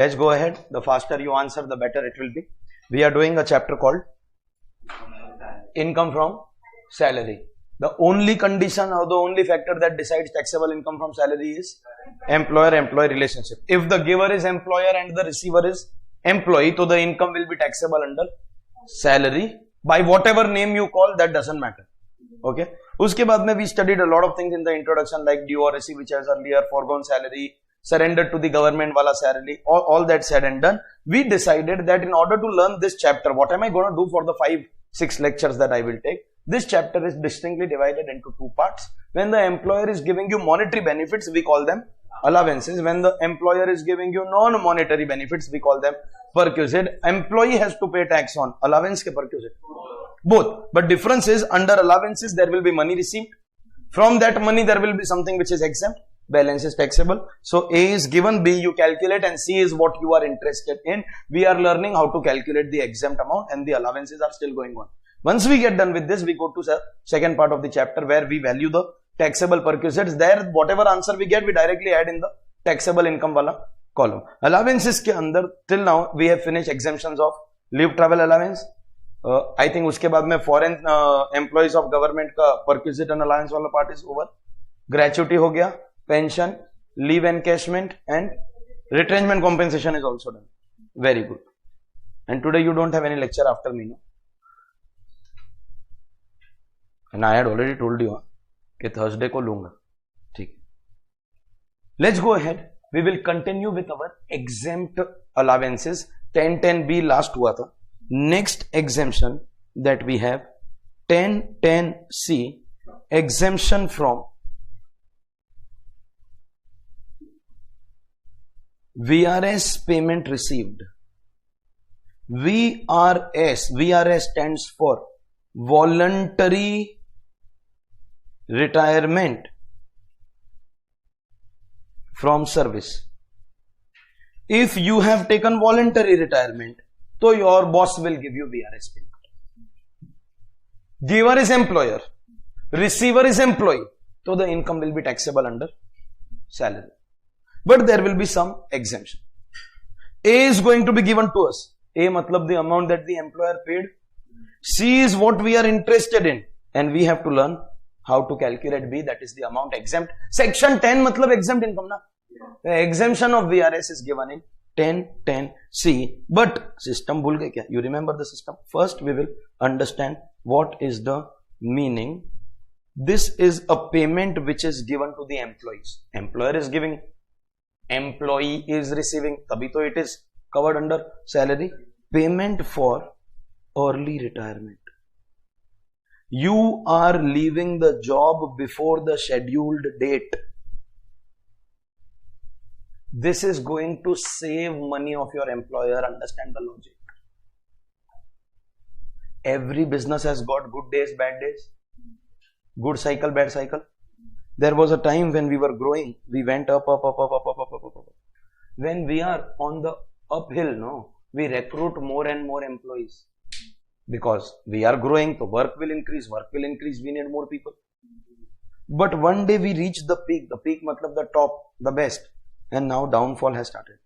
let's go ahead. The faster you answer, the better it will be. We are doing a chapter called income from salary. The only condition or the only factor that decides taxable income from salary is employer-employee relationship. If the giver is employer and the receiver is employee, so the income will be taxable under salary. By whatever name you call, that doesn't matter. Okay. उसके बाद में we studied a lot of things in the introduction like due or receive, which has earlier, foregone salary, surrendered to the government wala salary, all that said and done. We decided that in order to learn this chapter, what am I going to do for the 5-6 lectures that I will take? This chapter is distinctly divided into 2 parts. When the employer is giving you monetary benefits, we call them allowances. When the employer is giving you non-monetary benefits, we call them perquisite. Employee has to pay tax on allowance ke perquisite? Both. But difference is, under allowances there will be money received. From that money there will be something which is exempt. Balance is taxable. So A is given, B you calculate, and C is what you are interested in. We are learning how to calculate the exempt amount, and the allowances are still going on. Once we get done with this, we go to the second part of the chapter where we value the taxable perquisites. There, whatever answer we get, we directly add in the taxable income wala column. Allowances ke andar, till now, we have finished exemptions of leave travel allowance. I think uske baad mein foreign employees of government ka perquisite and allowance wala part is over. Gratuity ho gaya, pension, leave encashment and retrenchment compensation is also done. Very good. And today you don't have any lecture after me, no? And I had already told you कि Thursday को लूंगा. ठीक. Let's go ahead. We will continue with our exempt allowances. 1010B last हुआ था. Next exemption that we have 1010C, exemption from VRS payment received. VRS stands for voluntary retirement from service. If you have taken voluntary retirement, so your boss will give you VRS payment. Giver is employer, receiver is employee, so the income will be taxable under salary. But there will be some exemption. A is going to be given to us. A matlab the amount that the employer paid. C is what we are interested in, and we have to learn how to calculate B, that is the amount exempt. Section 10 matlab exempt income na. The exemption of VRS is given in 1010C. But system bhul gaye kya? You remember the system? First we will understand what is the meaning. This is a payment which is given to the employees. Employer is giving, employee is receiving, tabhi to it is covered under salary. Payment for early retirement. You are leaving the job before the scheduled date. This is going to save money of your employer. Understand the logic. Every business has got good days, bad days, good cycle, bad cycle. There was a time when we were growing, we went up. When we are on the uphill, no, we recruit more and more employees. Because we are growing, so work will increase, we need more people. But one day we reach the peak matlab the top, the best, and now downfall has started.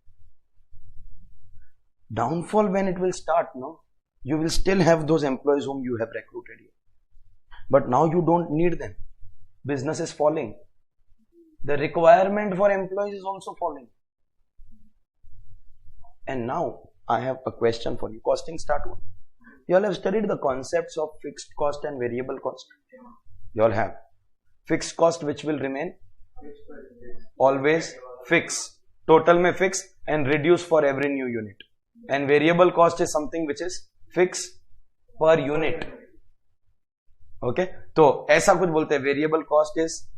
Downfall, when it will start, no, you will still have those employees whom you have recruited here. But now you don't need them. Business is falling. The requirement for employees is also falling. And now I have a question for you. Costing start one. You all have studied the concepts of fixed cost and variable cost. You all have. Fixed cost which will remain always fixed. Total mein fixed and reduce for every new unit. And variable cost is something which is fixed per unit. Okay? So, ऐसा कुछ बोलते हैं, variable cost is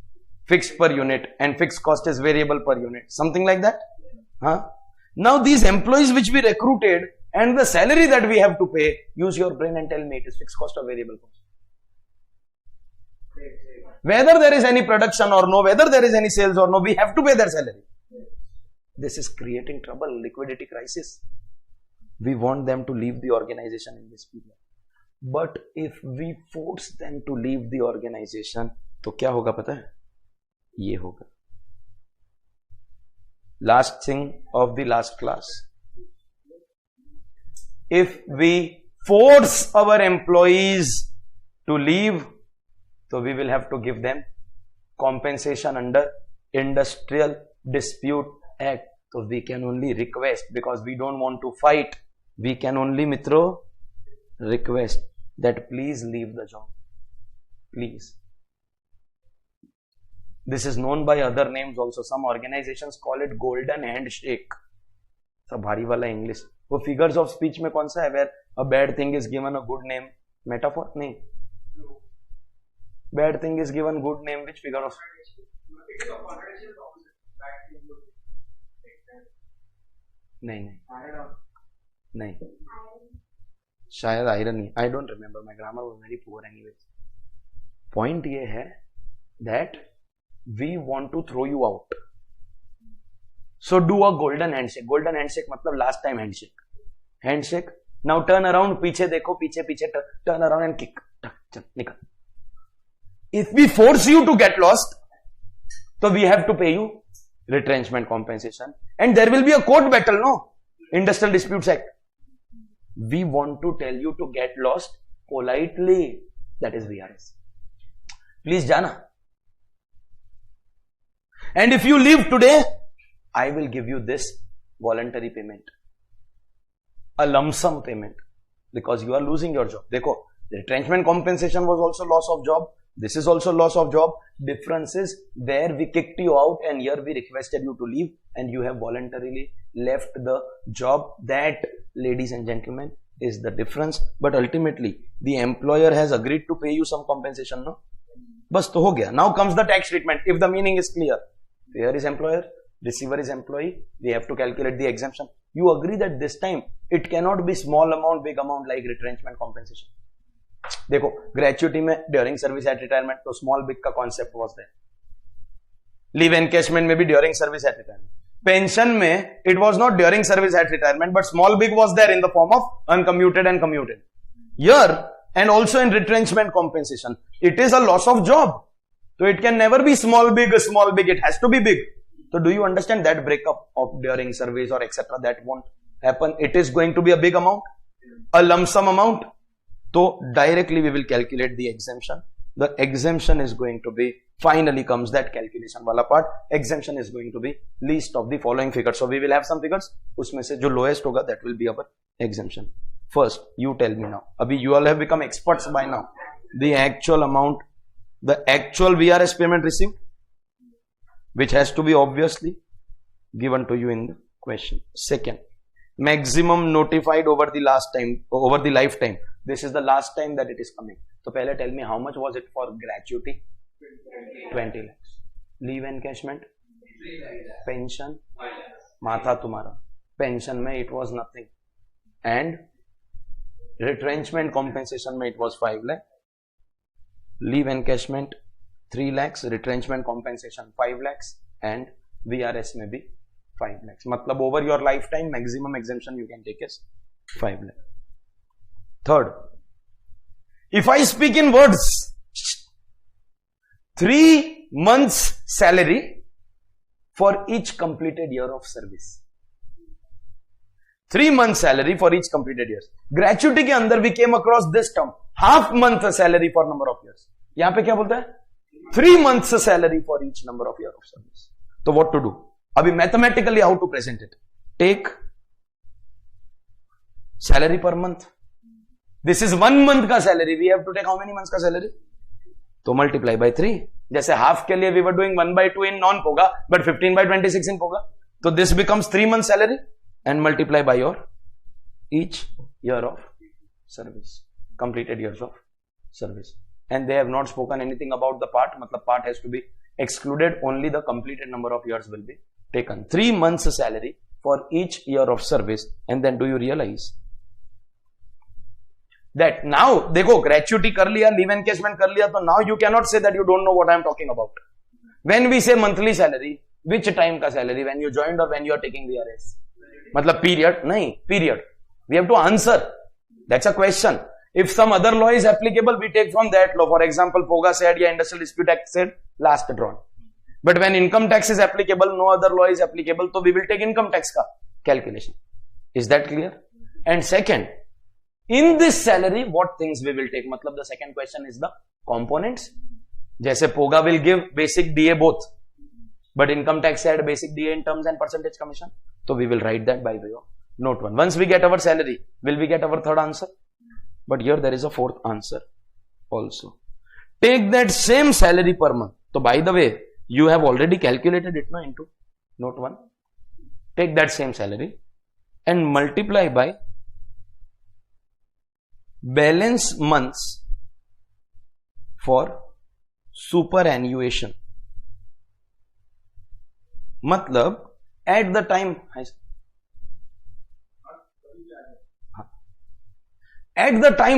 fixed per unit and fixed cost is variable per unit. Something like that? Huh? Now these employees which we recruited and the salary that we have to pay, use your brain and tell me it is fixed cost or variable cost. Whether there is any production or no, whether there is any sales or no, we have to pay their salary. This is creating trouble, liquidity crisis. We want them to leave the organization in this period. But if we force them to leave the organization, तो क्या होगा पता है? ये होगा. Last thing of the last class. if we force our employees to leave, so we will have to give them compensation under Industrial Dispute Act. So we can only request, because we don't want to fight, we can only mitro request that please leave the job, please. This is known by other names also. Some organizations call it golden handshake. सब भारी वाला English. वो figures of speech में कौन सा है? Where a bad thing is given a good name. Metaphor नहीं. Bad thing is given good name. Which figure of? नहीं नहीं नहीं, शायद आयरन नहीं. I don't remember, my grammar was very poor anyways. Point ये है that we want to throw you out, so do a golden handshake. Golden handshake मतलब last time handshake. Handshake. Now turn around, पीछे देखो, पीछे पीछे turn around and kick. चल निकल. If we force you to get lost, so we have to pay you retrenchment compensation, and there will be a court battle, no? Industrial Disputes Act. We want to tell you to get lost politely. That is VRS. Please जाना. And if you leave today, I will give you this voluntary payment, a lump sum payment, because you are losing your job. देखो, retrenchment compensation was also loss of job. This is also loss of job. Difference is there we kicked you out, and here we requested you to leave, and you have voluntarily left the job. That, ladies and gentlemen, is the difference. But ultimately, the employer has agreed to pay you some compensation, no? बस तो हो गया. Now comes the tax treatment. If the meaning is clear, here is employer, receiver is employee, we have to calculate the exemption. You agree that this time it cannot be small amount, big amount like retrenchment compensation. देखो, gratuity में during service at retirement तो small big का concept was there. Leave encashment में भी during service at retirement. Pension में it was not during service at retirement, but small big was there in the form of uncommuted and commuted. Here, and also in retrenchment compensation, it is a loss of job. So it can never be small big, it has to be big. So do you understand that breakup of during service or etc. that won't happen? It is going to be a big amount, a lump sum amount. So directly we will calculate the exemption. The exemption is going to be, finally comes that calculation wala part. Exemption is going to be least of the following figures. So we will have some figures. उसमें से जो lowest होगा, that will be our exemption. First, you tell me now. अभी you all have become experts by now. The actual amount, the actual VRS payment received, which has to be obviously given to you in the question. Second, maximum notified over the lifetime. This is the last time that it is coming. So pehle tell me, how much was it for gratuity? 20 lakhs. Leave encashment? Pension? Matha tumhara. Pension mein it was nothing. And retrenchment compensation mein it was 5 lakh. Leave encashment 3 lakhs, retrenchment compensation 5 lakhs, and VRS may be 5 lakhs. Matlab over your lifetime, maximum exemption you can take is 5 lakhs. Third, if I speak in words, 3 months salary for each completed year of service. 3 months salary for each completed years. Gratuity के अंदर we came across this term, half month salary for number of years. यहाँ पे क्या बोलता है? 3 months salary for each number of year of service. So what to do? Abhi mathematically how to present it? Take salary per month. This is 1 month का salary. We have to take how many months का salary? तो multiply by 3. जैसे half के लिए we were doing 1/2 in non-poga, but 15/26 in poga. So this becomes 3 months salary and multiply by your each year of service, completed years of service. And they have not spoken anything about the part. Matlab part has to be excluded. Only the completed number of years will be taken. 3 months salary for each year of service. And then do you realize that now, देखो, gratuity कर लिया, leave encashment कर लिया, तो now you cannot say that you don't know what I am talking about. When we say monthly salary, which time का salary? When you joined or when you are taking VRS? मतलब period? नहीं, period. We have to answer. That's a question. If some other law is applicable, we take from that law. For example, POGA said, yeah, Industrial Dispute Act said, last drawn. But when income tax is applicable, no other law is applicable, so we will take income tax ka calculation. Is that clear? And second, In this salary, what things we will take? मतलब the second question is the components. जैसे POGA will give basic DA both, but income tax had basic DA in terms and percentage commission. So we will write that by way of note 1. Once we get our salary, will we get our third answer? But here there is a fourth answer also. Take that same salary per month. So by the way, you have already calculated it now into note 1. Take that same salary and multiply by balance months for superannuation. मतलब at the time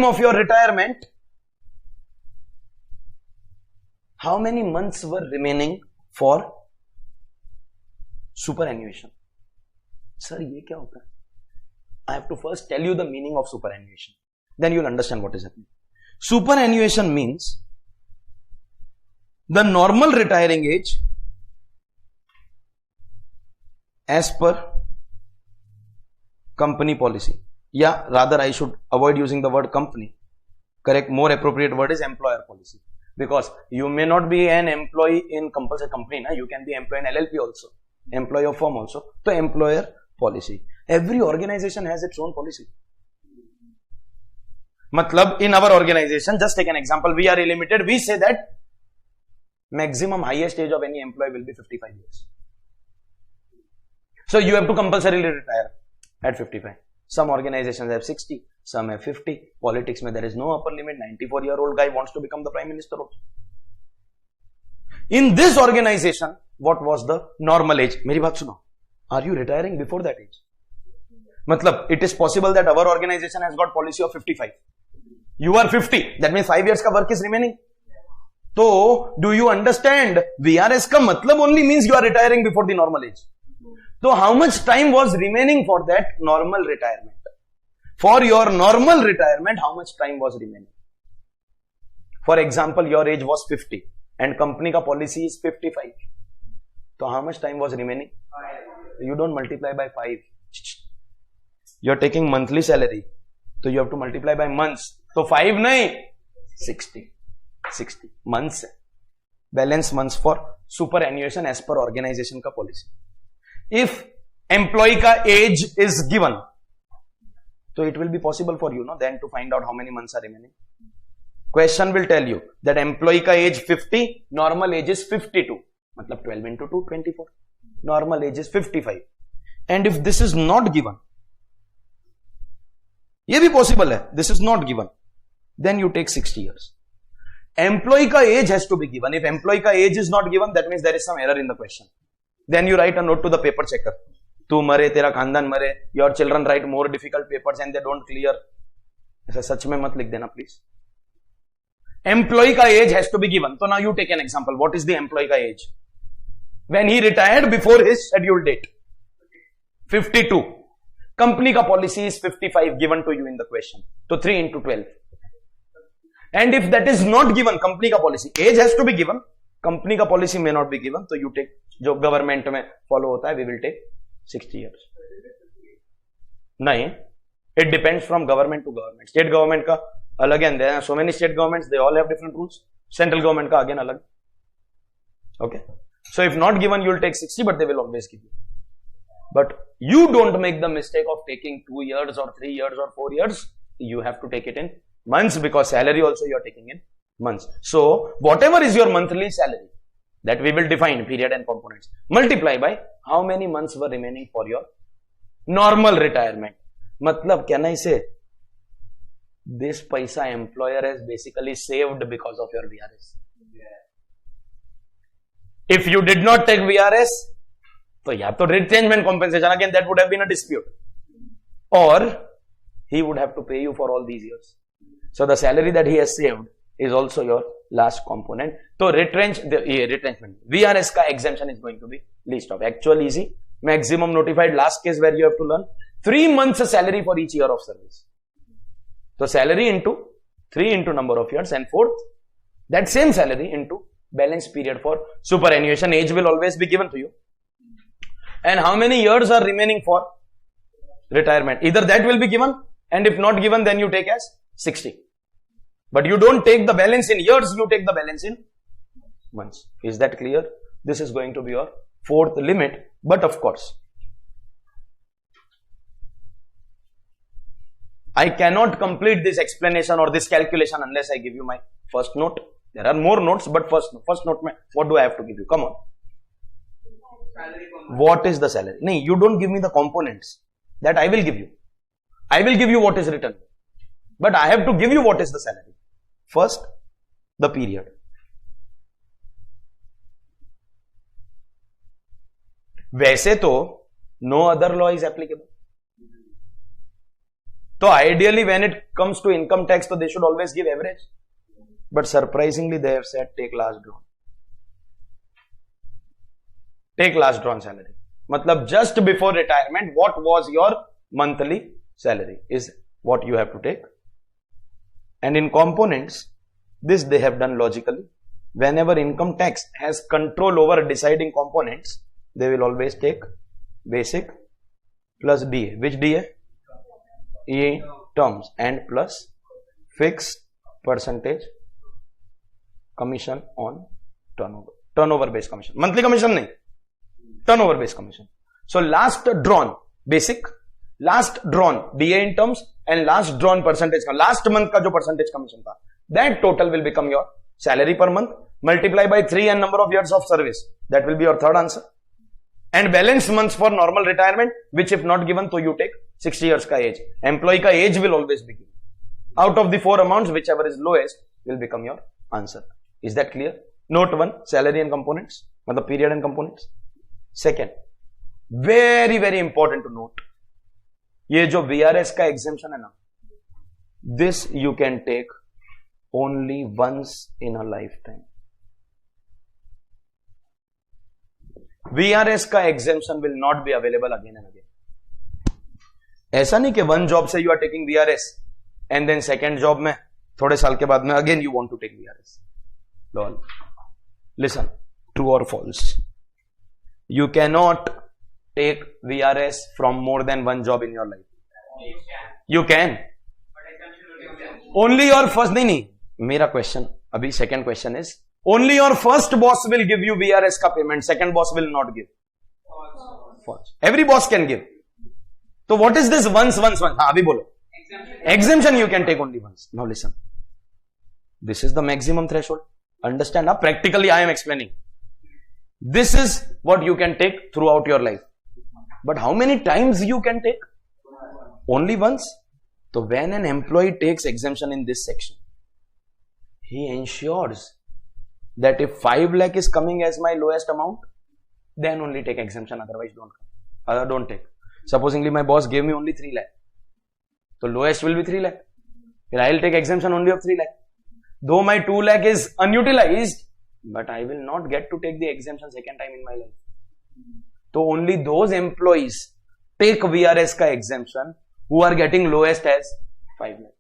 of your retirement, how many months were remaining for superannuation? Sir, ये क्या होता है? I have to first tell you the meaning of superannuation. Then you will understand what is happening. Superannuation means the normal retiring age as per company policy. Yeah, rather I should avoid using the word company. Correct, more appropriate word is employer policy. Because you may not be an employee in compulsory company, na? You can be employee in LLP also, employee of firm also. So employer policy. Every organization has its own policy. Matlab, in our organization, just take an example, we are limited, we say that maximum highest age of any employee will be 55 years. So you have to compulsorily retire at 55. Some organizations have 60, some have 50. Politics, there is no upper limit. 94-year-old guy wants to become the prime minister also. In this organization, what was the normal age? Meri baat suno. Are you retiring before that age? Matlab, it is possible that our organization has got policy of 55. You are 50. That means 5 years ka work is remaining. So, do you understand? VRS ka matlab only means you are retiring before the normal age. So, how much time was remaining for that normal retirement? For your normal retirement, how much time was remaining? For example, your age was 50 and company ka policy is 55. So, how much time was remaining? 5. You don't multiply by 5. You are taking monthly salary. So, you have to multiply by months. So, 5 nahi, 60. 60 months. Balance months for superannuation as per organization ka policy. If employee ka age is given, so it will be possible for you, then to find out how many months are remaining. Question will tell you that employee ka age 50, normal age is 52. Matlab 12 into 2, 24. Normal age is 55. And if this is not given, ye bhi possible hai, this is not given, then you take 60 years. Employee ka age has to be given. If employee ka age is not given, that means there is some error in the question. Then you write a note to the paper checker. Tu mare, tera khandan mare, your children write more difficult papers and they don't clear. Aisa sach mein mat likh dena, please. Employee ka age has to be given. So now you take an example. What is the employee ka age? When he retired before his scheduled date. 52. Company ka policy is 55 given to you in the question. So 3 into 12. And if that is not given, company ka policy, age has to be given. Company ka policy may not be given. So you take, jo government mein follow hota hai, we will take 60 years. Nahin, it depends from government to government. State government ka alag, and there are so many state governments, they all have different rules. Central government ka again alag. Okay. So if not given, you will take 60, but they will always give you. But you don't make the mistake of taking 2 years or 3 years or 4 years. You have to take it in months, because salary also you are taking in months. So whatever is your monthly salary, that we will define period and components, multiply by how many months were remaining for your normal retirement. Matlab, can I say this paisa employer has basically saved because of your VRS? If you did not take VRS, so yeah, to retrenchment compensation, again that would have been a dispute, or he would have to pay you for all these years. So the salary that he has saved is also your last component. So retrenchment, VRS ka exemption is going to be least of. Actual easy, maximum notified, last case where you have to learn 3 months salary for each year of service. So salary into 3 into number of years, and fourth, that same salary into balance period for superannuation. Age will always be given to you. And how many years are remaining for retirement? Either that will be given, and if not given, then you take as 60. But you don't take the balance in years, you take the balance in months. Is that clear? This is going to be your fourth limit. But of course, I cannot complete this explanation or this calculation unless I give you my first note. There are more notes, but first note, what do I have to give you? Come on. What is the salary? No, you don't give me the components. That I will give you. I will give you what is written. But I have to give you what is the salary. First, the period. वैसे तो no other law is applicable. So ideally when it comes to income tax, so they should always give average. But surprisingly they have said take last drawn. Take last drawn salary. Matlab just before retirement, what was your monthly salary is what you have to take. And in components, this they have done logically. Whenever income tax has control over deciding components, they will always take basic plus DA. Which DA? EA terms and plus fixed percentage commission on turnover. Turnover based commission. Monthly commission nahi. Turnover based commission. So last drawn basic, last drawn DA in terms and last drawn percentage. Last month ka jo percentage commission tha, that total will become your salary per month. Multiply by 3 and number of years of service. That will be your third answer. And balance months for normal retirement, which if not given, so you take 60 years ka age. Employee ka age will always be given. Out of the four amounts, whichever is lowest will become your answer. Is that clear? Note 1, salary and components, or the period and components. Second, very, very important to note, ye jo VRS ka exemption hai na, this you can take only once in a lifetime. VRS का exemption will not be available again and again. ऐसा नहीं कि one job से you are taking VRS and then second job में थोड़े साल के बाद में again you want to take VRS. Lol. Listen, true or false? You cannot take VRS from more than one job in your life. You can. Only your first. नहीं. मेरा question अभी second question is. Only your first boss will give you VRS ka payment. Second boss will not give. False. Every boss can give. So what is this once? Haan, abhi bolo. Exemption you can take only once. Now listen. This is the maximum threshold. Understand? Practically I am explaining. This is what you can take throughout your life. But how many times you can take? Only once. So when an employee takes exemption in this section, he ensures that if 5 lakh is coming as my lowest amount, then only take exemption, otherwise don't take. Supposingly my boss gave me only 3 lakh. So lowest will be 3 lakh. Then I will take exemption only of 3 lakh. Though my 2 lakh is unutilized, but I will not get to take the exemption second time in my life. So only those employees take VRS ka exemption who are getting lowest as 5 lakh.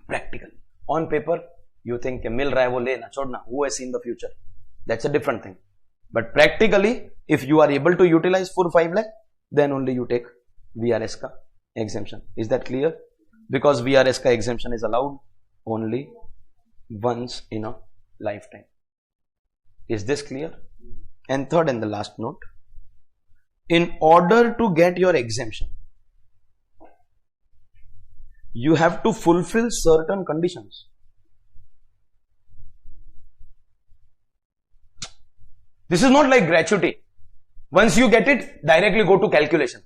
Practically. On paper, you think कि मिल रहा है वो लेना छोड़ना, who has seen the future? That's a different thing. But practically, if you are able to utilize for 5 lakh, then only you take VRS ka exemption. Is that clear? Because VRS ka exemption is allowed only once in a lifetime. Is this clear? And third and the last note, in order to get your exemption, you have to fulfill certain conditions. This is not like gratuity. Once you get it, directly go to calculation.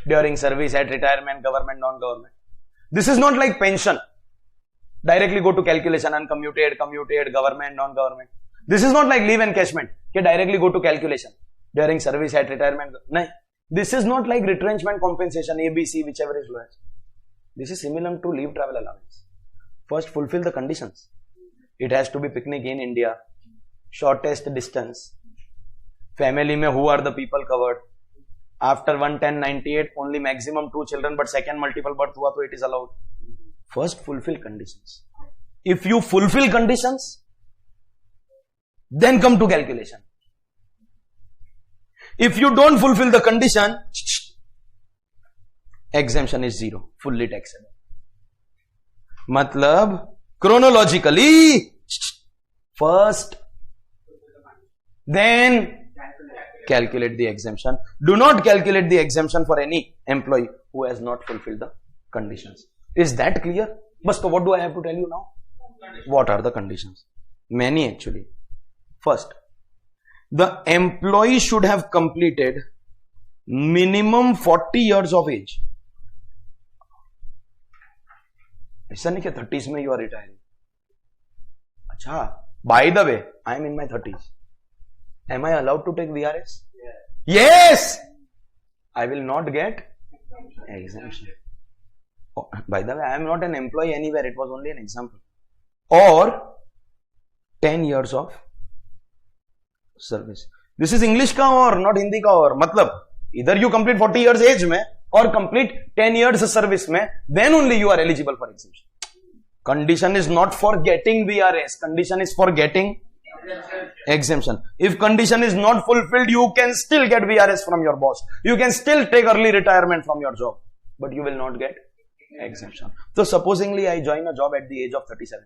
During service, at retirement, government, non-government. This is not like pension. Directly go to calculation, uncommuted, commuted, government, non-government. This is not like leave encashment. Okay, directly go to calculation. During service, at retirement. No. This is not like retrenchment compensation, ABC, whichever is lowest. This is similar to leave travel allowance. First, fulfill the conditions. It has to be picnic in India. Shortest distance. Family mein who are the people covered? After 11098, only maximum 2 children, but second multiple birth hua to it is allowed. First, fulfill conditions. If you fulfill conditions, then come to calculation. If you don't fulfill the condition, exemption is 0, fully taxable. मतलब chronologically first, then calculate the exemption. Do not calculate the exemption for any employee who has not fulfilled the conditions. Is that clear? But so what do I have to tell you now? What are the conditions? Many actually. First, the employee should have completed minimum 40 years of age. ऐसा नहीं कि 30s में you are retiring. अच्छा, by the way, I am in my 30s. Am I allowed to take VRS? Yes! I will not get exemption. Oh, by the way, I am not an employee anywhere. It was only an example. Or 10 years of service. This is English का और not Hindi का और मतलब either you complete 40 years age में or complete 10 years service में, then only you are eligible for exemption. Condition is not for getting VRS. Condition is for getting exemption. If condition is not fulfilled, you can still get VRS from your boss. You can still take early retirement from your job, but you will not get exemption. So supposingly I join a job at the age of 37.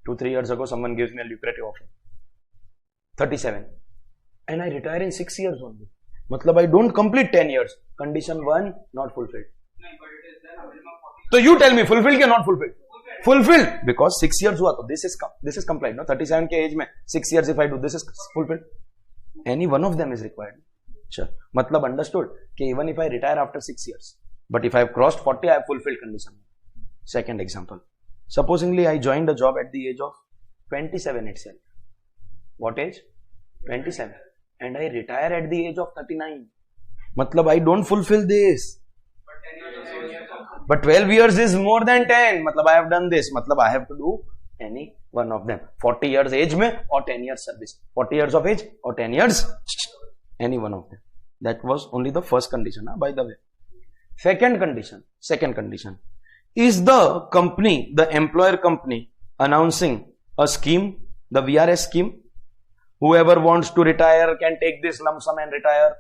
2-3 years ago, someone gives me a lucrative offer. 37. And I retire in 6 years only. Matlab I don't complete 10 years. Condition 1 not fulfilled. So you tell me, fulfilled or not fulfilled? Fulfilled. Because 6 years hua, so this is compliant. No? 37 ke age mein 6 years if I do, this is fulfilled. Any one of them is required. Sure. Matlab understood. Ke even if I retire after 6 years, but if I have crossed 40, I have fulfilled condition. Second example. Supposingly I joined a job at the age of 27 itself. What age? 27. And I retire at the age of 39. Matlab I don't fulfill this. But 12 years is more than 10. Matlab I have done this. Matlab I have to do any one of them. 40 years age mein or 10 years service. 40 years of age or 10 years. Any one of them. That was only the first condition, by the way. Second condition. Is the company, the employer company, announcing a scheme, the VRS scheme? Whoever wants to retire can take this lump sum and retire.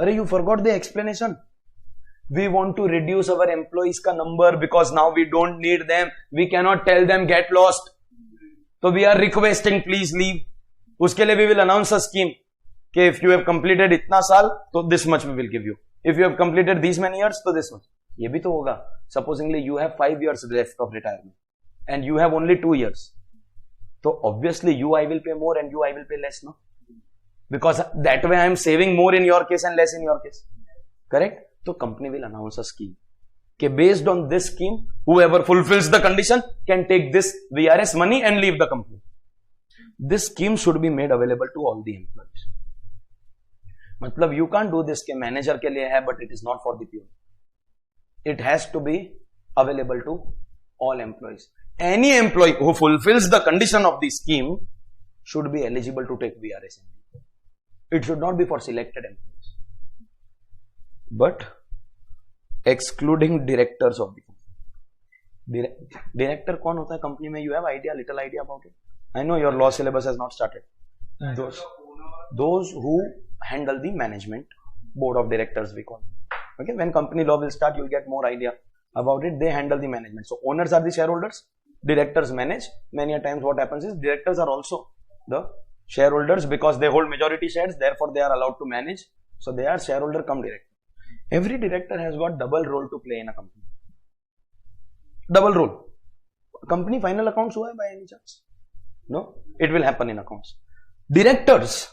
Arey, you forgot the explanation. We want to reduce our employees ka number because now we don't need them. We cannot tell them get lost. So we are requesting please leave. Uske liye we will announce a scheme. Okay, if you have completed itna saal, so this much we will give you. If you have completed these many years, so this much. Ye bhi to hoga. Supposingly you have 5 years left of retirement and you have only 2 years. So obviously you I will pay more and you I will pay less, no? Because that way I am saving more in your case and less in your case. Correct? So company will announce a scheme. Okay, based on this scheme, whoever fulfills the condition can take this VRS money and leave the company. This scheme should be made available to all the employees. Matlab you can't do this ke manager ke liye hai, but it is not for the peon. It has to be available to all employees. Any employee who fulfills the condition of the scheme should be eligible to take VRS. It should not be for selected employees. But excluding directors of the company. Director कौन होता है company में? You have little idea about it? I know your law syllabus has not started. Those who handle the management, board of directors we call them. Okay, when company law will start, you'll get more idea about it. They handle the management. So owners are the shareholders, directors manage. Many a times what happens is directors are also the shareholders because they hold majority shares, therefore they are allowed to manage. So they are shareholder cum director. Every director has got double role to play in a company. Double role. Company final accounts hua hai by any chance? No, it will happen in accounts. Directors,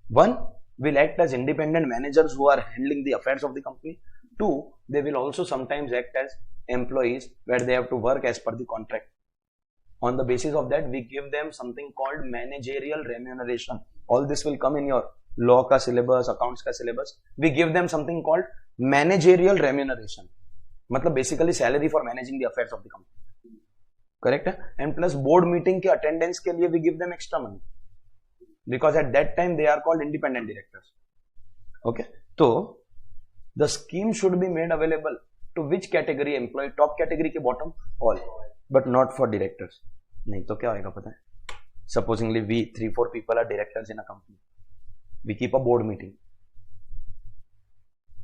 one, will act as independent managers who are handling the affairs of the company. Two, they will also sometimes act as employees where they have to work as per the contract. On the basis of that, we give them something called managerial remuneration. All this will come in your law ka syllabus, accounts ka syllabus. We give them something called managerial remuneration. Matlab basically salary for managing the affairs of the company. Correct? And plus board meeting ke attendance ke liye we give them extra money. Because at that time they are called independent directors. Okay. So the scheme should be made available to which category employee? Top category ke bottom? All. But not for directors. Nahi to kya hoega pata hai? Supposingly we 3-4 people are directors in a company. We keep a board meeting.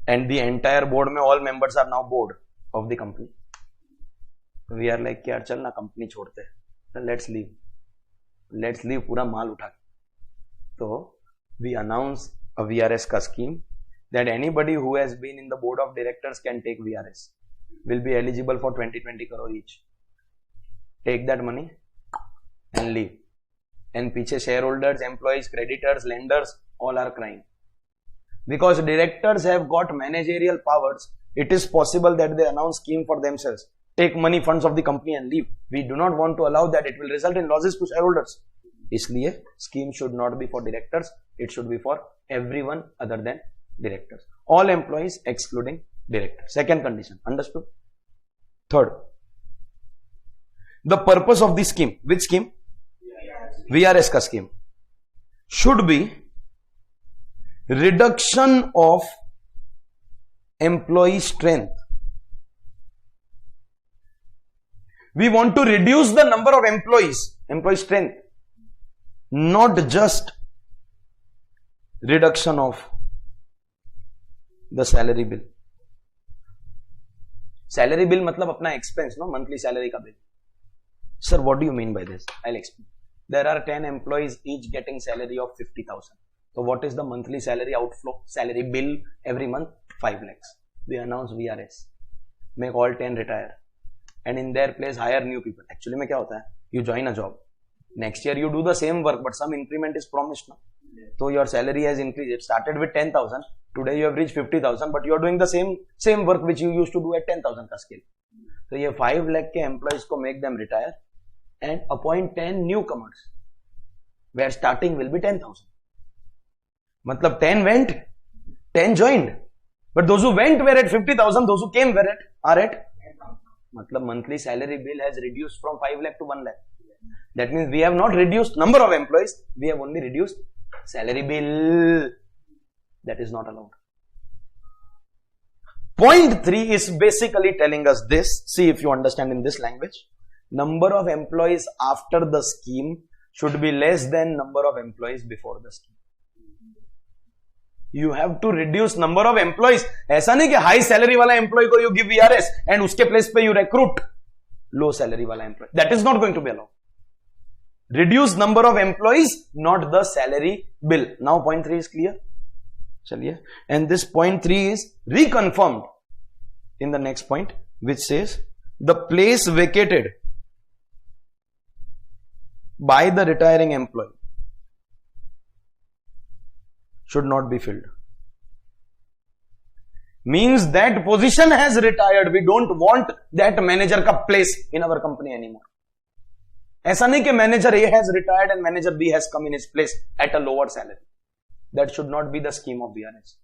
and the entire board में all members are now board of the company. We are like यार चल ना company छोड़ते हैं, let's leave पूरा माल उठा के. So we announce a VRS का scheme that anybody who has been in the board of directors can take VRS, will be eligible for 20 crore each. Take that money and leave. And पीछे shareholders, employees, creditors, lenders all are crying. Because directors have got managerial powers, it is possible that they announce scheme for themselves, take money funds of the company and leave. We do not want to allow that. It will result in losses to shareholders. इसलिए scheme should not be for directors. It should be for everyone other than directors. All employees excluding directors. Second condition. Understood? Third. The purpose of this scheme. Which scheme? VRS का scheme. Should be reduction of employee strength. We want to reduce the number of employees, employee strength, not just reduction of the salary bill. Salary bill मतलब अपना expense, no? Monthly salary का bill. Sir, what do you mean by this? I'll explain. There are 10 employees each getting salary of 50,000. So what is the monthly salary outflow? Salary bill every month? 5 lakhs. We announce VRS. Make all 10 retire. And in their place hire new people. Actually में क्या होता है? You join a job. Next year you do the same work, but some increment is promised now. So your salary has increased. It started with 10,000. Today you have reached 50,000, but you are doing the same work which you used to do at 10,000 का scale. So ये 5 lakh के employees को make them retire and appoint 10 newcomers, where starting will be 10,000. मतलब 10 went, 10 joined. But those who went were at 50,000, those who came are at मतलब monthly salary bill has reduced from 5 lakh to 1 lakh. That means we have not reduced number of employees, we have only reduced salary bill. That is not allowed. Point 3 is basically telling us this. See if you understand in this language. Number of employees after the scheme should be less than number of employees before the scheme. You have to reduce number of employees. ऐसा नहीं कि high salary वाला employee को you give VRS and उसके place पे you recruit low salary वाला employee. That is not going to be allowed. Reduce number of employees, not the salary bill. Now point 3 is clear. चलिए. And this point 3 is reconfirmed in the next point, which says the place vacated by the retiring employee should not be filled. Means that position has retired. We don't want that manager का place in our company anymore. ऐसा नहीं कि manager A has retired and manager B has come in his place at a lower salary. That should not be the scheme of VRS.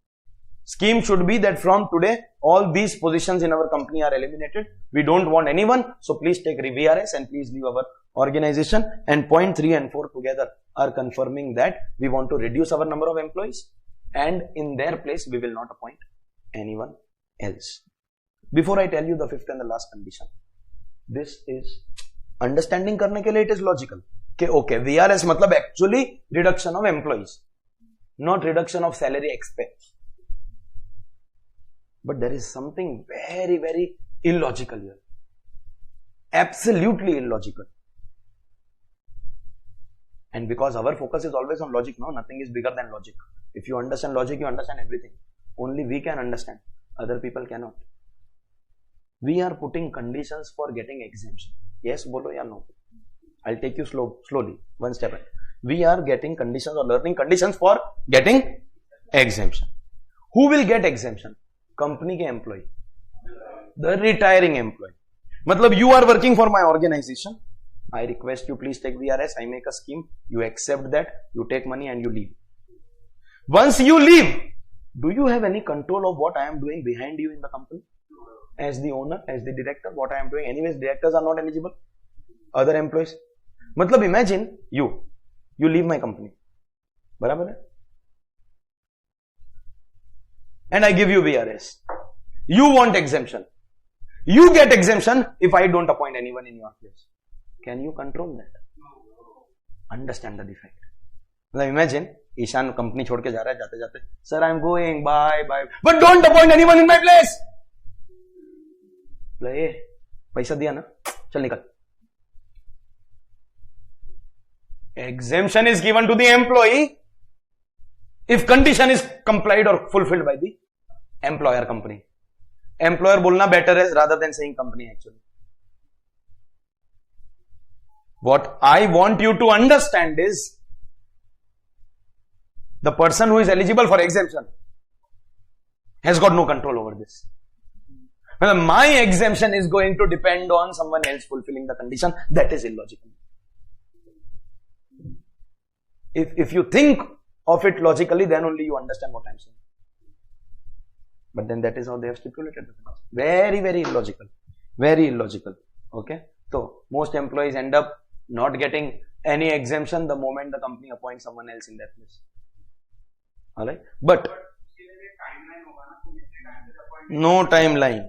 Scheme should be that from today, all these positions in our company are eliminated. We don't want anyone. So please take VRS and please leave our organization. And point 3 and 4 together are confirming that we want to reduce our number of employees. And in their place, we will not appoint anyone else. Before I tell you the fifth and the last condition, this is understanding करने के लिए it is logical. Okay, VRS मतलब actually reduction of employees, not reduction of salary expense. But there is something very, very illogical here. Absolutely illogical. And because our focus is always on logic, no, nothing is bigger than logic. If you understand logic, you understand everything. Only we can understand. Other people cannot. We are putting conditions for getting exemption. Yes, bolo ya no. I'll take you slowly, one step at. We are getting conditions or learning conditions for getting exemption. Who will get exemption? Company के employee, the retiring employee. मतलब you are working for my organization. I request you please take VRS. I make a scheme. You accept that. You take money and you leave. Once you leave, do you have any control of what I am doing behind you in the company? As the owner, as the director, what I am doing. Anyways, directors are not eligible. Other employees. मतलब imagine you leave my company. बराबर है? And I give you VRS. You want exemption. You get exemption if I don't appoint anyone in your place. Can you control that? Understand the defect. मतलब imagine Ishaan company छोड़ के जा रहा है, जाते जाते sir I am going bye bye but don't appoint anyone in my place. ले पैसा दिया ना, चल निकल. Exemption is given to the employee if condition is complied or fulfilled by the employer company. Employer बोलना better है rather than saying company actually. What I want you to understand is the person who is eligible for exemption has got no control over this. My exemption is going to depend on someone else fulfilling the condition. That is illogical. If you think of it logically, then only you understand what I am saying. But then that is how they have stipulated the condition. Very, very illogical. Very illogical. Okay. So most employees end up not getting any exemption the moment the company appoints someone else in that place. Alright. But no timeline.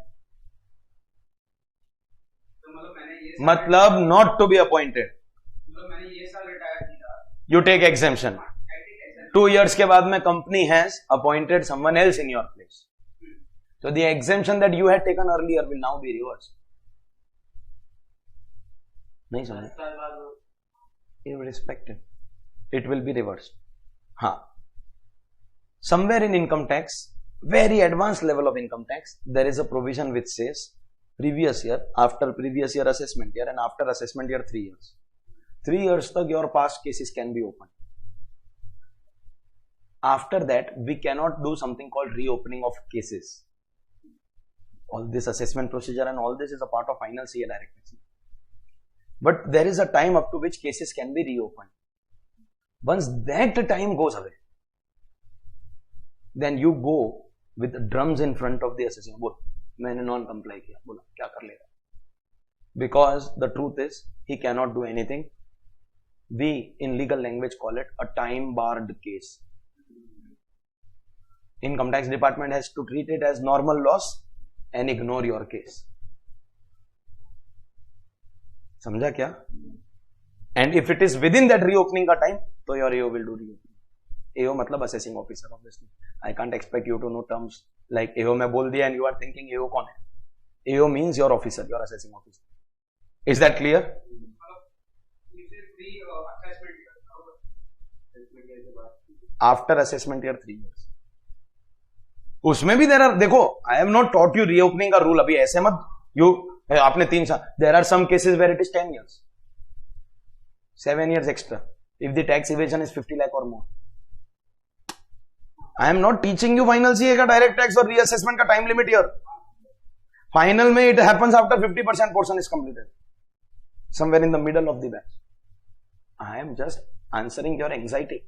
मतलब not to be appointed. You take exemption. 2 years के बाद में company has appointed someone else in your place. So the exemption that you had taken earlier will now be reversed. नहीं समझे? Irrespective, it will be reversed. हाँ. Somewhere in income tax, very advanced level of income tax, there is a provision which says previous year, after previous year assessment year, and after assessment year 3 years. 3 years tak your past cases can be opened. After that, we cannot do something called reopening of cases. All this assessment procedure and all this is a part of final CA directives. But there is a time up to which cases can be reopened. Once that time goes away, then you go with drums in front of the assessor. बोल, मैंने non comply किया. बोला, क्या कर लेगा? Because the truth is, he cannot do anything. We in legal language call it a time barred case. Income tax department has to treat it as normal loss and ignore your case. समझा क्या? And if it is within that reopening का time, तो your AO will do reopening. AO मतलब assessing officer obviously. I can't expect you to know terms like AO मैं बोल दिया and you are thinking AO कौन है? AO means your officer, your assessing officer. Is that clear? After assessment year 3 years. उसमें भी there are, देखो, I have not taught you reopening का rule अभी ऐसे मत, आपने 3 साल, there are some cases where it is 10 years. 7 years extra. If the tax evasion is 50 lakh or more. I am not teaching you final CA का direct tax or reassessment का time limit here. Final में it happens after 50% portion is completed. Somewhere in the middle of the batch. I am just answering your anxiety.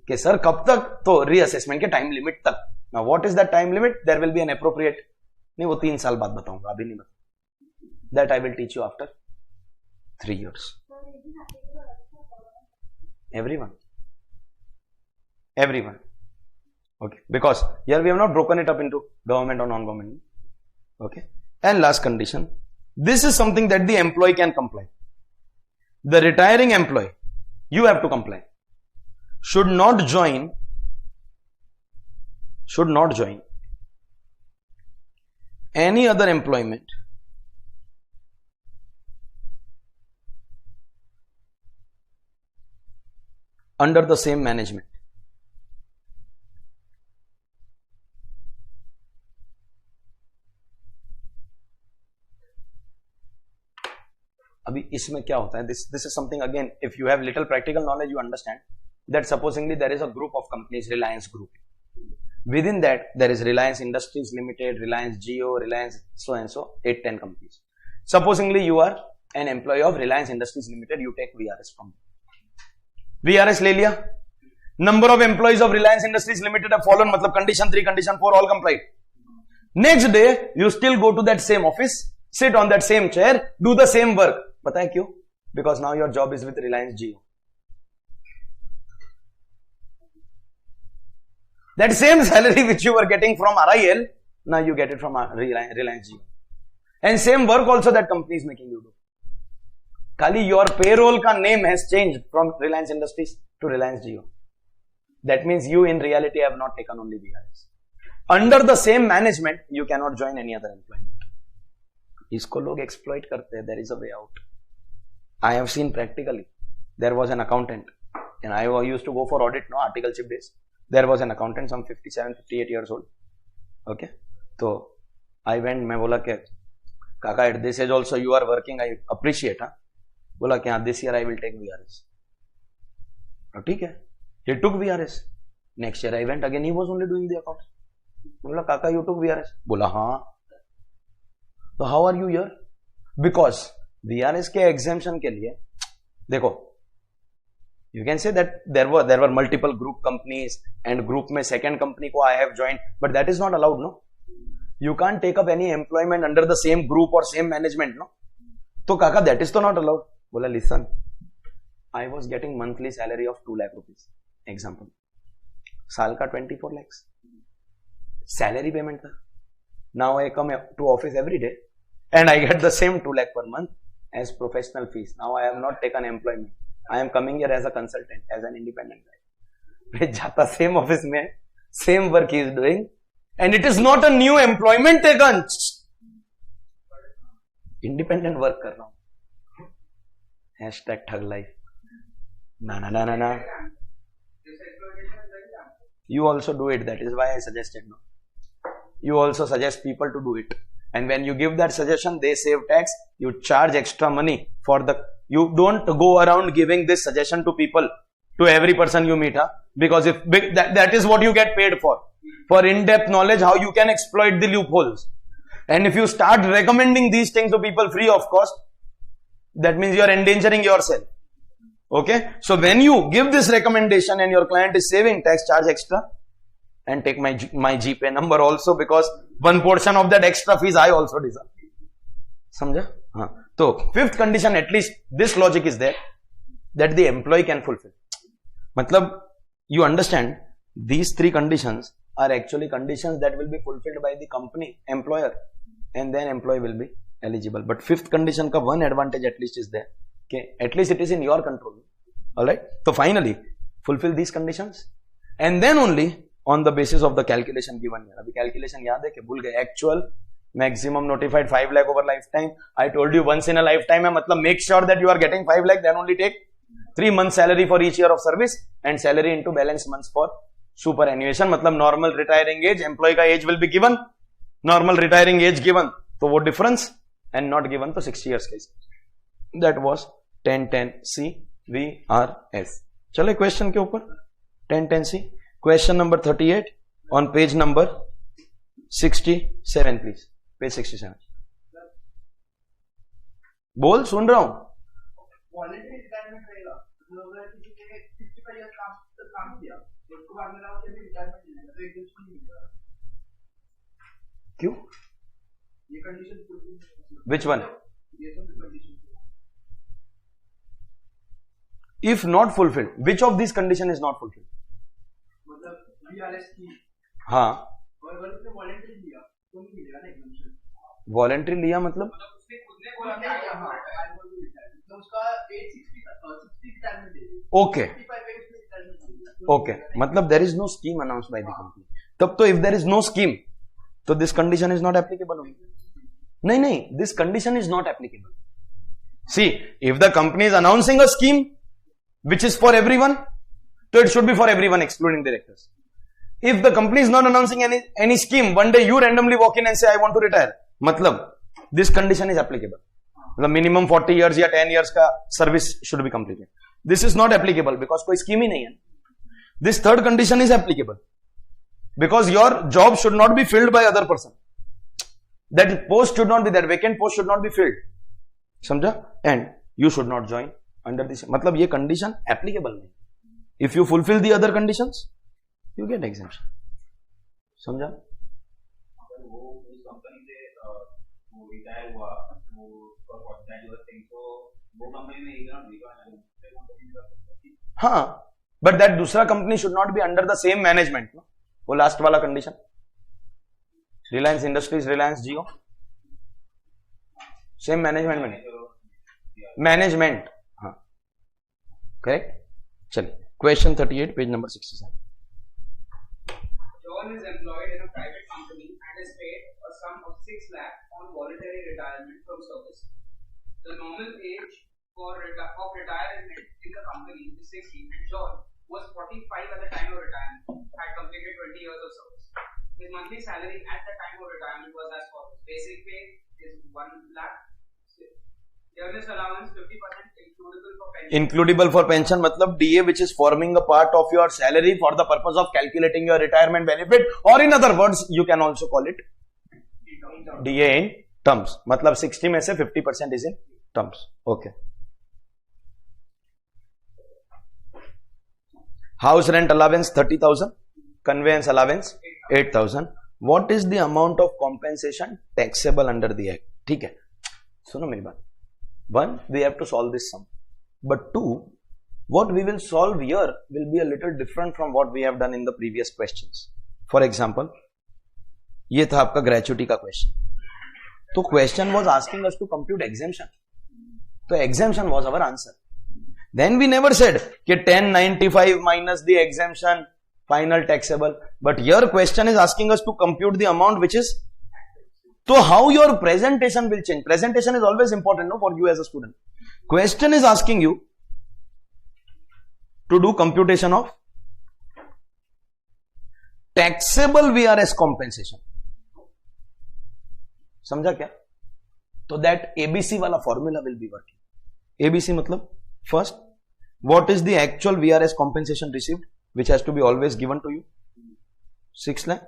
कि sir कब तक? तो reassessment के time limit तक. Now what is that time limit? There will be an appropriate. नहीं, वो 3 साल बाद बताऊंगा, अभी नहीं बताऊंगा. That I will teach you after 3 years. Everyone. Okay. Because here we have not broken it up into government or non-government. Okay. And last condition. This is something that the employee can comply. The retiring employee, you have to comply. Should not join any other employment under the same management. अभी इसमें क्या होता है? This is something, again, if you have little practical knowledge, you understand that supposingly there is a group of companies, Reliance Group. Within that, there is Reliance Industries Limited, Reliance Jio, Reliance so and so, 8-10 companies. Supposingly you are an employee of Reliance Industries Limited, you take VRS from them. VRS ले लिया. Number of employees of Reliance Industries Limited have fallen, मतलब condition 3, condition 4 all complied. Next day, you still go to that same office, sit on that same chair, do the same work. पता है क्यों? Because now your job is with Reliance Jio. That same salary which you were getting from RIL, now you get it from Reliance Jio. And same work also that company is making you do. खाली your payroll का name has changed from Reliance Industries to Reliance Jio. That means you in reality have not taken only VRS. Under the same management you can not join any other employment. इसको लोग exploit करते हैं. There is a way out. I have seen practically. There was an accountant and I used to go for audit, no, articleship days. There was an accountant, some 57, 58 years old. Okay. So I went, मैं बोला कि काका at this age also you are working, I appreciate. हाँ बोला कि हाँ this year I will take VRS. तो ठीक है. He took VRS. Next year I went again, he was only doing the accounts. बोला काका you took VRS. बोला हाँ. So how are you here? Because VRS के exemption के लिए देखो, you can say that there were multiple group companies and group में second company को I have joined, but that is not allowed, no. You can't take up any employment under the same group or same management, no. तो काका that is तो not allowed. बोला listen, I was getting monthly salary of 2 lakh rupees. Example, साल का 24 lakhs salary payment था. Now I come to office every day and I get the same 2 lakh per month as professional fees. Now I have not taken employment. I am coming here as a consultant, as an independent guy. मैं जाता same office में, same work he is doing, and it is not a new employment taken. Independent work कर रहा हूँ. Hashtag ठग life. ना. You also do it. That is why I suggested no. You also suggest people to do it. And when you give that suggestion, they save tax. You charge extra money for the. You don't go around giving this suggestion to people, to every person you meet, huh? Because if that is what you get paid for in-depth knowledge, how you can exploit the loopholes. And if you start recommending these things to people free of cost, that means you are endangering yourself. Okay? So when you give this recommendation and your client is saving tax, charge extra. And take my GPay number also, because one portion of that extra fees I also deserve. समझा? हाँ. तो fifth condition, at least this logic is there, that the employee can fulfill. मतलब you understand these 3 conditions are actually conditions that will be fulfilled by the company, employer, and then employee will be eligible. But fifth condition का one advantage at least is there. Okay, at least it is in your control. Alright. So finally, fulfill these conditions, and then only on the basis of the calculation given here. अभी calculation याद है कि भूल गए. Actual maximum notified 5 lakh over lifetime. I told you once in a lifetime है, मतलब make sure that you are getting 5 lakh, then only take 3 months salary for each year of service and salary into balance months for superannuation. मतलब normal retiring age, employee का age will be given, normal retiring age given. तो वो difference and not given तो 60 years case. That was 1010C VRS. चले question के ऊपर 1010C. Question number 38 on page number 67, please. Page 67. बोल, सुन रहा हूं. वॉलंटरी रिटायरमेंट रहेगा. किसी ने 55 इयर्स काम किया, उसको बाद में ना उसे रिटायरमेंट मिलेगा, तो एग्जेम्पशन नहीं मिलेगा. क्यों? ये कंडीशन. Which one? ये सब condition. If not fulfilled, which of these condition is not fulfilled? VRS की. हाँ. और अगर उसने वॉलंटरी लिया तो नहीं मिलेगा ना एग्जेम्पशन. वॉलंटरी लिया मतलब उसने खुद ने बोला कि हां तो उसका 60 रिटायरमेंट दे. ओके. ओके, मतलब there is no scheme announced by the company. तब तो if there is no scheme, तो this condition is not applicable. नहीं, this condition is not applicable. See, if the company is announcing a scheme which is for everyone, so it should be for everyone excluding directors. If the company is not announcing any scheme, one day you randomly walk in and say I want to retire, मतलब this condition is applicable. The minimum 40 years या 10 years का service should be completed. This is not applicable because कोई scheme ही नहीं है. This third condition is applicable because your job should not be filled by other person. That post should not be, that vacant post should not be filled. समझा? And you should not join under this. मतलब ये condition applicable नहीं. If you fulfill the other conditions, you get exemption. समझा? अगर वो उस company से वो रिटायर हुआ, वो वो कंपनी में हाँ, but that दूसरा company should not be under the same management. No? वो लास्ट वाला कंडीशन. रिलायंस इंडस्ट्रीज, रिलायंस जियो, सेम मैनेजमेंट में नहीं. मैनेजमेंट, हाँ करेक्ट. चलिए question 38 page number 67. John is employed in a private company and is paid a sum of 6 lakh on voluntary retirement from service. The normal age of retirement in the company is 60 and John was 45 at the time of retirement, had completed 20 years of service. His monthly salary at the time of retirement was as follows. Basic pay is 1 lakh. Earnest allowance 50% includable for pension. Includable for pension मतलब DA which is forming a part of your salary for the purpose of calculating your retirement benefit, or in other words you can also call it DA in terms. मतलब 60 में से 50% is in terms. Okay. House rent allowance 30,000, conveyance allowance 8,000. What is the amount of compensation taxable under the act? ठीक है, सुनो मेरी बात. One, we have to solve this sum. But two, what we will solve here will be a little different from what we have done in the previous questions. For example, ये था आपका gratuity का question. तो question was asking us to compute exemption. तो exemption was our answer. Then we never said कि 1095 minus the exemption, final taxable. But your question is asking us to compute the amount which is. So how your presentation will change? Presentation is always important, no, for you as a student. Question is asking you to do computation of taxable VRS compensation. समझा क्या? तो that ABC वाला formula will be working. ABC मतलब first, what is the actual VRS compensation received, which has to be always given to you? 6 lakh.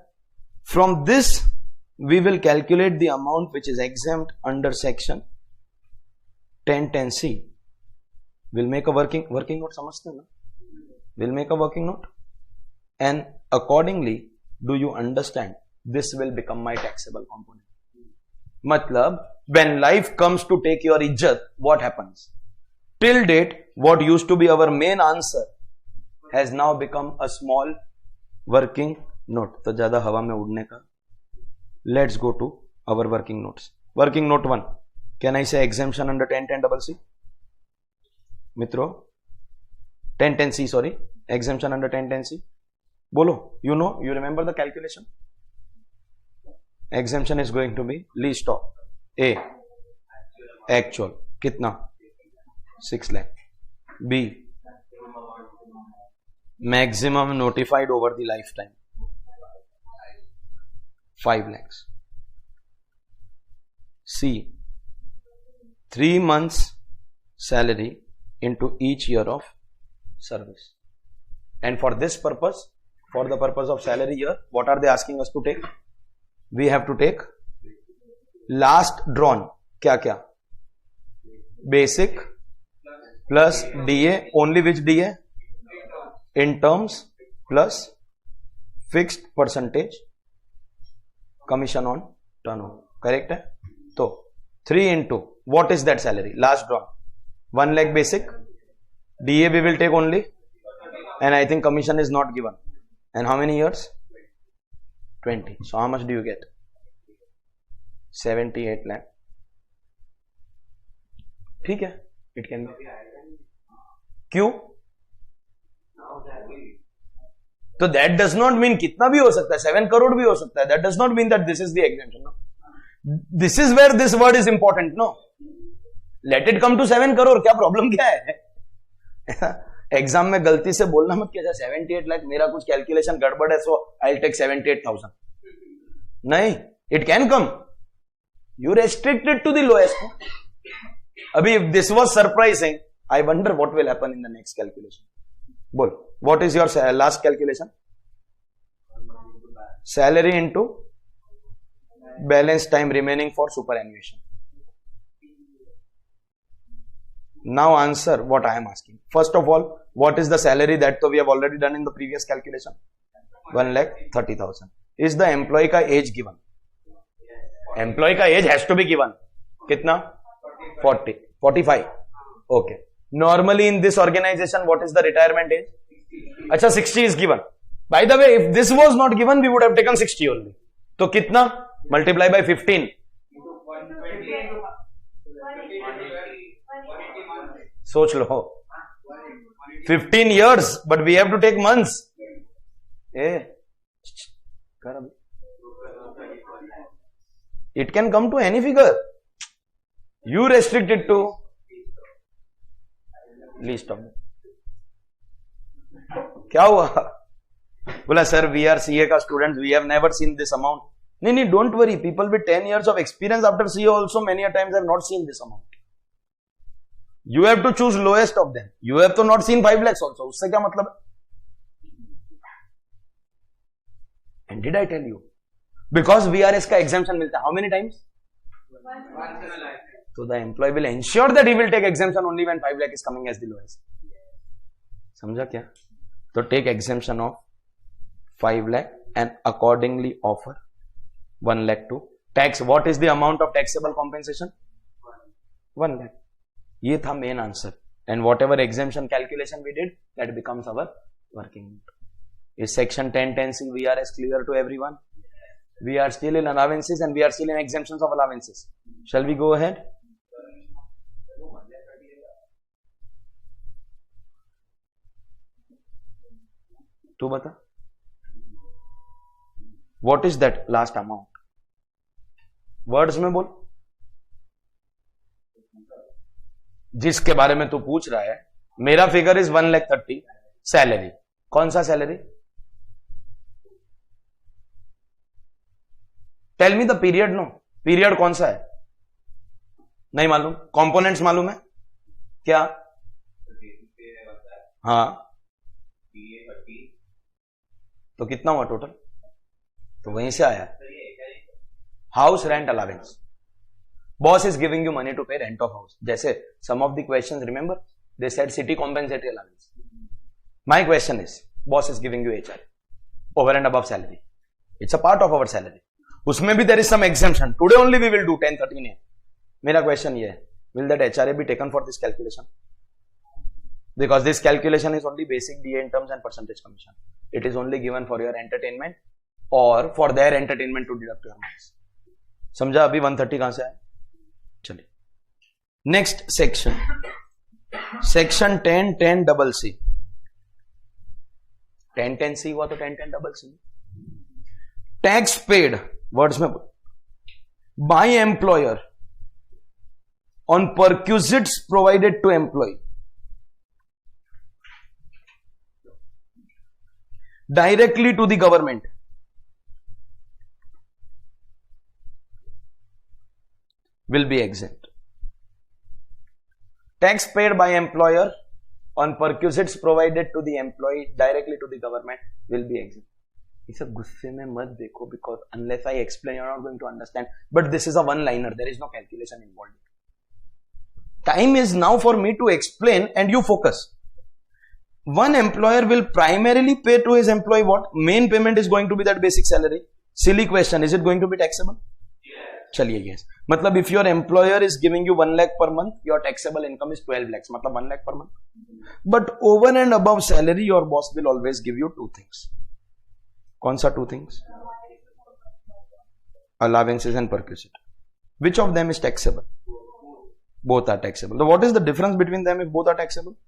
From this, we will calculate the amount which is exempt under section 1010C. We'll make a working note, समझते हैं ना? We'll make a working note, and accordingly, do you understand? This will become my taxable component. मतलब when life comes to take your इज्जत, what happens? Till date, what used to be our main answer has now become a small working note. तो ज्यादा हवा में उड़ने का. Let's go to our working notes. Working note 1. Can I say exemption under 1010CC? Mitro, 1010C, sorry. Exemption under 1010C. Bolo, you know, you remember the calculation? Exemption is going to be least of A. Actual. Kitna? 6 lakh. B. Maximum notified over the lifetime. 5 lakhs. C. 3 months salary into each year of service. And for this purpose, for the purpose of salary year, what are they asking us to take? We have to take last drawn. क्या? Basic plus DA. Only which DA? In terms plus fixed percentage commission on turnover. Correct है? तो 3 into what is that salary? Last drawn. 1 lakh basic. DA we will take only, and I think commission is not given. And how many years? 20. So how much do you get? 78 lakh. ठीक है? It can be. क्यों? तो that does not mean कितना भी हो सकता है, 7 crore भी हो सकता है. That does not mean that this is the exemption. No. This is where this word is important. No. Let it come to 7 crore. क्या प्रॉब्लम क्या है? एग्जाम में गलती से बोलना मत कि 78 लाख मेरा कुछ कैलकुलेशन गड़बड़ है, सो आई विल टेक 78,000. नहीं, it can come. You restricted to the lowest. अभी if this was surprising, I wonder what will happen in the next calculation. बोल, what is your last calculation? Salary into balance time remaining for superannuation. Now answer what I am asking. First of all, what is the salary that we have already done in the previous calculation? 1,30,000. Is the employee का age given? Employee का age has to be given. कितना? 40. 45. Okay. Normally in this organization, what is the retirement age? अच्छा 60 is given. By the way, if this was not given, we would have taken 60 only. तो कितना? Multiply by 15. सोच लो 15 years, but we have to take months. कर अभी. It can come to any figure. You restrict it to least of it. क्या हुआ? बोला sir we are CA का student, we have never seen this amount. नहीं, don't worry, people with 10 years of experience after CA also many a times have not seen this amount. You have to choose lowest of them. You have to not seen 5 lakhs also. उससे क्या मतलब? And did I tell you? Because VRS का exemption मिलता है. How many times? Once in a life. So the employee will ensure that he will take exemption only when 5 lakh is coming as the lowest. समझा क्या? तो take exemption of 5 lakh and accordingly offer 1 lakh to tax. What is the amount of taxable compensation? 1 lakh. ये था main answer. And whatever exemption calculation we did, that becomes our working note. Is section 1010C VRS clear to everyone? We are still in allowances and we are still in exemptions of allowances. Shall we go ahead? तू बता. What is that last amount? Words में बोल. जिसके बारे में तू पूछ रहा है, मेरा फिगर इज 1,30,000 सैलरी. कौन सा salary? Tell me the period. No period कौन सा है? नहीं मालूम. कंपोनेंट्स मालूम है क्या? हाँ, तो कितना हुआ टोटल? तो वहीं से आया. House rent allowance. Boss is giving you money to pay rent of house. जैसे some of the questions remember they said city compensatory allowance. My question is boss is giving you HR over and above salary. It's a part of our salary. उसमें भी there is some exemption. Today only we will do 1013A. मेरा question ये है, will that HRA be taken for this calculation? Because this calculation is only basic DA in terms and percentage commission. It is only given for your entertainment or for their entertainment to deduct your marks. समझा अभी 130 कहां से आया? चलिए next section. Section 1010C. 1010C हुआ तो 1010C. Tax paid words में by employer on perquisites provided to employee directly to the government will be exempt. Tax paid by employer on perquisites provided to the employee directly to the government will be exempt. इसे गुस्से में मत देखो, because unless I explain you are not going to understand. But this is a one liner, there is no calculation involved. Time is now for me to explain and you focus. One employer will primarily pay to his employee what? Main payment is going to be that basic salary. Silly question. Is it going to be taxable? Yes. चलिए yes. मतलब if your employer is giving you 1 lakh per month, your taxable income is 12 lakhs. मतलब 1 lakh per month. But over and above salary, your boss will always give you 2 things. कौन सा 2 things? Allowances and perquisite. Which of them is taxable? Both are taxable. So what is the difference between them if both are taxable?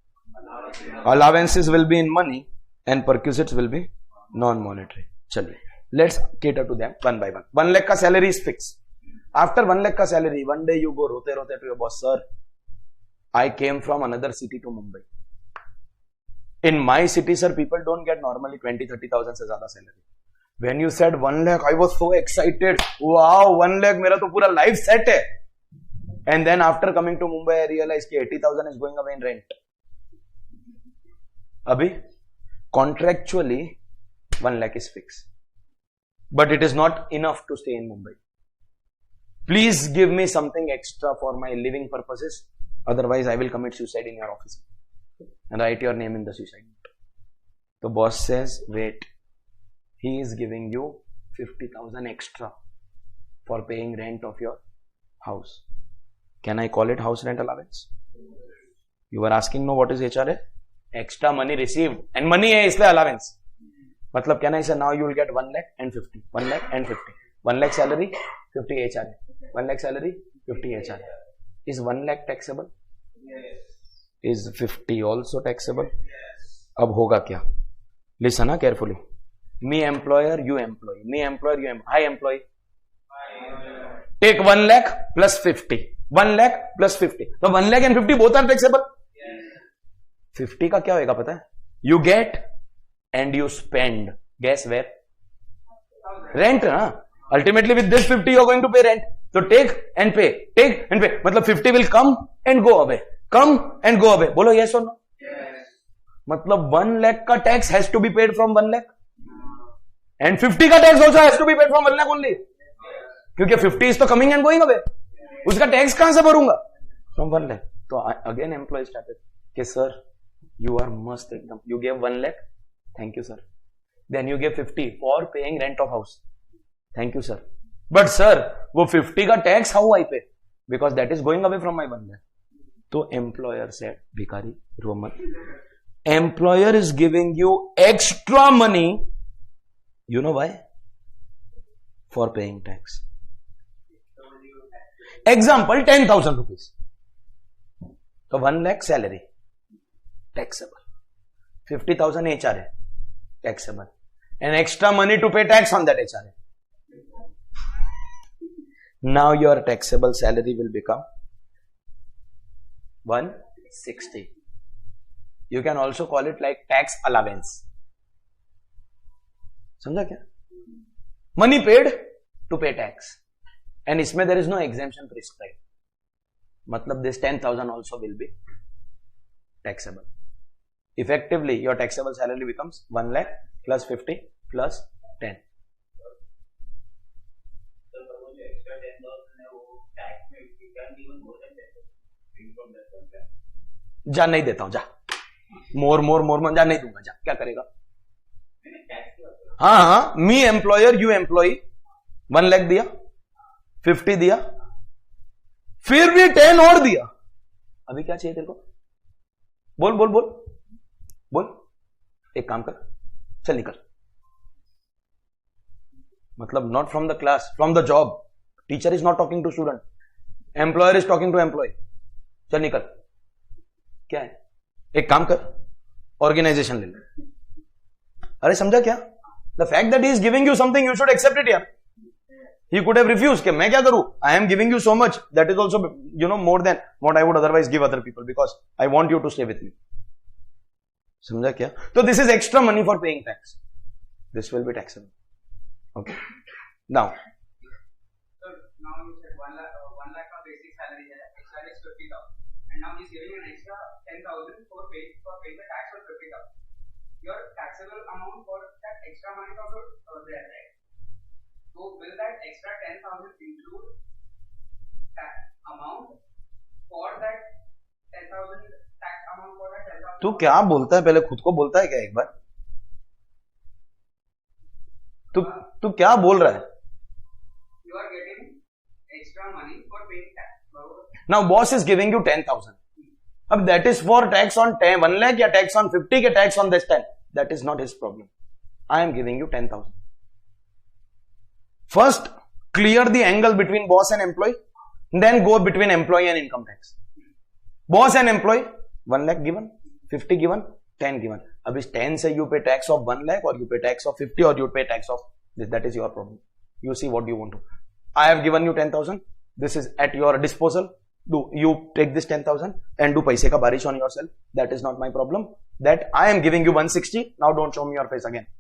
Allowances will be in money and perquisites will be non-monetary. चलिए, let's cater to them one by one. 1 lakh का salary is fixed. After 1 lakh का salary, one day you go रोते रोते to your boss, sir, I came from another city to Mumbai. In my city, sir, people don't get normally 20-30,000 से ज्यादा salary. When you said 1 lakh, I was so excited. Wow, 1 lakh मेरा तो पूरा life set है. And then after coming to Mumbai, I realized कि 80,000 is going away in rent. अभी contractually 1 lakh is fixed, but it is not enough to stay in Mumbai. Please give me something extra for my living purposes, otherwise I will commit suicide in your office and write your name in the suicide note. The boss says, wait, he is giving you 50,000 extra for paying rent of your house. Can I call it house rent allowance? You were asking, no, what is HRA? Extra money received, and money है इसलिए allowance. मतलब can I say now you will get 1 lakh and 50, 1 lakh and 50, 1 lakh salary, 50 HRA, 1 lakh salary, 50 HRA. Is 1 lakh taxable? Yes. Is 50 also taxable? अब होगा क्या? Listen carefully. Me employer, you employee. Me employer, you employee. I employee. Take 1 lakh plus 50. 1 lakh plus 50. So 1 lakh and 50 both are taxable. 50 का क्या होगा पता है? You get and you spend. Guess where? Rent, ना? Ultimately with this 50 you are going to pay rent. So take and pay. Take and pay. मतलब 50 will come and go away. Come and go away. बोलो yes or no? Yes. मतलब 1 lakh का tax has to be paid from 1 lakh. And 50 का tax also has to be paid from 1 lakh only. क्योंकि 50 is तो coming and going away. उसका tax कहां से भरूंगा? From 1 lakh. तो again employee started. कि sir, you are must एकदम. You gave 1 lakh. Thank you sir. Then you gave 50 for paying rent of house. Thank you sir. But sir, वो 50 का tax how I pay? Because that is going away from my 1 lakh. तो employer said, भिखारी रो मत. Employer is giving you extra money. You know why? For paying tax. Example, 10,000 rupees. So 1 lakh salary, taxable. 50,000 HRA, taxable. And extra money to pay tax on that HRA. Now your taxable salary will become 160. You can also call it like tax allowance. समझा क्या? Money paid to pay tax. And इसमें there is no exemption prescribed. मतलब this 10,000 also will be taxable. Effectively, your taxable salary becomes 1 lakh plus 50 plus 10. जा नहीं देता हूं, जा मोर जा नहीं दूंगा, जा क्या करेगा? हाँ, मी एम्प्लॉयर यू एम्प्लॉई 1 लाख दिया, 50 दिया, फिर भी 10 और दिया. अभी क्या चाहिए तेरे को? बोल बोल बोल बोल. एक काम कर, चल निकल. मतलब not from the class, from the job. Teacher is not talking to student, employer is talking to employee. चल निकल. क्या है? एक काम कर, ऑर्गेनाइजेशन ले ले. अरे समझा क्या? The fact that he is giving you something, you should accept it यार. He could have refused कि मैं क्या करूं? I am giving you so much, that is also, you know, more than what I would otherwise give other people because I want you to stay with me. समझा क्या? तो this is extra money for paying tax. This will be taxable. Okay. Now. So now you said 1 lakh का basic salary है, salary is 50,000, and now he is giving an extra 10,000 for paying the tax of 50,000. Your taxable amount for that extra money is also there, right? So will that extra 10,000 include tax amount for that 10,000 tax amount for that 10,000? तू क्या बोलता है? पहले खुद को बोलता है क्या एक बार? तू क्या बोल रहा है? You are getting extra money for paying tax. Now boss is giving you 10,000. अब that is for tax on 10, 1 lakh या tax on 50 के tax on this 10. That is not his problem. I am giving you 10,000. First, clear the angle between boss and employee. Then go between employee and income tax. Boss and employee, 1 lakh given, 50 given, 10 given. अब इस 10 से you pay tax of 1 lakh or you pay tax of 50 or you pay tax of this. That is your problem. You see what you want to. I have given you 10,000. This is at your disposal. You take this 10,000 and do paise ka barish on yourself. That is not my problem. That I am giving you 160. Now don't show me your face again.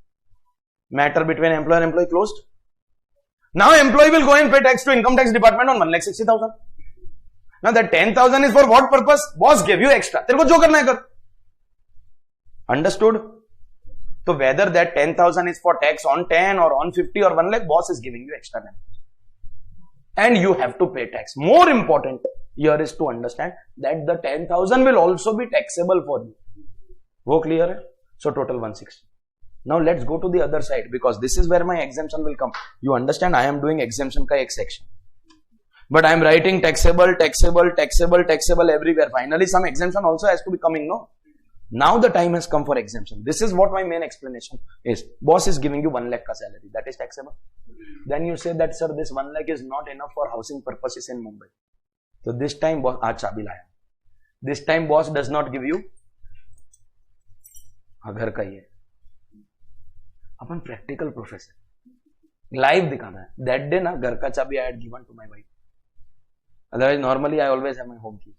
Matter between employer and employee closed. Now employee will go and pay tax to income tax department on 1,60,000. Now that 10,000 is for what purpose? Boss gave you extra. तेरे को जो करना है कर. Understood? So whether that 10,000 is for tax on 10 or on 50 or 1 lakh, boss is giving you extra 10,000. And you have to pay tax. More important here is to understand that the 10,000 will also be taxable for you. वो clear है? So total 160. Now let's go to the other side because this is where my exemption will come. You understand? I am doing exemption ka ek section, but I am writing taxable everywhere. Finally, some exemption also has to be coming. No, now the time has come for exemption. This is what my main explanation is. Boss is giving you 1 lakh ka salary. That is taxable. Then you say that sir, this 1 lakh is not enough for housing purposes in Mumbai. So this time boss आज चाबी लाया. This time boss does not give you. हाँ घर का ही है. अपन practical professor. Live दिखाना है. That day ना घर का चाबी I had given to my wife. Otherwise normally I always have my home keys.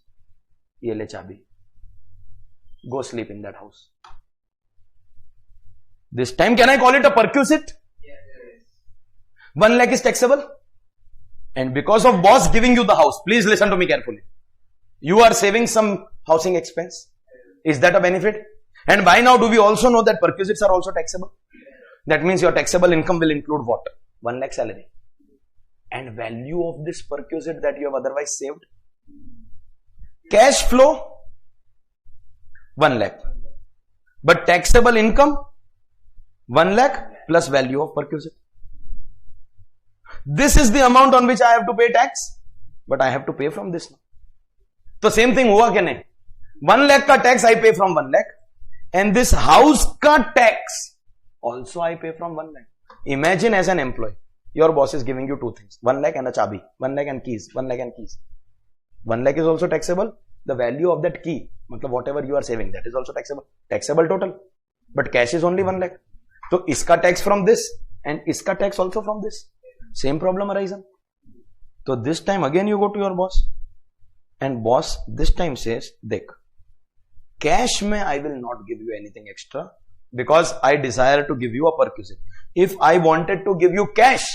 ये ले चाबी. Go sleep in that house. This time can I call it a perquisite? Yes. 1 lakh is taxable. And because of boss giving you the house, please listen to me carefully. You are saving some housing expense. Is that a benefit? And by now do we also know that perquisites are also taxable? That means your taxable income will include what? 1 lakh salary. And value of this perquisite that you have otherwise saved? Cash flow? 1 lakh. But taxable income? 1 lakh plus value of perquisite. This is the amount on which I have to pay tax. But I have to pay from this now. So same thing हुआ क्या नहीं? 1 lakh का tax I pay from 1 lakh. And this house का tax also I pay from 1 lakh. Imagine as an employee, your boss is giving you two things. 1 lakh and a chabi. 1 lakh and keys. 1 lakh and keys. 1 lakh is also taxable. The value of that key, मतलब whatever you are saving, that is also taxable. Taxable total. But cash is only 1 lakh. So इसका tax from this and इसका tax also from this. Same problem arises. So this time again you go to your boss. And boss this time says, देख, cash में I will not give you anything extra because I desire to give you a perquisite. If I wanted to give you cash,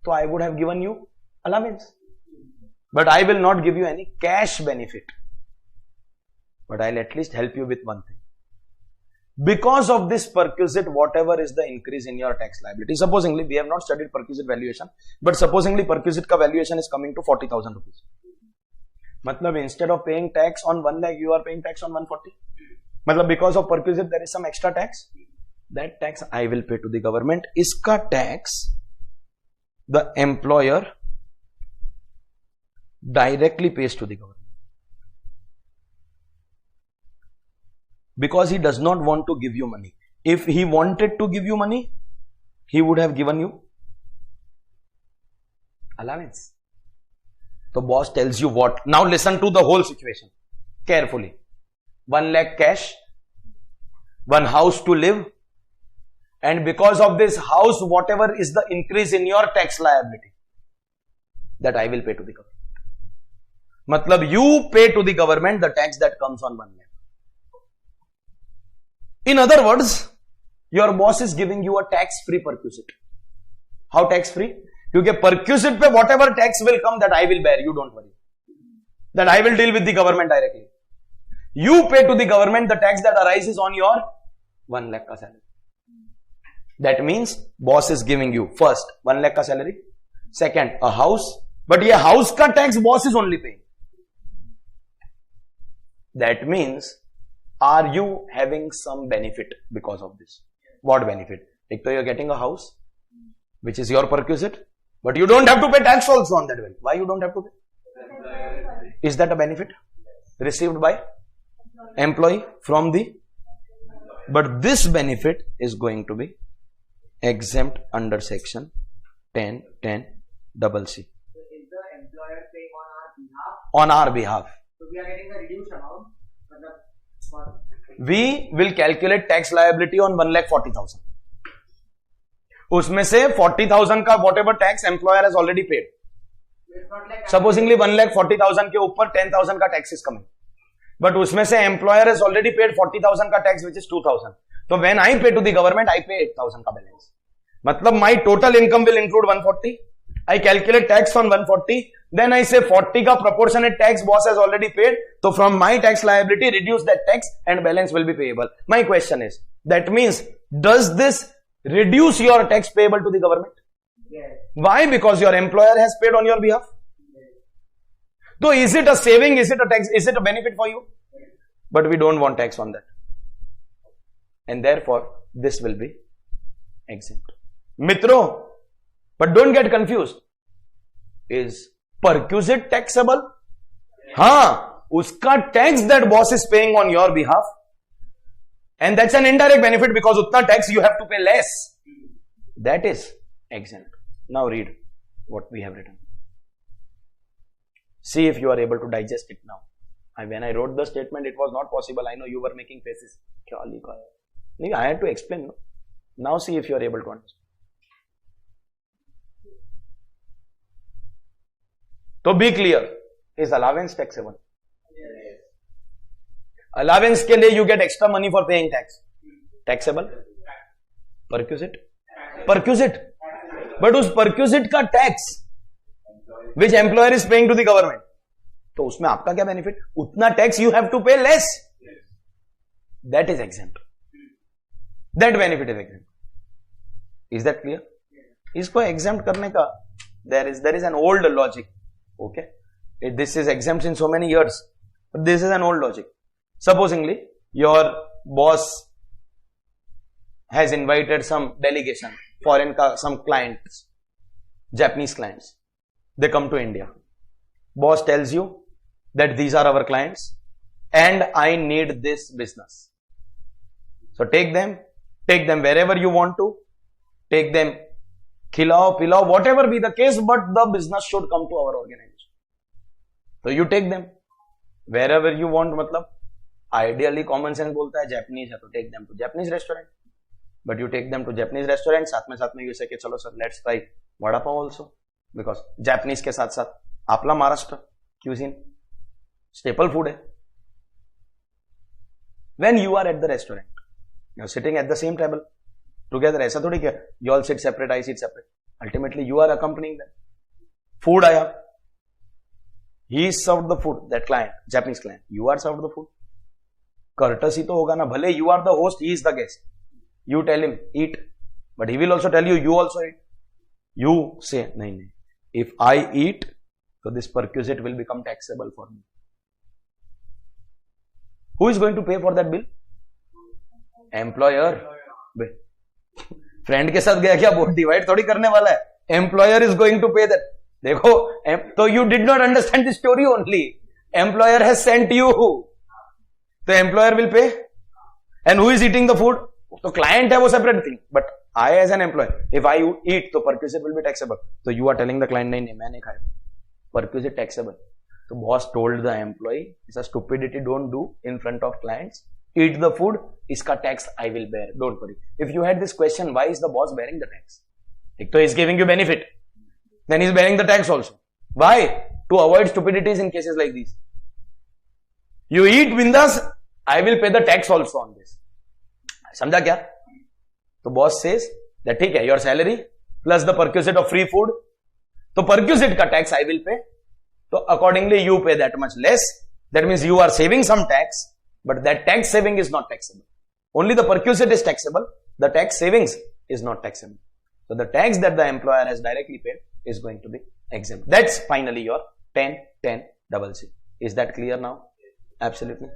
so I would have given you allowance. But I will not give you any cash benefit. But I'll at least help you with one thing. Because of this perquisite, whatever is the increase in your tax liability, supposingly, we have not studied perquisite valuation, but supposingly perquisite ka valuation is coming to 40,000 rupees. Matlab instead of paying tax on 1 lakh, you are paying tax on 140. Matlab because of perquisite, there is some extra tax. That tax I will pay to the government. Iska tax, the employer directly pays to the government. Because he does not want to give you money. If he wanted to give you money, he would have given you allowance. The boss tells you what? Now listen to the whole situation carefully. 1 lakh cash, 1 house to live, and because of this house, whatever is the increase in your tax liability, that I will pay to the government. Matlab you pay to the government the tax that comes on 1 lakh. In other words, your boss is giving you a tax-free perquisite. How tax-free? Because perquisite pe whatever tax will come, that I will bear, you don't worry. That I will deal with the government directly. You pay to the government the tax that arises on your 1 lakh ka salary. That means boss is giving you first 1 lakh ka salary, second a house, but ye house ka tax boss is only paying. That means, are you having some benefit because of this? What benefit? Like, so you are getting a house, which is your perquisite, but you don't have to pay tax also on that value. Why you don't have to pay? Is that a benefit received by employee from the? But this benefit is going to be exempt under section 10(10)(c). So is the employer paying on our behalf? On our behalf. So we are getting a reduced amount. We will calculate tax liability on 1,40,000. उसमें से 40,000 का whatever tax employer has already paid. Supposingly 1,40,000 के ऊपर 10,000 का tax is coming. But उसमें से employer has already paid 40,000 का tax, which is 2,000. So when I pay to the government, I pay 8,000 का balance. मतलब my total income will include 140. I calculate tax on 140. Then I say 40 का proportionate tax boss has already paid. So from my tax liability, reduce that tax and balance will be payable. My question is, that means, does this reduce your tax payable to the government? Yes. Why? Because your employer has paid on your behalf. So is it a saving? Is it a tax? Is it a benefit for you? But we don't want tax on that. And therefore, this will be exempt. Mitro, but don't get confused. Is perquisite taxable? हाँ, उसका tax that boss is paying on your behalf, and that's an indirect benefit because उतना tax you have to pay less. That is exempt. Now read what we have written. See if you are able to digest it now. When I wrote the statement, it was not possible. I know you were making faces. क्या लिखा है? नहीं, I had to explain. No? Now see if you are able to understand. तो be clear. Is allowance taxable? Yes. Allowance के लिए you get extra money for paying tax. Taxable? Perquisite? Perquisite. But उस perquisite का tax which employer is paying to the government, तो उसमें आपका क्या benefit? उतना tax you have to pay less. That is exempt. That benefit is exempt. Is that clear? इसको exempt करने का there is an old logic. Okay, this is exempt in so many years, but this is an old logic. Supposingly your boss has invited some delegation, some clients, Japanese clients. They come to India. Boss tells you that these are our clients and I need this business. So take them wherever you want to, take them, khilao, pilao, whatever be the case, but the business should come to our organization. So you take them wherever you want. मतलब ideally common sense बोलता है Japanese है तो take them to Japanese restaurant, but you take them to Japanese restaurant, साथ में you say कि चलो sir let's try vada pav also, because Japanese के साथ साथ आपला महाराष्ट्र cuisine staple food है. When you are at the restaurant, you are sitting at the same table together, ऐसा थोड़ी क्या you all sit separate, I sit separate. Ultimately you are accompanying them. Food आया, he served the food, that client, Japanese client, you are served the food. Courtesy तो होगा ना, भले you are the host, he is the guest. You tell him eat, but he will also tell you also eat. You say नहीं, if I eat, so this perquisite will become taxable for me. Who is going to pay for that bill? Employer. Friend के साथ गया क्या, वो divide थोड़ी करने वाला है. Employer is going to pay that. देखो, तो you did not understand the story only. Employer has sent you. The employer will pay. And who is eating the food? तो client है वो separate thing. But I as an employee, if I eat, तो perquisite will be taxable. So you are telling the client, नहीं मैं नहीं खाया. Perquisite taxable. So boss told the employee, it's a stupidity, don't do in front of clients. Eat the food, iska tax I will bear. Don't worry. If you had this question, why is the boss bearing the tax? So he's giving you benefit. Then he's bearing the tax also. Why? To avoid stupidities in cases like these. You eat bindas, I will pay the tax also on this. समझा क्या? तो boss says that ठीक है, your salary plus the perquisite of free food. तो perquisite का tax I will pay. So accordingly you pay that much less. That means you are saving some tax, but that tax saving is not taxable. Only the perquisite is taxable. The tax savings is not taxable. So the tax that the employer has directly paid is going to be exempt. That's finally your 10-10-CC. Is that clear now? Absolutely.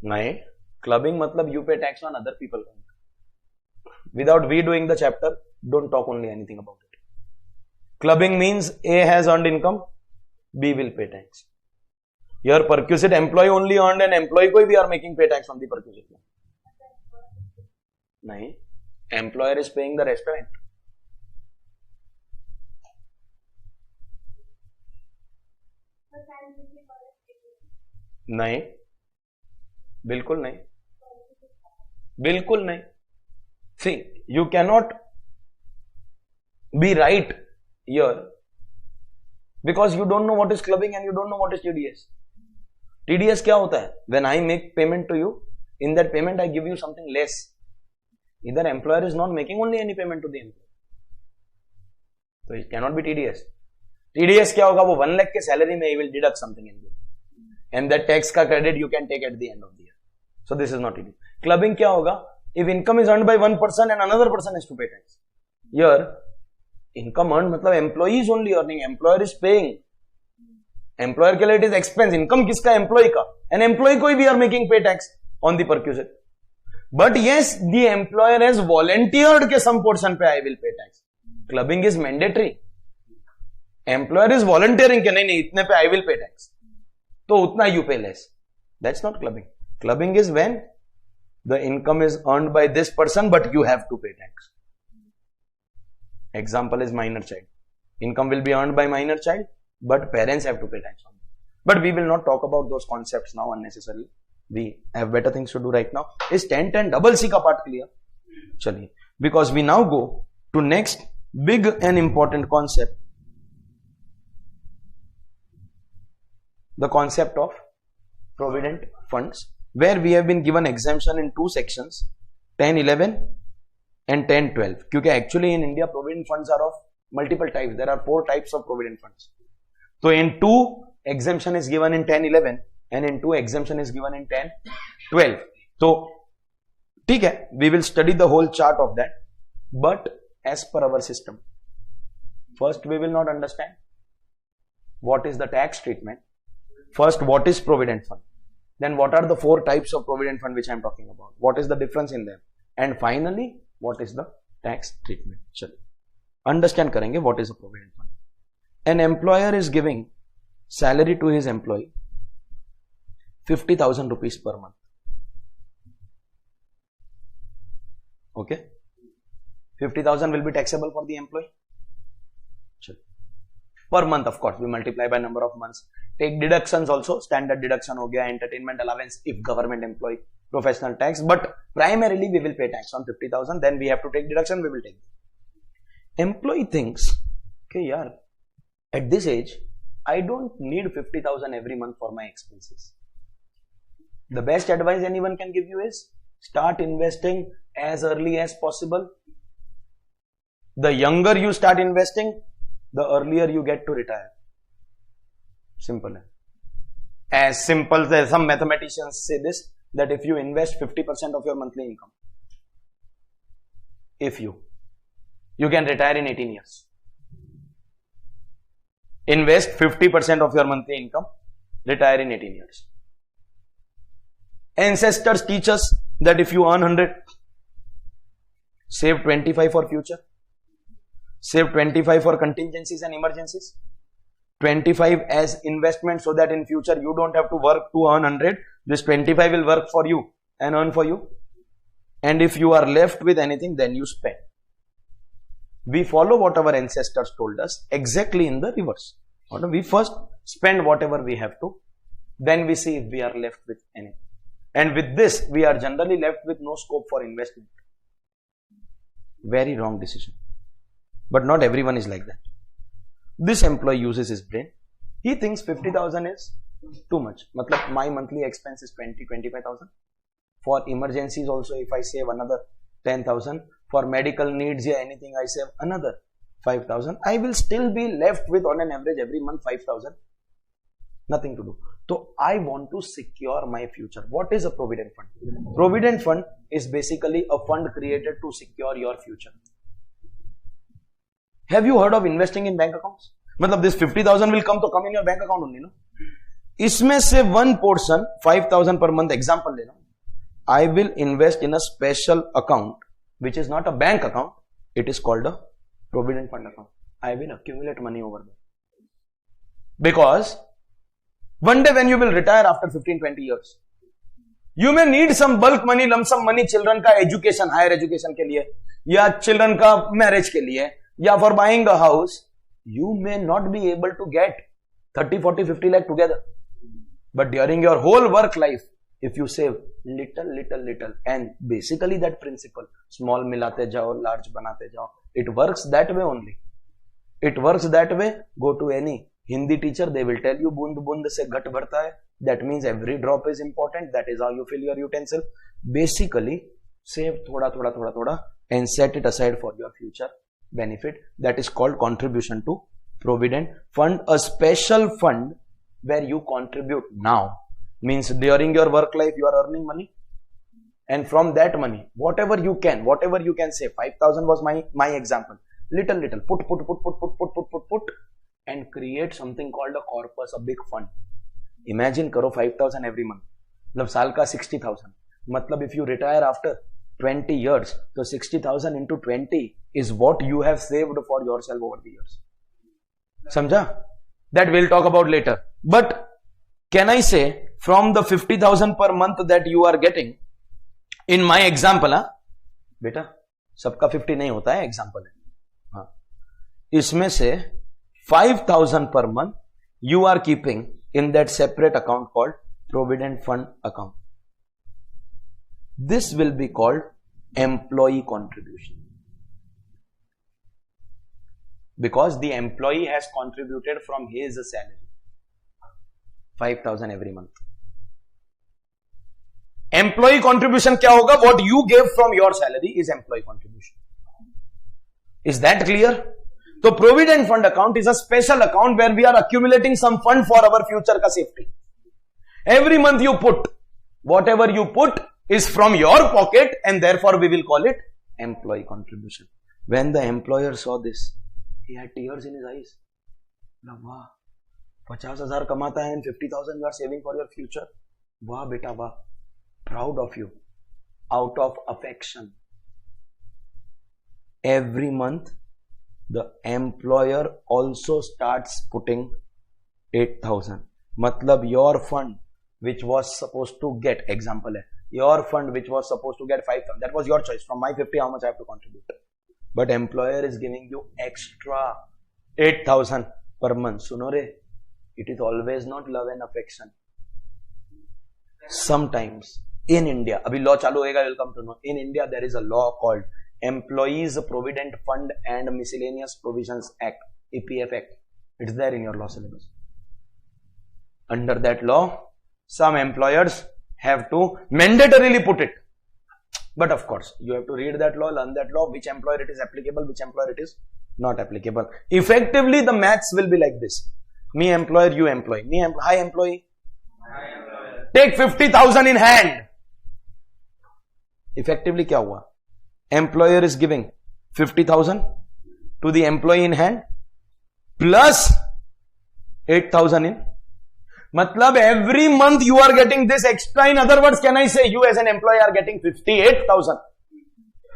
नहीं, clubbing मतलब you pay tax on other people. Without we doing the chapter, don't talk only anything about it. Clubbing means A has earned income, B will pay tax. Your perquisite employee only earned, and employee को we are making pay tax on the perquisite. नहीं, employer is paying the restaurant. नहीं, बिल्कुल नहीं, बिल्कुल नहीं. See, you cannot be right here because you don't know what is clubbing and you don't know what is TDS. TDS क्या होता है? When I make payment to you, in that payment I give you something less. Either employer is not making only any payment to the employee, so it cannot be TDS. TDS क्या होगा? वो 1 lakh के salary में he will deduct something in you, and that tax का credit you can take at the end of the year. So this is not TDS. Clubbing क्या होगा? If income is earned by one person and another person has to pay tax. Here, income earned मतलब employee is only earning, employer is paying. Employer के लिए it is expense. Income किसका? Employee का. And employee को we are making pay tax on the perquisite. But yes, the employer has volunteered के some portion पे I will pay tax. Clubbing is mandatory. Employer is volunteering के नहीं इतने पे I will pay tax. तो उतना you pay less. That's not clubbing. Clubbing is when the income is earned by this person, but you have to pay tax. Example is minor child. Income will be earned by minor child, but parents have to pay tax on them. But we will not talk about those concepts now unnecessarily. We have better things to do right now. Is 10 double C का part clear? चलिए, because we now go to next big and important concept, the concept of provident funds, where we have been given exemption in two sections, 10.11 and 10.12. क्योंकि actually in India provident funds are of multiple types. There are 4 types of provident funds. So in 2 exemption is given in 10.11 and in 2 exemption is given in 10.12. So ठीक है, we will study the whole chart of that, but as per our system, first we will not understand what is the tax treatment. First, what is provident fund? Then what are the 4 types of provident fund which I am talking about? What is the difference in them? And finally, what is the tax treatment? चलिए, understand करेंगे what is a provident fund. An employer is giving salary to his employee 50,000 rupees per month. Okay, 50,000 will be taxable for the employee. Per month, of course, we multiply by number of months. Take deductions also. Standard deduction हो गया, entertainment allowance if government employee, professional tax. But primarily we will pay tax on 50,000. Then we have to take deduction. We will take. Employee thinks, okay, yaar, at this age, I don't need 50,000 every month for my expenses. The best advice anyone can give you is start investing as early as possible. The younger you start investing, the earlier you get to retire. Simple. As simple as some mathematicians say this, that if you invest 50% of your monthly income, you can retire in 18 years. Invest 50% of your monthly income, retire in 18 years. Ancestors teach us that if you earn 100, save 25 for future. Save 25 for contingencies and emergencies. 25 as investment so that in future you don't have to work to earn 100. This 25 will work for you and earn for you. And if you are left with anything, then you spend. We follow what our ancestors told us exactly in the reverse. We first spend whatever we have to. Then we see if we are left with anything. And with this, we are generally left with no scope for investment. Very wrong decision. But not everyone is like that. This employee uses his brain. He thinks 50,000 is too much. Matlab, my monthly expense is 25,000. For emergencies also, if I save another 10,000. For medical needs or anything, I save another 5,000. I will still be left with on an average every month 5,000. Nothing to do. So I want to secure my future. What is a provident fund? Provident fund is basically a fund created to secure your future. Have you heard of investing in bank accounts? मतलब this 50,000 will come in your bank account only, no? इसमें से one portion 5,000 per month example लेना. I will invest in a special account which is not a bank account. It is called a provident fund account. I will accumulate money over there. Because one day when you will retire after 15-20 years, you may need some bulk money, lump sum money, children का education, higher education के लिए, या children का marriage के लिए, या for buying a house. You may not be able to get 30, 40, 50 lakh together. But during your whole work life, if you save little, and basically that principle, small मिलाते जाओ, large बनाते जाओ, it works that way only. It works that way. Go to any Hindi teacher, they will tell you बूंद बूंद से घट भरता है. That means every drop is important. That is how you fill your utensil. Basically, save thoda and set it aside for your future benefit. That is called contribution to provident fund. A special fund where you contribute now. Means during your work life you are earning money, and from that money whatever you can say, 5,000 was my example, little put and create something called a corpus, a big fund. Imagine karo 5,000 every month, matlab saal ka 60,000, matlab if you retire after 20 years, so 60,000 into 20 is what you have saved for yourself over the years. Samjha? That we'll talk about later. But can I say from the 50,000 per month that you are getting, in my example, बेटा सबका 50 नहीं होता है, example है, हाँ, इसमें से 5,000 per month you are keeping in that separate account called Provident Fund account. This will be called employee contribution. Because the employee has contributed from his salary. 5,000 every month. Employee contribution क्या होगा? What you gave from your salary is employee contribution. Is that clear? So Provident Fund account is a special account where we are accumulating some fund for our future ka safety. Every month you put, whatever you put is from your pocket and therefore we will call it employee contribution. When the employer saw this, he had tears in his eyes. Wow, 50,000 kamata hai and 50,000 you are saving for your future. Wow, beta, wow. Proud of you. Out of affection. Every month, the employer also starts putting 8,000. Matlab your fund which was supposed to get, example hai, your fund which was supposed to get 5,000, that was your choice. From my 50, how much I have to contribute? But employer is giving you extra 8,000 per month. Suno re, it is always not love and affection. Sometimes in India, abhi law chalu hoega, welcome to know. In India, there is a law called Employees Provident Fund and Miscellaneous Provisions Act, EPF Act. It's there in your law syllabus. Under that law, some employers have to mandatorily put it. But of course, you have to read that law, learn that law, which employer it is applicable, which employer it is not applicable. Effectively, the maths will be like this. Me employer, you employee. Hi employee. Hi employer. Take 50,000 in hand. Effectively, क्या हुआ? Employer is giving 50,000 to the employee in hand plus 8,000 in. Matlab every month you are getting this extra. In other words, can I say you as an employee are getting 58,000?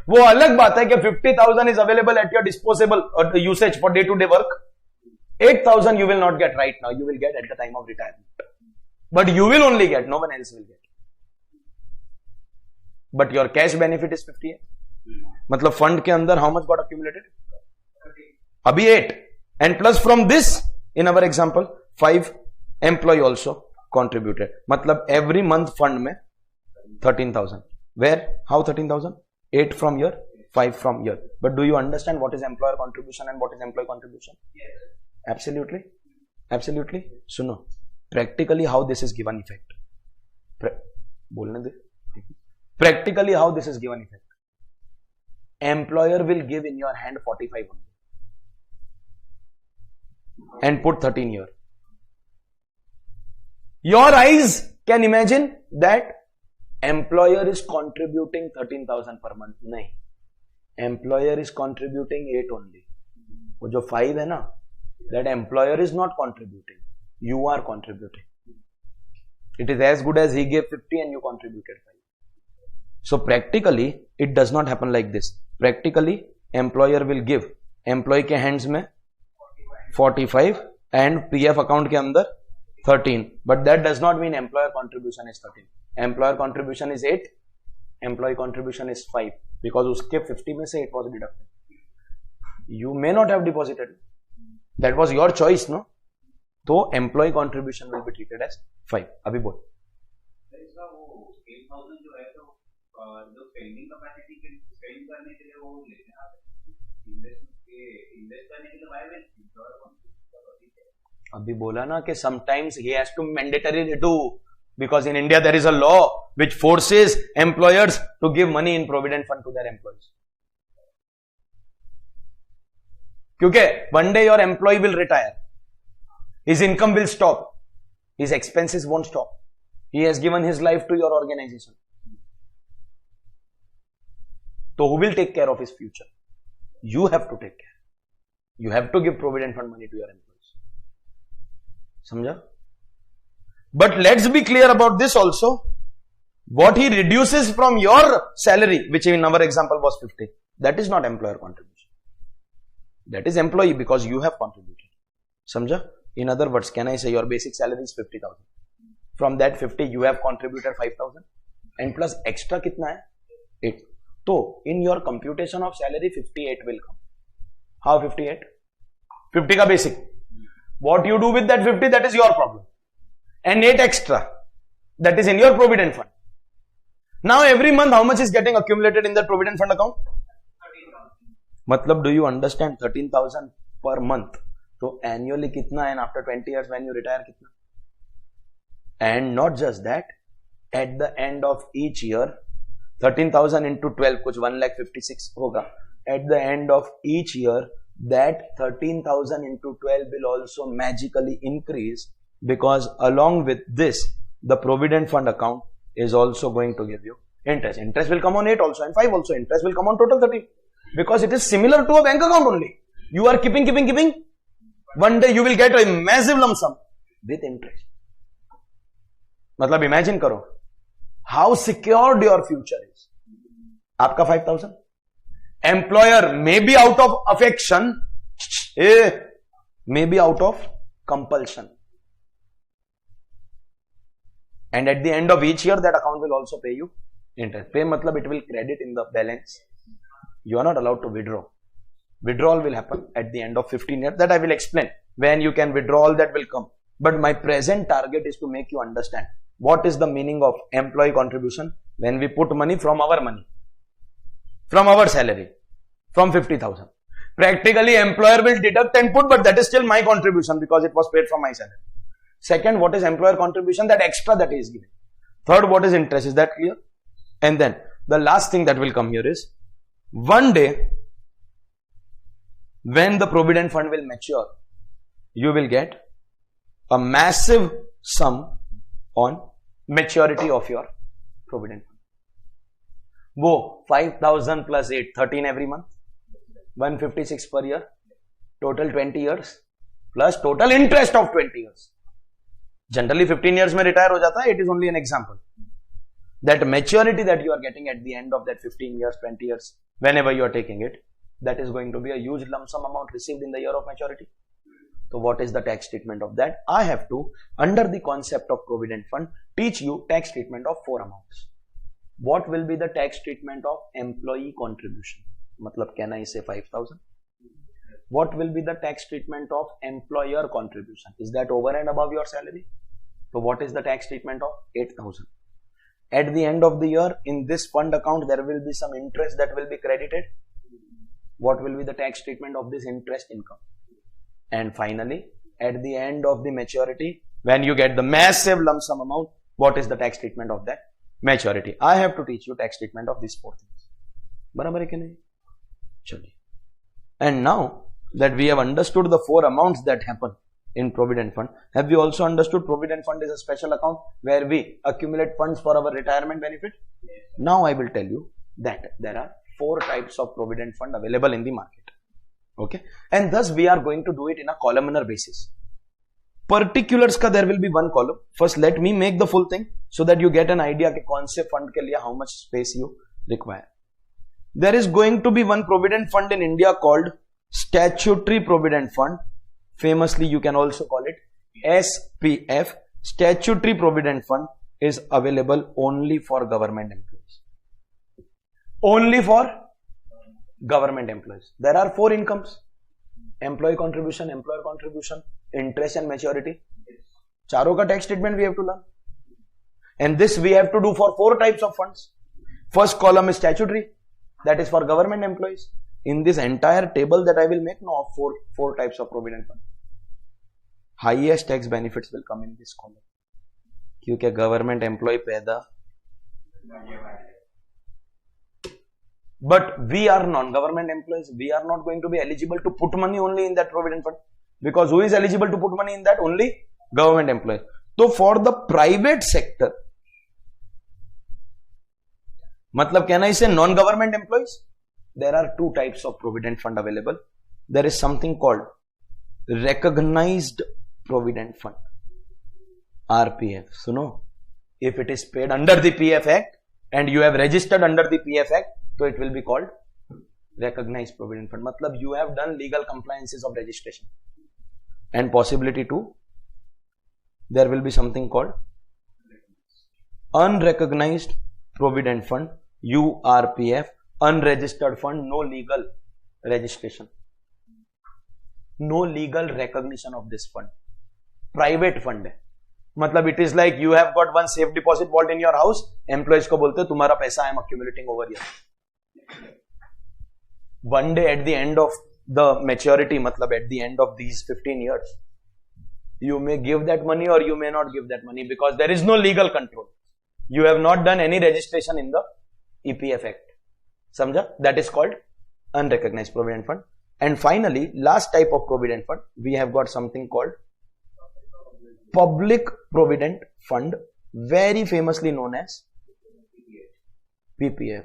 वो अलग बात है कि 50,000 is available at your disposable usage for day-to-day work. 8,000 you will not get right now. You will get at the time of retirement. But you will only get, no one else will get. But your cash benefit is 58. मतलब fund के अंदर how much got accumulated? अभी 8. And plus from this, in our example, 5 employee also contributed. मतलब every month fund में 13,000. Where? How 13,000? 8 from here, 5 from here. But do you understand what is employer contribution and what is employee contribution? Yes. Absolutely. Absolutely. सुनो. Practically how this is given effect. बोलने दे. Practically how this is given effect. Employer will give in your hand 45 only and put 13 here. Your eyes can imagine that employer is contributing 13,000 per month. नहीं. Employer is contributing 8 only. वो जो 5 है ना, that employer is not contributing. You are contributing. It is as good as he gave 50 and you contributed 5. So practically, it does not happen like this. Practically, employer will give employee के hands में 45 and PF account के अंदर 13. But that does not mean employer contribution is 13. Employer contribution is 8. Employee contribution is 5. Because उसके 50 में से 8 was deducted. You may not have deposited. That was your choice, no? तो employee contribution will be treated as 5. अभी बोल. जो spending capacity के spend करने के लिए वो लेते हैं इन्वेस्ट करने के लिए वायबल अभी बोला ना कि sometimes he has to mandatorily do, because in India there is a law which forces employers to give money in provident fund to their employees. क्योंकि one day your employee will retire, his income will stop, his expenses won't stop. He has given his life to your organization. So who will take care of his future? You have to take care. You have to give provident fund money to your employees. Samjha? But let's be clear about this also. What he reduces from your salary, which in our example was 50, that is not employer contribution. That is employee, because you have contributed. Samjha? In other words, can I say your basic salary is 50,000. From that 50, you have contributed 5,000. And plus extra kitna hai? 8. So, in your computation of salary, 58 will come. How 58? 50 ka basic. What you do with that 50, that is your problem. And 8 extra, that is in your provident fund. Now every month, how much is getting accumulated in that provident fund account? 13,000. Matlab, do you understand 13,000 per month? So annually kitna, and after 20 years when you retire kitna? And not just that, at the end of each year, 13,000 into 12, kuch 1,56,000 hoga. At the end of each year, that 13,000 into 12 will also magically increase, because along with this, the provident fund account is also going to give you interest. Interest will come on 8 also and 5 also. Interest will come on total 13, because it is similar to a bank account only. You are keeping. One day you will get a massive lump sum with interest. Matlab, imagine karo how secured your future is. Aapka 5,000. Employer may be out of affection, may be out of compulsion. And at the end of each year, that account will also pay you interest. Pay matlab it will credit in the balance. You are not allowed to withdraw. Withdrawal will happen at the end of 15 years. That I will explain. When you can withdraw, all that will come. But my present target is to make you understand what is the meaning of employee contribution when we put money from our money, from our salary, from 50,000. Practically, employer will deduct and put, but that is still my contribution because it was paid from my salary. Second, what is employer contribution? That extra that he is giving. Third, what is interest? Is that clear? And then the last thing that will come here is, one day, when the provident fund will mature, you will get a massive sum on maturity of your provident fund. Wo 5,000 plus 8, 13 every month, 156 per year, total 20 years, plus total interest of 20 years. Generally 15 years mein retire ho jata hai, it is only an example. That maturity that you are getting at the end of that 15 years, 20 years, whenever you are taking it, that is going to be a huge lump sum amount received in the year of maturity. So what is the tax treatment of that? I have to, under the concept of provident fund, teach you tax treatment of 4 amounts. What will be the tax treatment of employee contribution? Matlab, can I say 5,000? What will be the tax treatment of employer contribution? Is that over and above your salary? So what is the tax treatment of 8,000? At the end of the year, in this fund account, there will be some interest that will be credited. What will be the tax treatment of this interest income? And finally, at the end of the maturity, when you get the massive lump sum amount, what is the tax treatment of that maturity? I have to teach you tax treatment of these 4 things. Barabar hai ki nahi? Chaliye. And now that we have understood the 4 amounts that happen in provident fund, have we also understood provident fund is a special account where we accumulate funds for our retirement benefit? Yes. Now I will tell you that there are 4 types of provident fund available in the market. Okay, and thus we are going to do it in a columnar basis. Particulars ka there will be 1 column. First, let me make the full thing so that you get an idea ke kaun se fund ke liye how much space you require. There is going to be one provident fund in India called Statutory Provident Fund. Famously, you can also call it SPF. Statutory Provident Fund is available only for government employees. Only for government employees. There are 4 incomes: employee contribution, employer contribution, interest and maturity. Charo ka tax statement we have to learn. And this we have to do for 4 types of funds. First column is statutory. That is for government employees. In this entire table that I will make now of 4 types of provident fund, highest tax benefits will come in this column. Kyunki government employee paida. But we are non-government employees. We are not going to be eligible to put money only in that provident fund. Because who is eligible to put money in that? Only government employees. So for the private sector, matlab can I say non-government employees? There are 2 types of provident fund available. There is something called recognized provident fund, RPF. So no, if it is paid under the PF Act and you have registered under the PF Act, so it will be called recognized provident fund. Matlab you have done legal compliances of registration. And possibility 2, there will be something called unrecognized provident fund, URPF, unregistered fund, no legal registration. No legal recognition of this fund. Private fund है. मतलब it is like you have got one safe deposit vault in your house. Employees को बोलते तुम्हारा पैसा I am accumulating over here. One day at the end of the maturity, मतलब at the end of these 15 years, you may give that money or you may not give that money because there is no legal control. You have not done any registration in the EPF Act. Samjha? That is called unrecognized provident fund. And finally, last type of provident fund, we have got something called public provident fund, very famously known as PPF.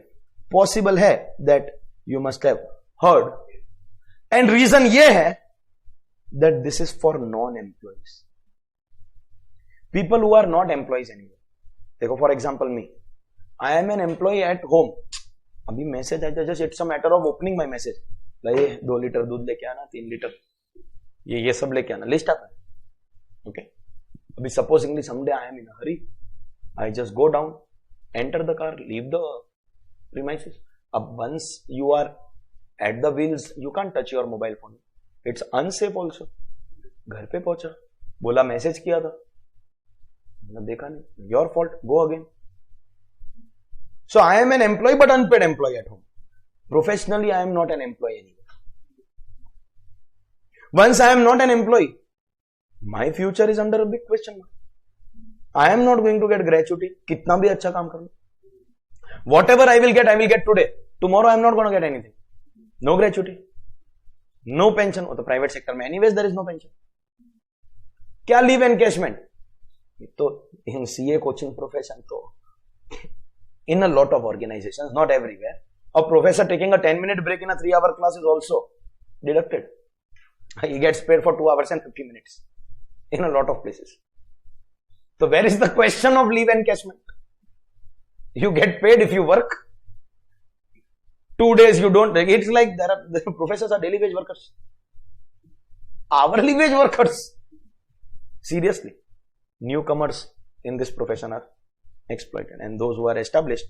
Possible hai that you must have heard. And reason ye hai that this is for non-employees. People who are not employees anyway. देखो, for example, me. I am an employee at home. अभी message आया, just it's a matter of opening my message. लाइए 2 litre दूध लेके आना, 3 litre ये सब लेके आना, लिस्ट आता है. ओके, अभी supposingly someday I am in a hurry. I just go down, enter the car, leave the premises. अब once you are at the wheels, you can't touch your mobile phone. It's unsafe also. घर पे पहुंचा, बोला message किया था, देखा नहीं, your fault, go again. So I am an employee but unpaid employee at home. Professionally I am not an employee anymore. Once I am not an employee, my future is under a big question mark. I am not going to get gratuity. कितना भी अच्छा काम करूं, whatever I will get today. Tomorrow I am not going to get anything. No gratuity, no pension. वो तो private sector में anyways there is no pension. क्या leave encashment? तो in CA coaching profession, तो in a lot of organizations, not everywhere, a professor taking a 10-minute break in a 3-hour class is also deducted. He gets paid for 2 hours and 50 minutes in a lot of places. So where is the question of leave encashment? You get paid if you work. 2 days you don't. It's like the professors are daily wage workers, hourly wage workers. Seriously, newcomers in this profession are exploited, and those who are established,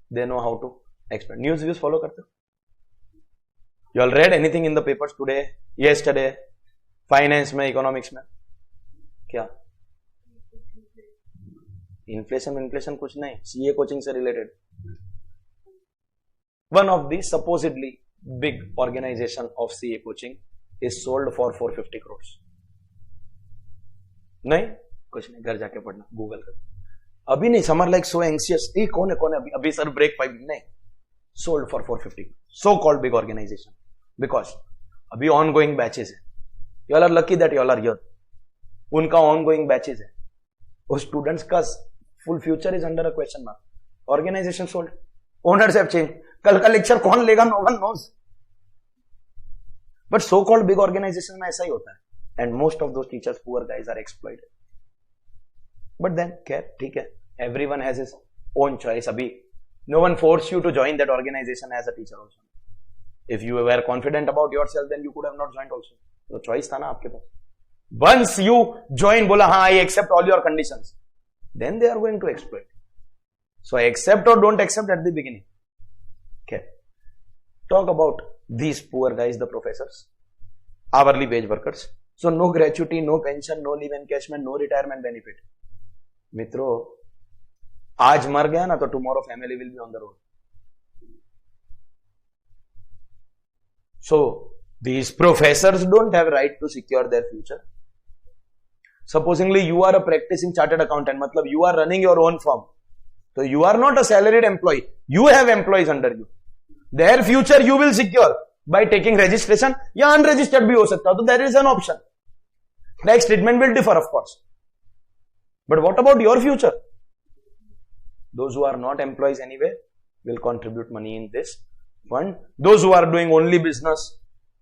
they know how to exploit. News views follow karte ho? You all read anything in the papers today, yesterday, finance mein, economics mein? Kya? Inflation kuch nahi. CA coaching se related. One of the supposedly big organization of CA coaching is sold for 450 crores. नहीं, कुछ नहीं, घर जाके पढ़ना, Google कर. अभी नहीं, summer like so anxious. कौन है अभी सर ब्रेक 5 नहीं, sold for 450. So called big organisation, because अभी ऑन गोइंग बैचेस है. You all are lucky that you all are here. उनका ऑन गोइंग बैचेस है. वो स्टूडेंट्स का full future is under a question mark. Organisation sold, owners have change. कल का lecture कौन लेगा, no one knows. But so called big organisation में ऐसा ही होता है. And most of those teachers, poor guys, are exploited. But then, ठीक है, everyone has his own choice. अभी no one forced you to join that organization as a teacher also. If you were confident about yourself, then you could have not joined also. तो choice था ना आपके पास. Once you join, बोला हाँ, I accept all your conditions, then they are going to exploit. So accept or don't accept at the beginning. Okay. Talk about these poor guys, the professors, hourly wage workers. So no gratuity, no pension, no leave encashment, no retirement benefit. मित्रों, आज मर गया ना तो tomorrow family will be on the road. So these professors don't have right to secure their future. Supposingly you are a practicing chartered accountant, मतलब you are running your own firm. So you are not a salaried employee. You have employees under you. Their future you will secure by taking registration, या unregistered भी हो सकता है. तो there is an option. Tax treatment will differ, of course. But what about your future? Those who are not employees anyway will contribute money in this fund. Those who are doing only business,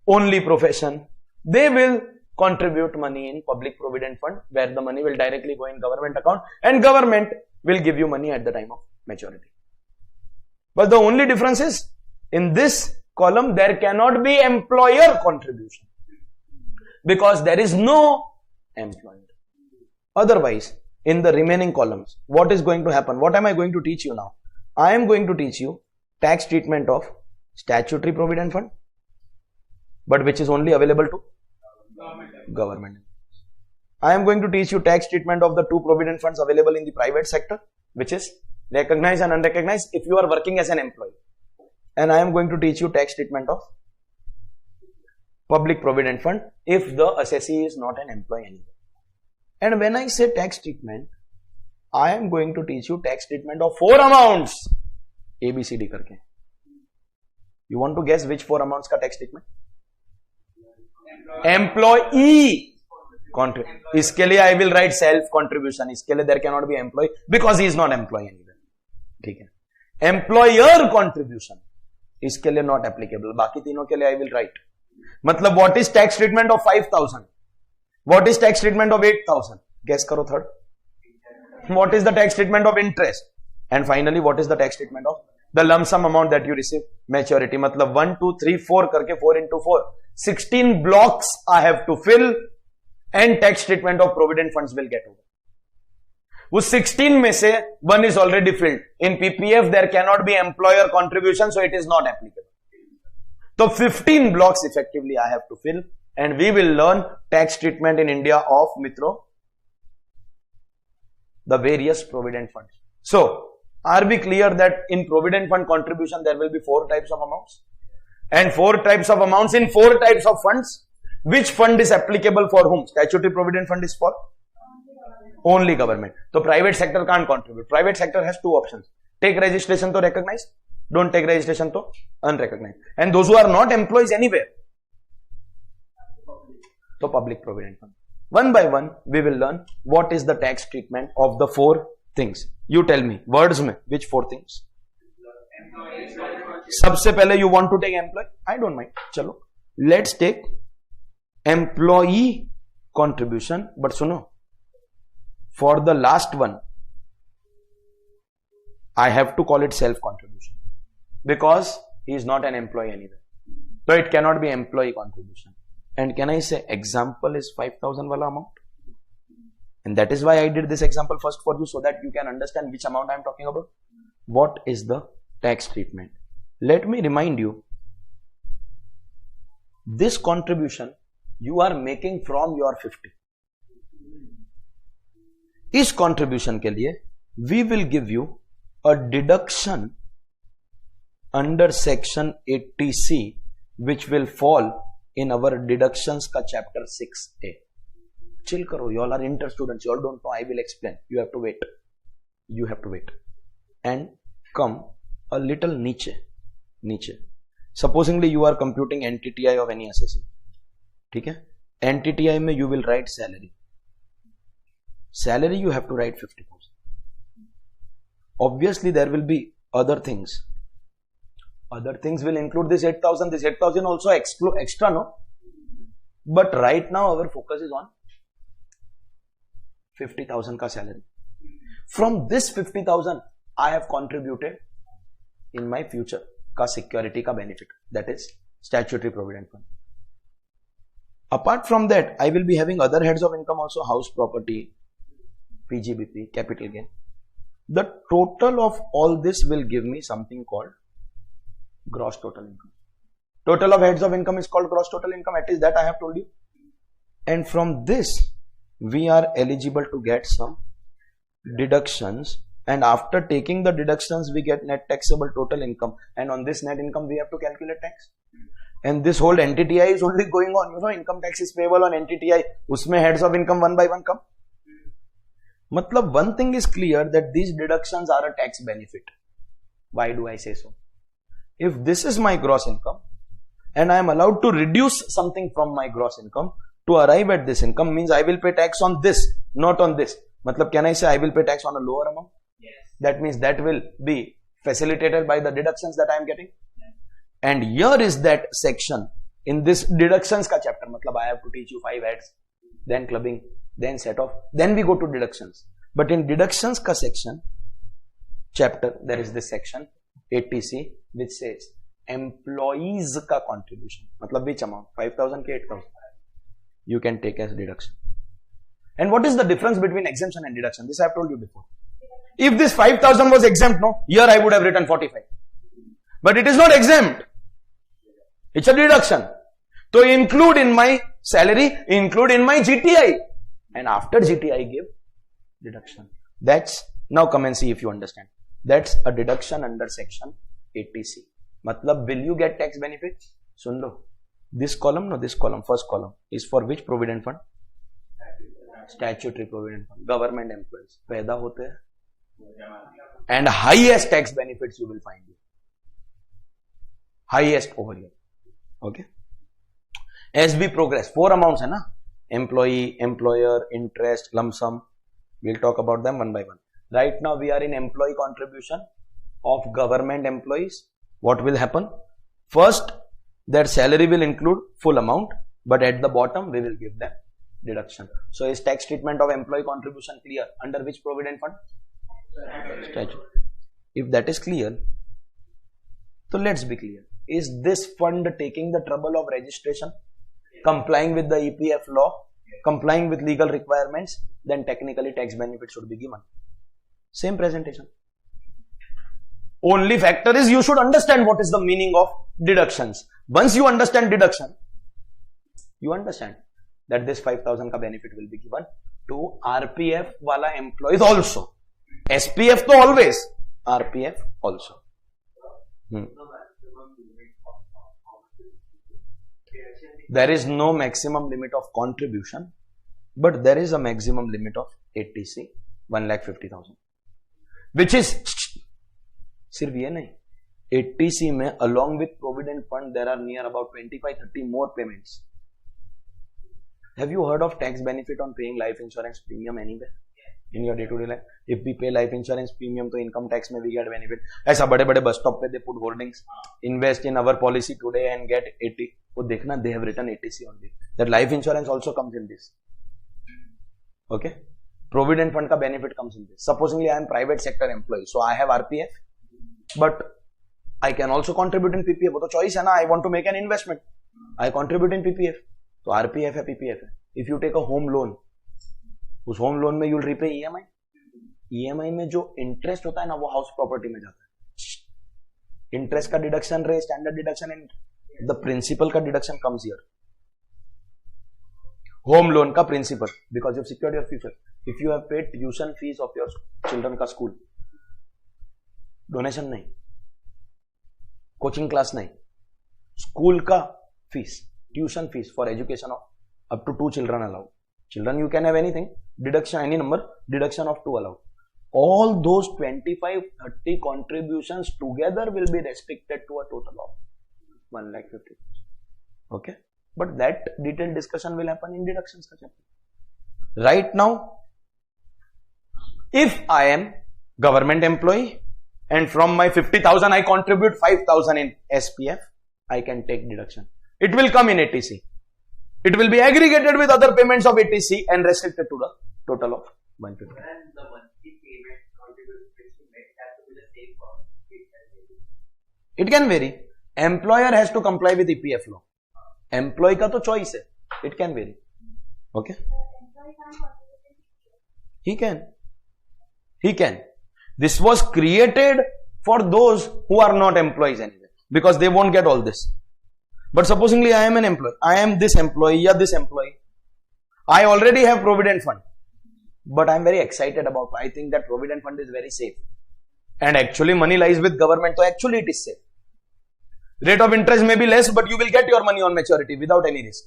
only profession, they will contribute money in public provident fund, where the money will directly go in government account, and government will give you money at the time of maturity. But the only difference is, in this column there cannot be employer contribution, because there is no employer. Otherwise, in the remaining columns, what is going to happen? What am I going to teach you now? I am going to teach you tax treatment of statutory provident fund, but which is only available to government. I am going to teach you tax treatment of the two provident funds available in the private sector, which is recognized and unrecognized if you are working as an employee. And I am going to teach you tax treatment of public provident fund if the assessee is not an employee anymore. And when I say tax treatment, I am going to teach you tax treatment of 4 amounts. A, B, C, D करके. You want to guess which 4 amounts का tax treatment? Employee contribution. इसके लिए I will write self contribution. इसके लिए there cannot be employee because he is not employee anywhere. ठीक है. Employer contribution. इसके लिए not applicable. बाकी तीनों के लिए I will write. मतलब what is tax treatment of 5,000? What is tax treatment of 8,000? Guess करो third. What is the tax treatment of interest? And finally, what is the tax treatment of the lump sum amount that you receive maturity? मतलब 1, 2, 3, 4 करके 4 into 4. 16 blocks I have to fill and tax treatment of provident funds will get over. वो 16 में से 1 is already filled. In PPF there cannot be employer contribution, so it is not applicable. So 15 blocks effectively I have to fill, and we will learn tax treatment in India of Mitro, the various provident funds. So are we clear that in provident fund contribution there will be 4 types of amounts and 4 types of amounts in 4 types of funds? Which fund is applicable for whom? Statutory provident fund is for only government. So private sector can't contribute. Private sector has 2 options. Take registration to recognize, don't take registration to unrecognized. And those who are not employees anywhere, so public provident fund. One by one we will learn what is the tax treatment of the 4 things. You tell me words में which 4 things? सबसे पहले you want to take employee? I don't mind. चलो let's take employee contribution. But सुनो, for the last one I have to call it self contribution because he is not an employee anywhere. So it cannot be employee contribution. And can I say example is 5,000 wala amount? And that is why I did this example first for you, so that you can understand which amount I am talking about. What is the tax treatment? Let me remind you, this contribution you are making from your 50. इस contribution के लिए we will give you a deduction under section 80C which will fall in our deductions का chapter 6A. Chill karo, you all are inter students, you all don't know, I will explain. You have to wait. You have to wait. And come a little niche. Supposingly you are computing NTTI of any assessee. ठीक है? NTTI में you will write salary. Salary you have to write 50,000. Obviously there will be other things. Other things will include this 8,000. This 8,000 also extra, no? But right now our focus is on 50,000 ka salary. From this 50,000 I have contributed in my future ka security ka benefit, that is statutory provident fund. Apart from that, I will be having other heads of income also, house property, PGBP, capital gain. The total of all this will give me something called gross total income. Total of heads of income is called gross total income. At least that I have told you. And from this we are eligible to get some deductions, and after taking the deductions we get net taxable total income, and on this net income we have to calculate tax. And this whole NTTI is only going on, you know, income tax is payable on NTTI, usme heads of income one by one come. Matlab one thing is clear, that these deductions are a tax benefit. Why do I say so? If this is my gross income and I am allowed to reduce something from my gross income to arrive at this income, means I will pay tax on this, not on this. Matlab can I say I will pay tax on a lower amount? Yes. That means that will be facilitated by the deductions that I am getting. Yes. And here is that section in this deductions ka chapter. Matlab I have to teach you 5 heads, then clubbing, then set off, then we go to deductions. But in deductions ka section chapter, there is this section 80C which says employees ka contribution. Matlab which amount? 5,000 ke 8,000. You can take as deduction. And what is the difference between exemption and deduction? This I have told you before. If this 5,000 was exempt, no, here I would have written 45. But it is not exempt. It's a deduction. So include in my salary include in my GTI, and after GTI give deduction. That's, now come and see if you understand. That's a deduction under section 80C. Matlab, will you get tax benefits? Sun lo. This column, no, this column, first column is for which provident fund? Statutory provident fund. Government employees. पैदा होते हैं. And highest tax benefits you will find here. Highest over here. Okay. As we progress, 4 amounts है ना? Employee, employer, interest, lump sum. We'll talk about them one by one. Right now we are in employee contribution of government employees. What will happen? First, their salary will include full amount, but at the bottom we will give them deduction. So is tax treatment of employee contribution clear? Under which provident fund? Statute. If that is clear, so let's be clear. Is this fund taking the trouble of registration, complying with the EPF law, complying with legal requirements? Then technically tax benefit should be given. Same presentation. Only factor is you should understand what is the meaning of deductions. Once you understand deduction, you understand that this 5,000 ka benefit will be given to RPF wala employees also. SPF to always, RPF also. There is no maximum limit of contribution, but there is a maximum limit of 80C, 1,50,000, which is सिर्फ ये नहीं, 80C में along with provident fund there are near about 25-30 more payments. Have you heard of tax benefit on paying life insurance premium anywhere in your day-to-day life? If we pay life insurance premium, तो income tax में we get benefit. ऐसा बड़े बड़े bus stop पे they put hoardings, invest in our policy today and get 80. वो देखना, they have written 80C only. That life insurance also comes in this. Okay, provident fund का benefit comes in this. Supposingly I am private sector employee, so I have RPF, but I can also contribute in PPF. वो तो choice है ना. I want to make an investment, I contribute in PPF. तो RPF है, PPF है. If you take a home loan, उस home loan में you'll repay EMI. EMI में जो इंटरेस्ट होता है ना, वो हाउस प्रॉपर्टी में जाता है. इंटरेस्ट का डिडक्शन रहे, standard deduction, and the principal का deduction comes here. Home loan का principal, because you secured your future. If you have paid tuition fees of your children का स्कूल, डोनेशन नहीं, coaching class नहीं, school का fees, tuition fees for education of up to 2 children allowed. Children you can have anything, deduction any number, deduction of 2 allowed. All those 25-30 contributions together will be restricted to a total of 1,50,000. Okay, but that detailed discussion will happen in deductions ka chapter. Right now, if I am government employee and from my 50,000 I contribute 5,000 in SPF, I can take deduction. It will come in 80C. It will be aggregated with other payments of 80C and restricted to the total of 150. And the monthly payment contribution which you make has to be the same for it can vary. Employer has to comply with EPF law. Employee का तो choice है. It can vary. Okay. He can. He can. This was created for those who are not employees anyway, because they won't get all this. But supposingly I am an employee, I am this employee or this employee, I already have provident fund, but I am very excited about it. I think that provident fund is very safe, and actually money lies with government, so actually it is safe. Rate of interest may be less, but you will get your money on maturity without any risk.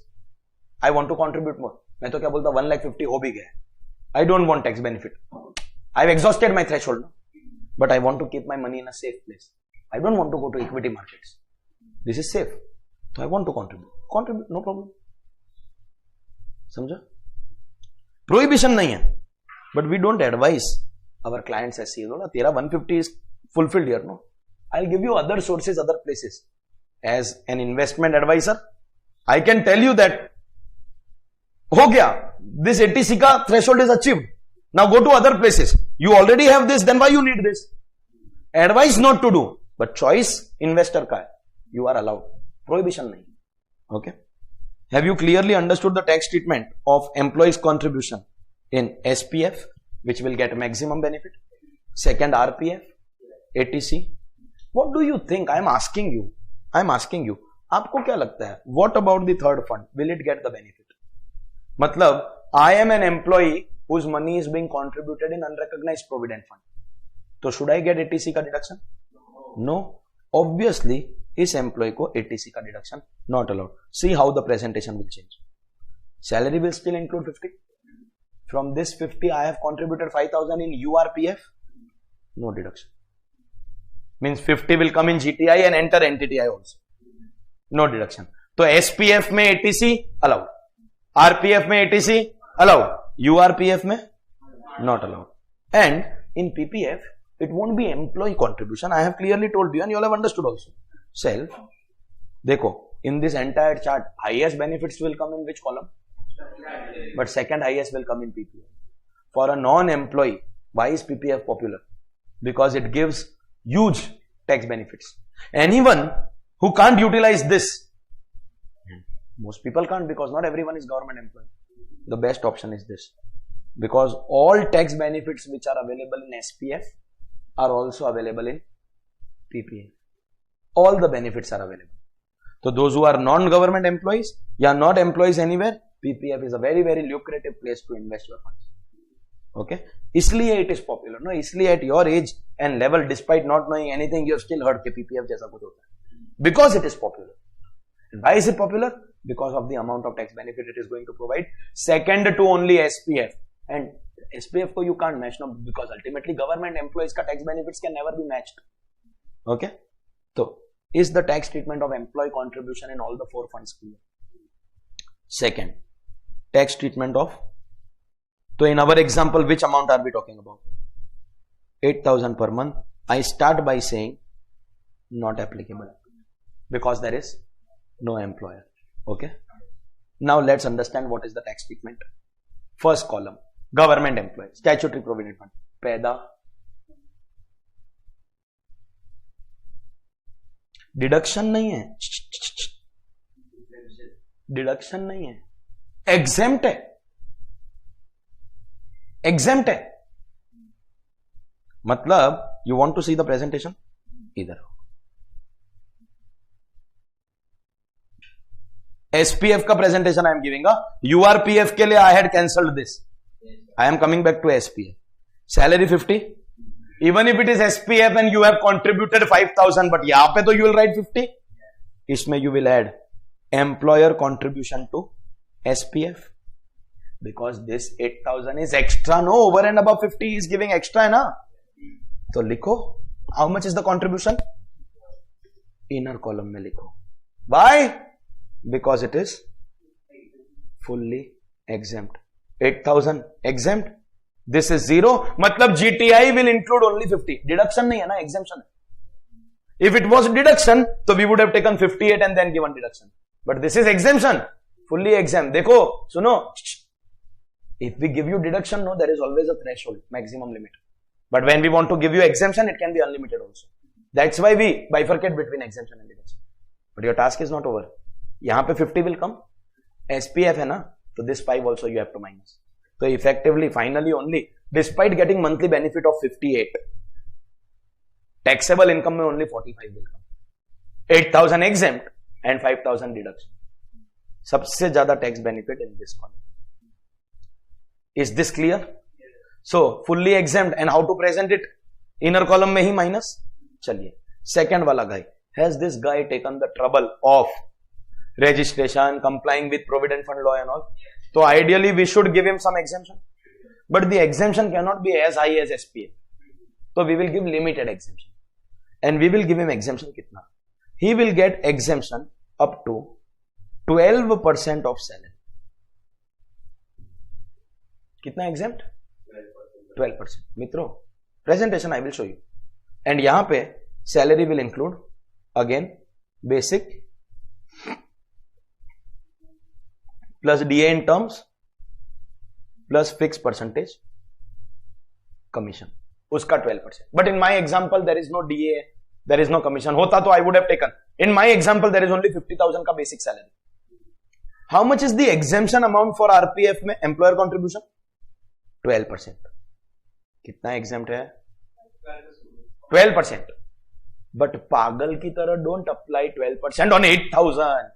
I want to contribute more. मैं तो क्या बोलता, 1,50,000 हो भी गया. I don't want tax benefit. I have exhausted my threshold, but I want to keep my money in a safe place. I don't want to go to equity markets. This is safe. So I want to contribute, no problem. समझा? Prohibition नहीं है, but we don't advise our clients ऐसे ही ना, तेरा 150 is fulfilled here, no? I'll give you other sources, other places. As an investment advisor, I can tell you that हो गया, this 80C का threshold is achieved. Now go to other places. You already have this, then why you need this? Advice not to do, but choice investor का है. You are allowed. Prohibition nahi. Okay. Have you clearly understood the tax treatment of employees' contribution in SPF, which will get maximum benefit? Second, RPF, 80C. What do you think? I am asking you. आपको क्या लगता है? What about the third fund? Will it get the benefit? मतलब I am an employee whose money is being contributed in unrecognized provident fund. तो should I get 80C का deduction? No. Obviously, इस employee को 80C का deduction not allowed. See how the presentation will change. Salary will still include 50. From this 50, I have contributed 5,000 in URPF. No deduction. Means 50 will come in GTI and enter NTTI also. No deduction. तो SPF में 80C allowed. RPF में 80C allowed. URPF में not allowed. And in PPF, it won't be employee contribution. I have clearly told you and you all have understood also. Self. देखो, in this entire chart, highest benefits will come in which column? But second highest will come in PPF. For a non-employee, why is PPF popular? Because it gives huge tax benefits. Anyone who can't utilize this, most people can't because not everyone is government employee. The best option is this. Because all tax benefits which are available in SPF are also available in PPF. All the benefits are available. So those who are non-government employees, या not employees anywhere, PPF is a very, very lucrative place to invest your funds. Okay? इसलिए it is popular. No, इसलिए at your age and level, despite not knowing anything, you have still heard कि PPF जैसा कुछ होता है. Because it is popular. And why is it popular? Because of the amount of tax benefit it is going to provide. Second to only SPF. And SPF को you can't match, no, because ultimately government employees का tax benefits can never be matched. Okay? So, is the tax treatment of employee contribution in all the four funds clear? Second, tax treatment of, so in our example, which amount are we talking about? 8,000 per month. I start by saying not applicable because there is no employer. Okay. Now let's understand what is the tax treatment. First column, government employee, statutory provident fund, पैदा, deduction नहीं है, deduction नहीं है, exempt है, exempt है. मतलब you want to see the presentation, इधर SPF का presentation I am giving. URPF के लिए I had cancelled this. I am coming back to SPF. Salary 50. Even if it is SPF and you have contributed 5,000, but यहाँ पे तो you will write 50. इसमें you will add employer contribution to SPF because this 8,000 is extra, no, over and above 50 is giving extra है ना. तो लिखो how much is the contribution? Inner column में लिखो. Why? Because it is fully exempt. 8,000 exempt. This is 0. मतलब GTI will include only 50. Deduction नहीं है ना, exemption है. If it was deduction, तो we would have taken 58 and then given deduction. But this is exemption. Fully exempt. देखो, सुनो. If we give you deduction, no, there is always a threshold, maximum limit. But when we want to give you exemption, it can be unlimited also. That's why we bifurcate between exemption and deduction. But your task is not over. यहाँ पे 50 will come. SPF है ना, तो this 5 also you have to minus. So effectively, finally only, despite getting monthly benefit of 58, taxable income में only 45 will come. 8,000 exempt and 5,000 deduction. सबसे ज्यादा tax benefit in this column. Is this clear? So fully exempt and how to present it? Inner column में ही minus. चलिए. Second वाला guy. Has this guy taken the trouble of registration, complying with Provident Fund law and all? So ideally we should give him some exemption, but the exemption cannot be as high as SPA. So we will give limited exemption, and we will give him exemption कितना? He will get exemption up to 12% of salary. कितना exempt? 12%. मित्रों, presentation I will show you. And यहाँ पे salary will include again basic plus DA in terms plus fixed percentage commission. उसका 12%. But in my example there is no DA, there is no commission. होता तो I would have taken. In my example there is only 50,000 का basic salary. How much is the exemption amount for RPF में employer contribution? 12%. कितना exempt है? 12%. But पागल की तरह don't apply 12% on 8,000.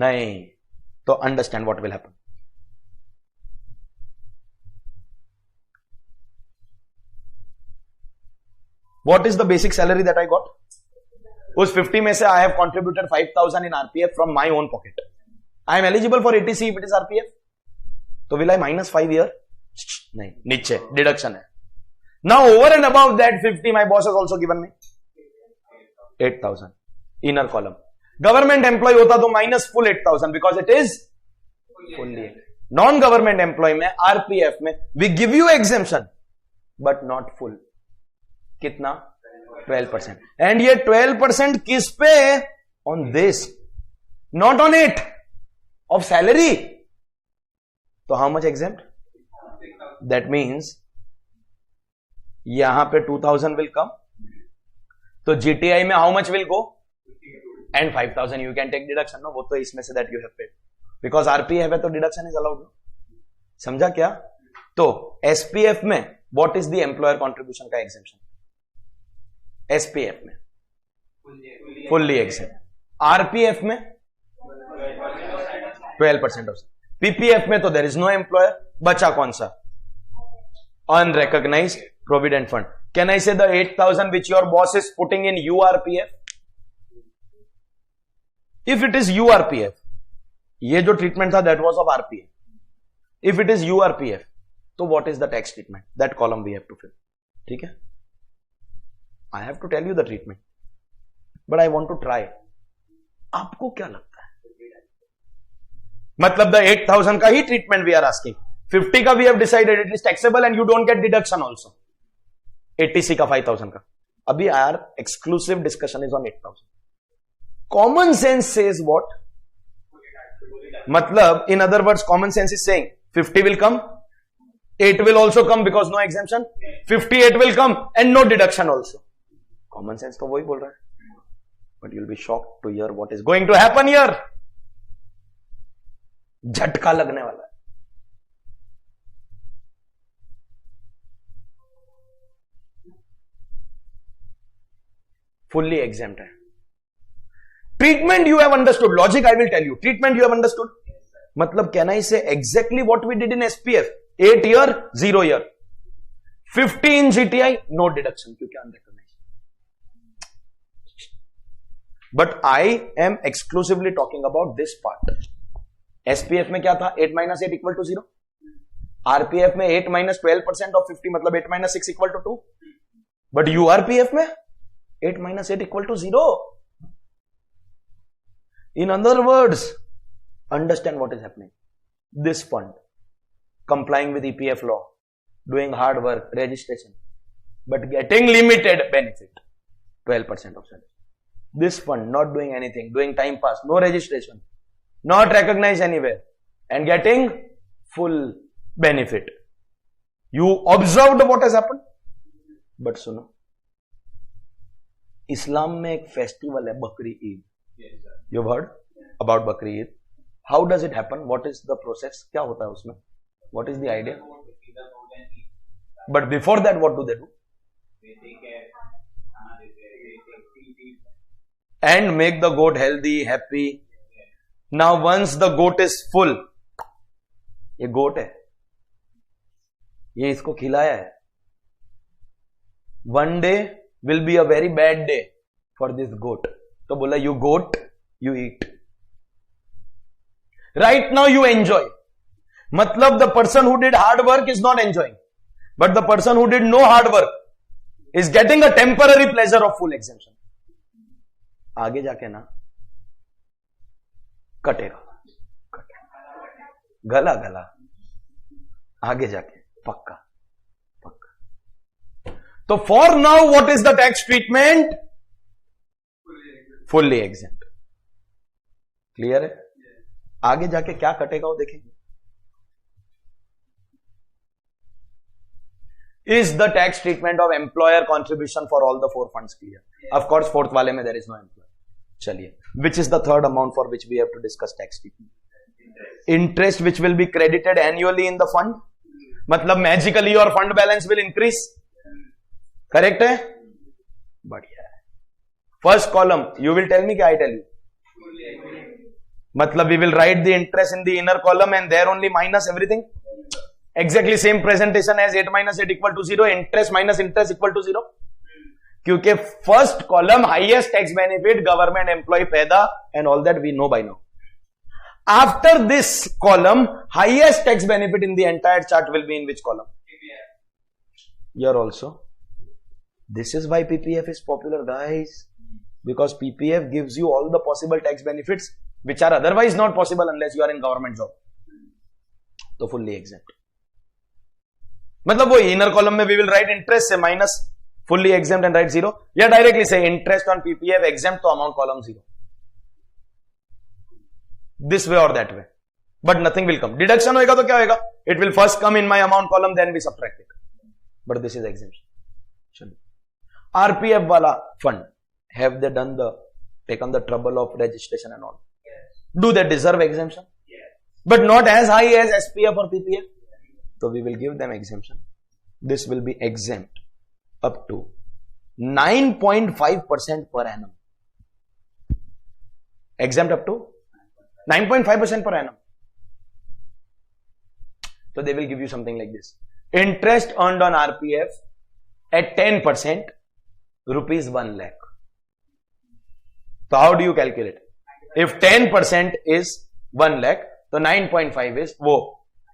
नहीं. So understand what will happen. What is the basic salary that I got? उस 50 में से I have contributed 5,000 in RPF from my own pocket. I am eligible for 80C if it is RPF. तो will I minus 5 here? नहीं, नीचे deduction है. Now over and above that 50, my boss has also given me 8,000. Inner column. Government employee होता तो minus full 8,000 because it is fully. Non-government employee में RPF में we give you exemption but not full. कितना? 12%. And ये 12% किस पे? On this, not on it, of salary. तो how much exempt? That means यहां पे 2000 will come. तो GTI में how much will go? And 5,000 you can take deduction. No, वो तो इसमें से that you have paid. Because RPF है तो deduction is allowed. समझा क्या? तो SPF में what is the employer contribution का exemption? SPF में fully exempt. RPF में 12% of. PPF में तो there is no employer. बचा कौन सा? Unrecognized Provident Fund. Can I say the 8,000 which your boss is putting in URPF? If it is URPF, ये जो treatment था that was of RPF. If it is URPF, तो what is the tax treatment? That column we have to fill. ठीक है? I have to tell you the treatment, but I want to try. आपको क्या लगता है? मतलब the 8,000 का ही treatment we are asking. 50 का we have decided it is taxable and you don't get deduction also. 80C का 5,000 का. अभी our exclusive discussion is on 8,000. Common sense says what? मतलब in other words, common sense is saying 50 will come, 8 will also come because no exemption. 58 will come and no deduction also. Common sense तो वही बोल रहा है. But you'll be shocked to hear what is going to happen here. झटका लगने वाला है. Fully exempt है. Treatment you have understood. Logic I will tell you. Treatment you have understood. मतलब can I say exactly what we did in SPF? 8 year, 0 year. 50 in GTI, no deduction क्योंकि unrecognized. But I am exclusively talking about this part. SPF में क्या था? 8 minus 8 equal to 0. RPF में 8 minus 12% of 50 मतलब 8 minus 6 equal to 2. But URPF में 8 minus 8 equal to 0. In other words, understand what is happening. This fund, complying with EPF law, doing hard work, registration, but getting limited benefit, 12% of salary. This fund not doing anything, doing time pass, no registration, not recognized anywhere, and getting full benefit. You observed what has happened? But सुनो, इस्लाम में एक festival है बकरी Eid. You've heard about Bakri Eid? How does it happen? What is the process? क्या होता है उसमें? What is the idea? But before that, what do they do? And make the goat healthy, happy. Now once the goat is full, ये goat है, ये इसको खिलाया है. One day will be a very bad day for this goat. तो बोला you goat, you eat. Right now you enjoy. मतलब the person who did hard work is not enjoying, but the person who did no hard work is getting a temporary pleasure of full exemption. आगे जाके ना कटेगा, गला गला आगे जाके पक्का पक्का. तो for now what is the tax treatment? Fully exempt. Clear है? आगे जाके क्या कटेगा वो देखेंगे. Is the tax treatment of employer contribution for all the 4 funds clear? Of course, 4th वाले में there is no employer. चलिए, which is the 3rd amount for which we have to discuss tax treatment? Interest which will be credited annually in the fund. मतलब magically your fund balance will increase. Correct है? बढ़िया है. First column, you will tell me क्या I tell you? मतलब we will write the interest in the inner column and there only minus everything. Exactly same presentation as 8 minus 8 equal to 0. Interest minus interest equal to 0. क्योंकि first column highest tax benefit government employ पैदा and all that we know by now. After this column highest tax benefit in the entire chart will be in which column? Here also. This is why PPF is popular, guys. Because PPF gives you all the possible tax benefits which are otherwise not possible unless you are in government job. तो fully exempt. मतलब वो inner column में we will write interest से minus fully exempt and write 0, या directly say interest on PPF exempt तो amount column 0. This way or that way. But nothing will come. Deduction होएगा तो क्या होएगा? It will first come in my amount column, then we subtract it. But this is exemption. RPF wala fund, have they taken the trouble of registration and all? Yes. Do they deserve exemption? Yes. But not as high as SPF or PPF. So we will give them exemption. This will be exempt up to 9.5% per annum. Exempt up to 9.5% per annum. So they will give you something like this. Interest earned on RPF at 10%, rupees 1 lakh. So how do you calculate? If 10% is 1 lakh, so 9.5 is wo.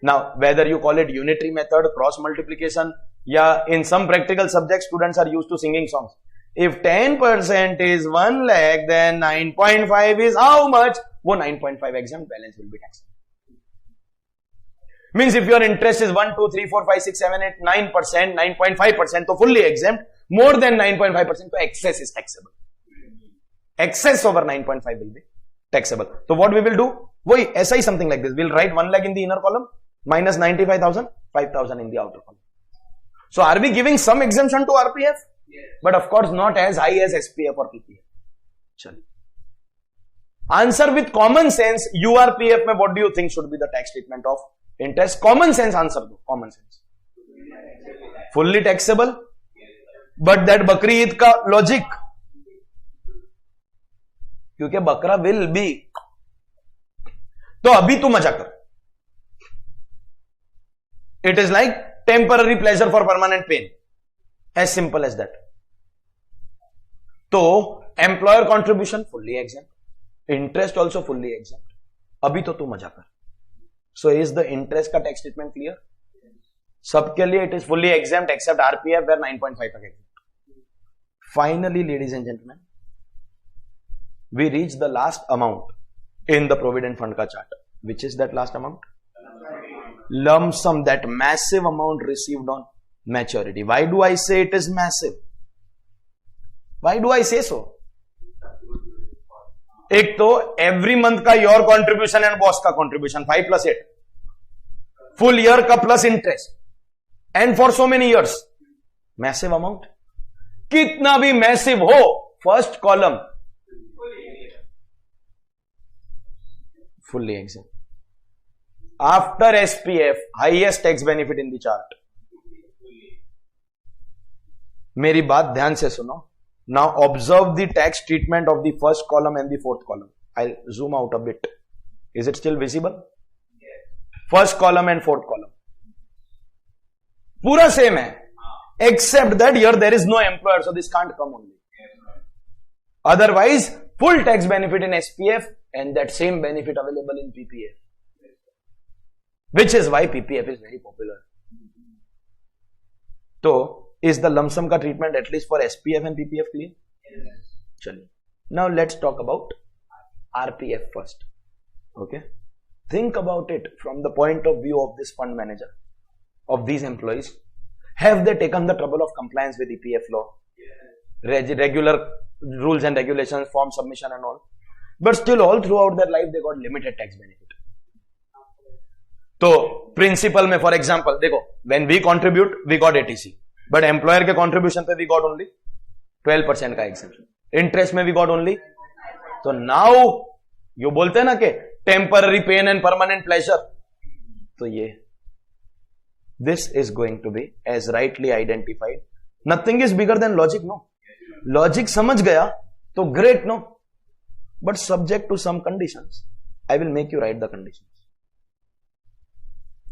Now, whether you call it unitary method, cross multiplication, yeah, in some practical subjects, students are used to singing songs. If 10% is 1 lakh, then 9.5 is how much? Wo 9.5 exempt, balance will be taxed. Means if your interest is 1, 2, 3, 4, 5, 6, 7, 8, 9%, 9.5%, so fully exempt, more than 9.5%, so excess is taxable. Excess over 9.5 will be taxable. So what we will do? Why SI something like this. We'll write 1 lakh in the inner column, minus 95,000, 5,000 in the outer column. So are we giving some exemption to RPF? Yes. But of course not as high as SPF or PPF. Chalo. Answer with common sense. URPF mein what do you think should be the tax treatment of interest? Common sense answer do. Common sense. Fully taxable. But that Bakri Eid ka logic. क्योंकि बकरा will be. तो अभी तू मजा कर. It is like temporary pleasure for permanent pain. As simple as that. तो employer contribution fully exempt. Interest also fully exempt. अभी तो तू मजा कर. So is the interest का tax treatment clear? सबके लिए it is fully exempt except RPF where 9.5 तक exempt. Finally, ladies and gentlemen, we reach the last amount in the Provident Fund ka chart. Which is that last amount? Lump sum, that massive amount received on maturity. Why do I say it is massive? Why do I say so? एक तो every month का your contribution and boss का contribution 5 plus 8. Full year का plus interest. And for so many years. Massive amount. कितना भी massive हो, first column fully exempt. After SPF, highest tax benefit in the chart. मेरी बात ध्यान से सुनो. Now observe the tax treatment of the first column and the fourth column. I'll zoom out a bit. Is it still visible? First column and fourth column. पूरा same है. Except that here there is no employer, so this can't come only. Otherwise, full tax benefit in SPF and that same benefit available in PPF. Which is why PPF is very popular. So, is the lump sum ka treatment at least for SPF and PPF clear? Yes. Chaliye. Now let's talk about RPF first. Okay. Think about it from the point of view of this fund manager, of these employees. Have they taken the trouble of compliance with EPF law? Yes. Regular rules and regulations, form submission and all. But still all throughout their life they got limited tax benefit. तो principle में for example देखो, when we contribute we got ATC, but employer के contribution पे we got only 12% का exception. Interest में we got only. तो now you बोलते हैं ना कि temporary pain and permanent pleasure, तो ये this is going to be as rightly identified. Nothing is bigger than logic. No logic समझ गया तो great. No but subject to some conditions. I will make you write the conditions.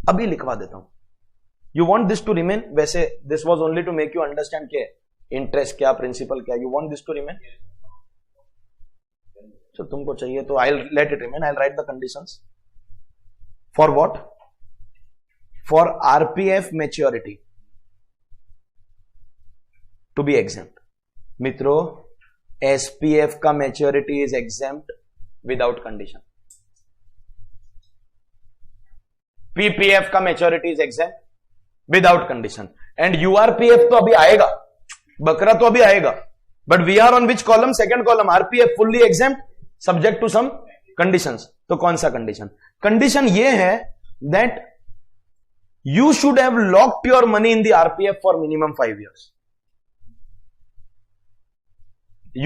अभी लिखवा देता हूं. You want this to remain. वैसे this was only to make you understand के interest क्या, प्रिंसिपल क्या, you want this to remain? तो तुमको चाहिए तो I let it remain, I write the conditions. For what? For RPF maturity to be exempt. मित्रों, SPF का maturity is exempt without condition. PPF का maturity is exempt without condition. And URPF तो अभी आएगा, बकरा तो अभी आएगा. But we are on which column? Second column. RPF fully exempt subject to some conditions. तो कौन सा कंडीशन? कंडीशन ये है that you should have locked your money in the RPF for minimum 5 years.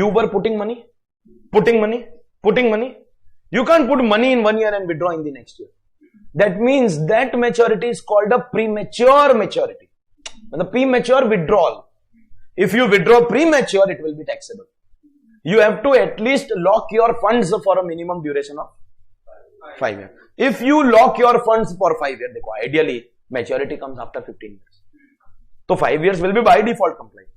You were putting money. You can't put money in 1 year and withdraw in the next year. That means that maturity is called a premature maturity. The premature withdrawal. If you withdraw premature, it will be taxable. You have to at least lock your funds for a minimum duration of 5 years. If you lock your funds for 5 years, ideally, maturity comes after 15 years. So 5 years will be by default compliant.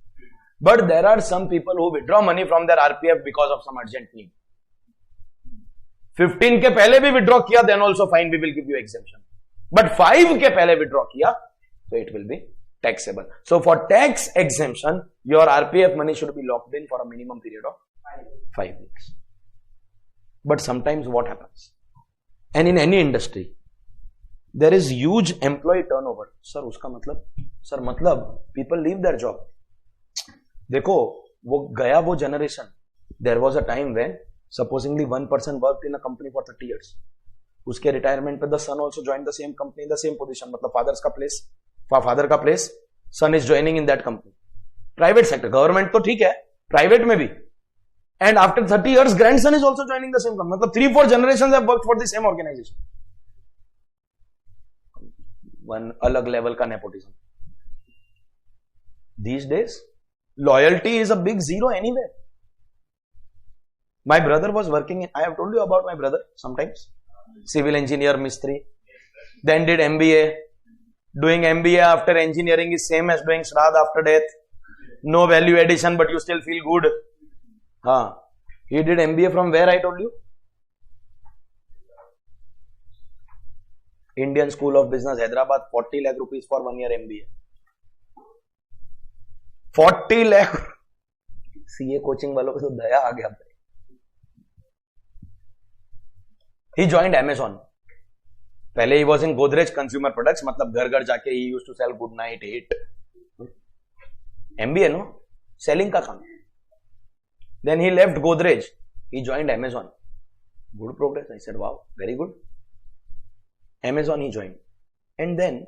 But there are some people who withdraw money from their RPF because of some urgent need. 15 के पहले भी withdraw किया, then also fine, we will give you exemption. But 5 के पहले withdraw किया, so it will be taxable. So for tax exemption, your RPF money should be locked in for a minimum period of 5 years. But sometimes what happens? And in any industry, there is huge employee turnover. Sir, उसका मतलब? Sir, मतलब people leave their job. देखो, वो गया वो generation. There was a time when supposedly one person worked in a company for 30 years. उसके retirement पे the son also joined the same company in the same position. मतलब father का place, son is joining in that company. Private sector, government तो ठीक है, private में भी. And after 30 years, grandson is also joining the same company. मतलब 3-4 generations have worked for the same organization. One अलग level का nepotism. These days, loyalty is a big zero anywhere. My brother was working in, I have told you about my brother sometimes. Civil engineer, Mistri. Then did MBA. Doing MBA after engineering is same as doing Shraddh after death. No value addition, but you still feel good. He did MBA from where, I told you? Indian School of Business, Hyderabad, 40 lakh rupees for 1 year MBA. 40 lakh. CA coaching वालों को तो दया आ गया. He joined Amazon. पहले he was in Godrej Consumer Products, मतलब घर घर जाके he used to sell Good Night, Hit. MBA, no? Selling का काम. Then he left Godrej. He joined Amazon. Good progress. I said, wow, very good. Amazon he joined. And then,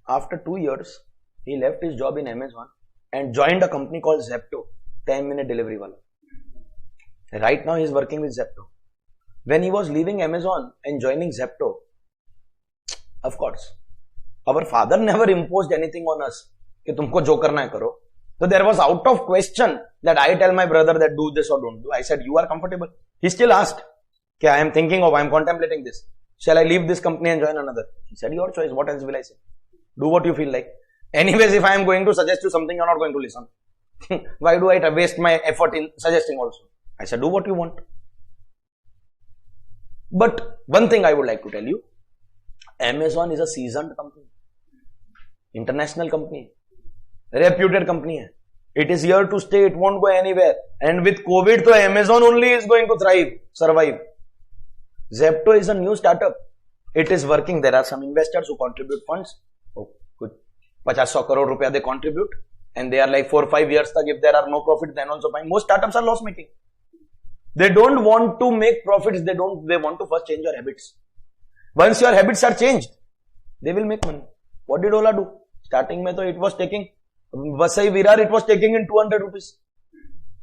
after 2 years, he left his job in Amazon and joined a company called Zepto. 10-minute delivery wala. Right now, he is working with Zepto. When he was leaving Amazon and joining Zepto, of course, our father never imposed anything on us. कि तुमको जो करना है करो. So there was out of question that I tell my brother that do this or don't do. I said, you are comfortable. He still asked, okay, I am thinking of, I am contemplating this. Shall I leave this company and join another? He said, your choice. What else will I say? Do what you feel like. Anyways, if I am going to suggest you something, you are not going to listen. Why do I waste my effort in suggesting also? I said, do what you want. But one thing I would like to tell you, Amazon is a seasoned company. International company. Reputed company hai. It is here to stay. It won't go anywhere. And with COVID, so Amazon only is going to thrive, survive. Zepto is a new startup. It is working. There are some investors who contribute funds. Oh, good. 50-100 crore rupees they contribute. And they are like 4-5 years tak, if there are no profits, then also fine. Most startups are loss making. They don't want to make profits. They want to first change your habits. Once your habits are changed, they will make money. What did Ola do? Starting mein, it was taking Vasai Virar, it was taking in 200 rupees.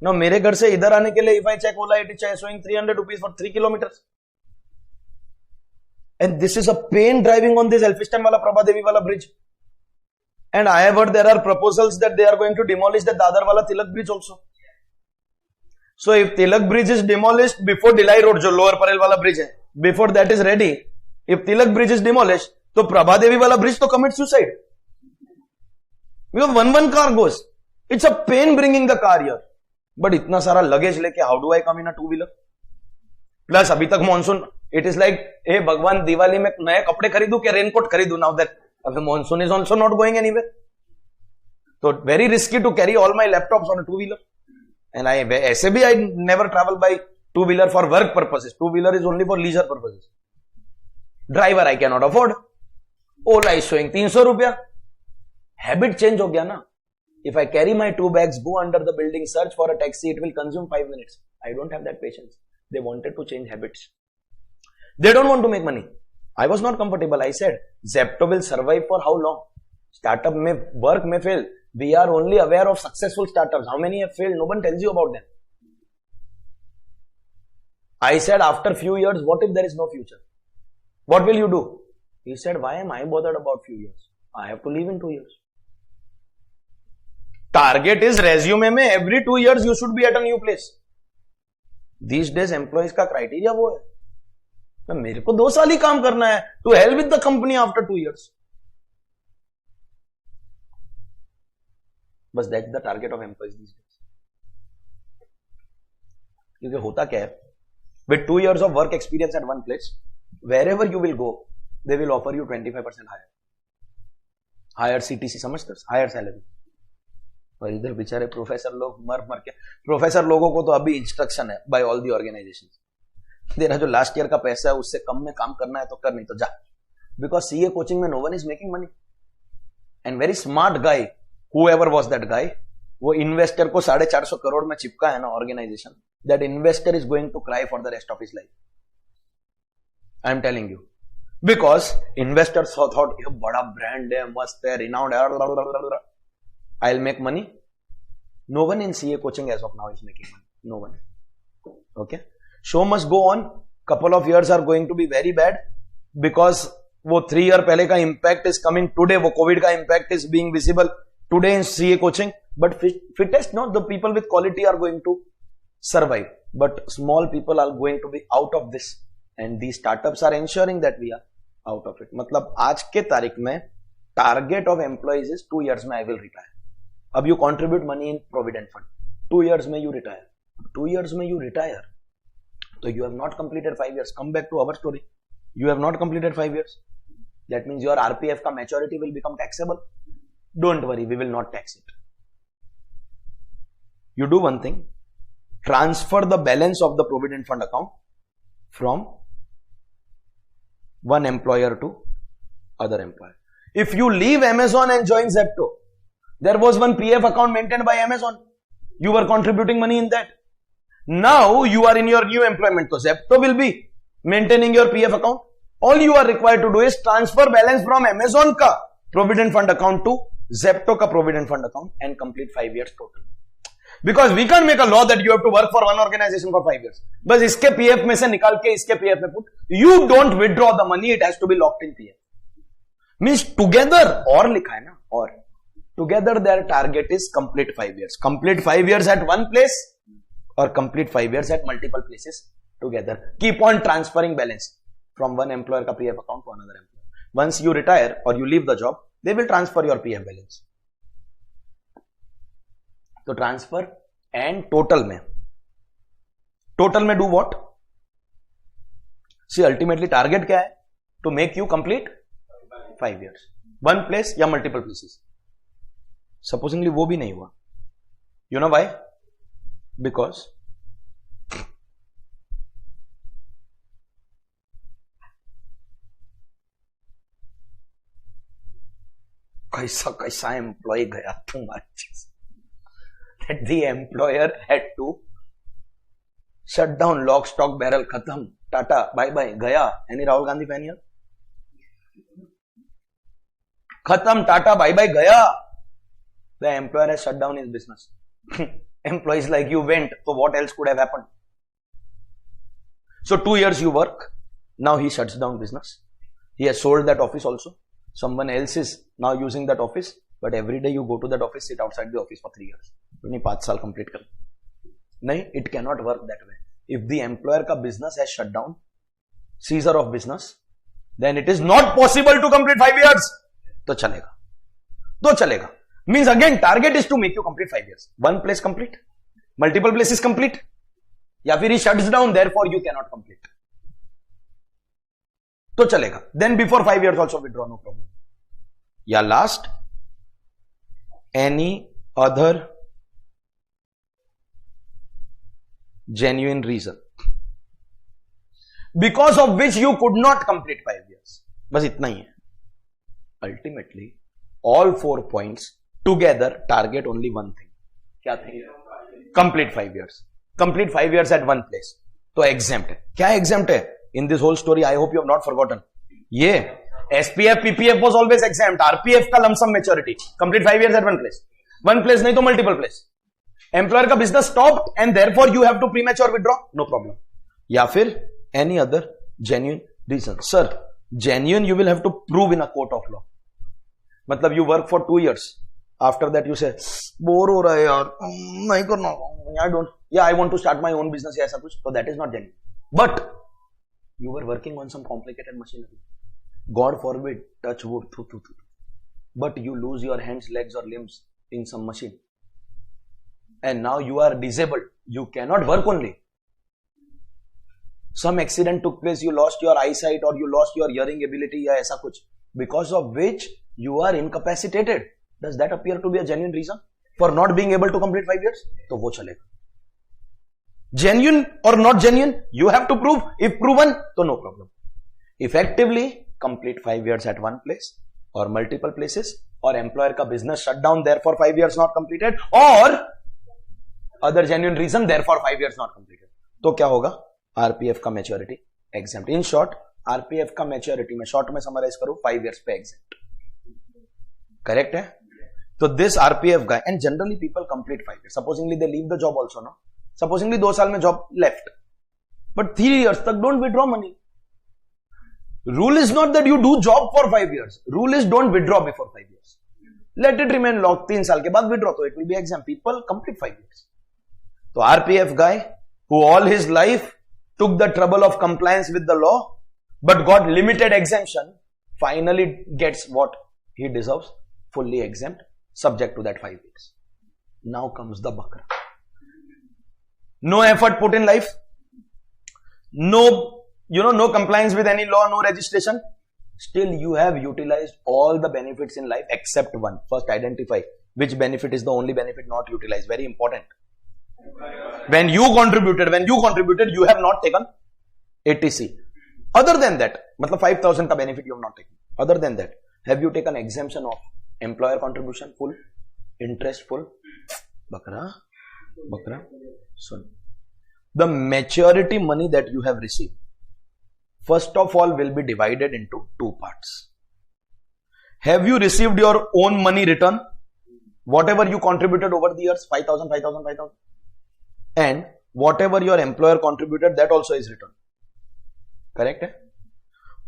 Now, मेरे घर से इधर आने के लिए, if I check Ola, it is showing 300 rupees for 3 kilometers. And this is a pain driving on this Elphiston wala Prabhadevi wala bridge. And I have heard there are proposals that they are going to demolish the Dadar wala Tilak bridge also. So if Tilak bridge is demolished before Delhi Road, jo lower Parel wala bridge hai, before that is ready, if Tilak bridge is demolished, तो Prabhadevi wala bridge to commit suicide. Because one car goes. It's a pain bringing the car here, but इतना सारा luggage लेके how do I come in a two wheeler? Plus अभी तक monsoon, it is like हे भगवान दिवाली में नए कपड़े खरीदू क्या रेनकोट खरीदू? नाउ दैट अभी monsoon is also not going anywhere, तो very risky to carry all my laptops on a two wheeler. And I ऐसे भी I never travel by two wheeler for work purposes. Two wheeler is only for leisure purposes. Driver I can not afford. Ola is showing 300 रुपया. Habit change हो गया ना. If I carry my 2 bags, go under the building, search for a taxi, it will consume 5 minutes. I don't have that patience. They wanted to change habits. They don't want to make money. I was not comfortable. I said, Zepto will survive for how long? Startup may work, may fail. We are only aware of successful startups. How many have failed? No one tells you about them. I said, after few years, what if there is no future? What will you do? He said, why am I bothered about few years? I have to leave in 2 years. Target is resume में every 2 years you should be at a new place. These days employees का criteria वो है, तो मेरे को 2 साल ही काम करना है to help with the company after 2 years. बस that's the target of employees these days. क्योंकि होता क्या है, with 2 years of work experience at one place, wherever you will go they will offer you 25% higher CTC, समझते हो, higher salary. और इधर बेचारे प्रोफेसर लोग मर के, प्रोफेसर लोगों को तो अभी इंस्ट्रक्शन है बाय ऑल दी ऑर्गेनाइजेशन, तेरा जो लास्ट ईयर का पैसा है उससे कम में काम करना है तो कर, नहीं तो जा. बिकॉज सीए कोचिंग में no one is making money. And very smart guy, whoever was that guy, वो इन्वेस्टर को 450 करोड़ में चिपका है ना organisation, that investor is going to cry for the rest of his life. I am telling you, because investors thought ये बड़ा brand है, मस्त है, रिनाउंड है, I'll make money. No one in CA coaching as of now is making money. No one. Okay. Show must go on. Couple of years are going to be very bad because वो 3 year पहले का impact is coming today. वो COVID का impact is being visible today in CA coaching. But fittest, not the people with quality are going to survive. But small people are going to be out of this. And these startups are ensuring that we are out of it. मतलब आज के तारीख में target of employees is 2 years में I will retire. अब you contribute money in provident fund, 2 years में you retire. 2 years में you retire तो you have not completed 5 years. Come back to our story, you have not completed 5 years. That means your RPF का maturity will become taxable. Don't worry, we will not tax it. You do one thing, transfer the balance of the provident fund account from one employer to other employer. If you leave Amazon and join Zepto, there was one PF account maintained by Amazon. You were contributing money in that. Now you are in your new employment. So Zepto will be maintaining your PF account. All you are required to do is transfer balance from Amazon ka provident fund account to Zepto ka provident fund account and complete 5 years total. Because we can't make a law that you have to work for one organization for 5 years. बस इसके PF में से निकाल के इसके PF में put. You don't withdraw the money. It has to be locked in PF. Means together, और लिखा है ना, और together their target is complete 5 years. Complete 5 years at one place or complete 5 years at multiple places together. Keep on transferring balance from one employer ka PF account to another employer. Once you retire or you leave the job, they will transfer your PF balance. So transfer and total में do what? See, ultimately target क्या है? To make you complete 5 years. One place या multiple places. Supposedly वो भी नहीं हुआ. You know why? Because कैसा कैसा एम्प्लॉय गया तुम अच्छे से, that the employer had to shut down, lock stock barrel खत्म, टाटा बाय बाय, गया. Any Rahul Gandhi fan here? खत्म, टाटा बाय बाय, गया. The employer has shut down his business. Employees like you went, so what else could have happened? So 2 years you work, now he shuts down business. He has sold that office also. Someone else is now using that office, but every day you go to that office, sit outside the office for 3 years. You need 5 साल complete कर. नहीं, it cannot work that way. If the employer का business has shut down, seizure of business, then it is not possible to complete 5 years. तो चलेगा. Means again, target is to make you complete 5 years. One place complete, multiple places complete, या फिर he shuts down, therefore you cannot complete. तो चलेगा. Then before 5 years also withdraw, no problem. या last, any other genuine reason because of which you could not complete 5 years. बस इतना ही है. Ultimately, all 4 points together target only one thing. क्या thing? Complete 5 years. Complete 5 years at one place. तो exempt है. क्या exempt है? In this whole story, I hope you have not forgotten. ये SPF, PPF was always exempt. RPF का lump sum maturity. Complete 5 years at one place. One place नहीं तो multiple place. Employer का business stopped and therefore you have to premature withdraw. No problem. या फिर any other genuine reason. Sir, genuine you will have to prove in a court of law. मतलब you work for 2 years. After that you say, bore हो रहा है यार, नहीं करना, I want to start my own business या ऐसा कुछ, तो that is not genuine. But you were working on some complicated machinery. God forbid, touch wood, but you lose your hands, legs or limbs in some machine. And now you are disabled. You cannot work only. Some accident took place, you lost your eyesight or you lost your hearing ability या ऐसा कुछ, because of which you are incapacitated. Does that appear to be a genuine reason for not being able to complete 5 years? तो वो चलेगा. Genuine or not genuine, you have to prove. If proven, तो no problem. Effectively, complete 5 years at one place or multiple places, or employer का business shut down, therefore 5 years not completed, or other genuine reason, therefore 5 years not completed. तो क्या होगा? RPF का maturity exempt. In short, RPF का maturity मैं short में summarize करूं, 5 years पे exempt. Correct है? तो this RPF guy, and generally people complete 5 years. Supposingly they leave the job also, no? Supposingly 2 साल में job left, but 3 years तक don't withdraw money. Rule is not that you do job for 5 years. Rule is don't withdraw before 5 years. Let it remain locked. 3 साल के बाद withdraw, तो it will be exempt. People complete 5 years. तो RPF guy who all his life took the trouble of compliance with the law but got limited exemption finally gets what he deserves, fully exempt, subject to that 5 years. Now comes the bakra. No effort put in life, no compliance with any law, no registration. Still you have utilized all the benefits in life except one. First identify which benefit is the only benefit not utilized. Very important. When you contributed, you have not taken ATC. Other than that, मतलब 5,000 का benefit you have not taken. Other than that, have you taken exemption of employer contribution full, interest full? Bakra. Sun. The maturity money that you have received, first of all, will be divided into 2 parts. Have you received your own money return? Whatever you contributed over the years, 5,000. And whatever your employer contributed, that also is returned. Correct है?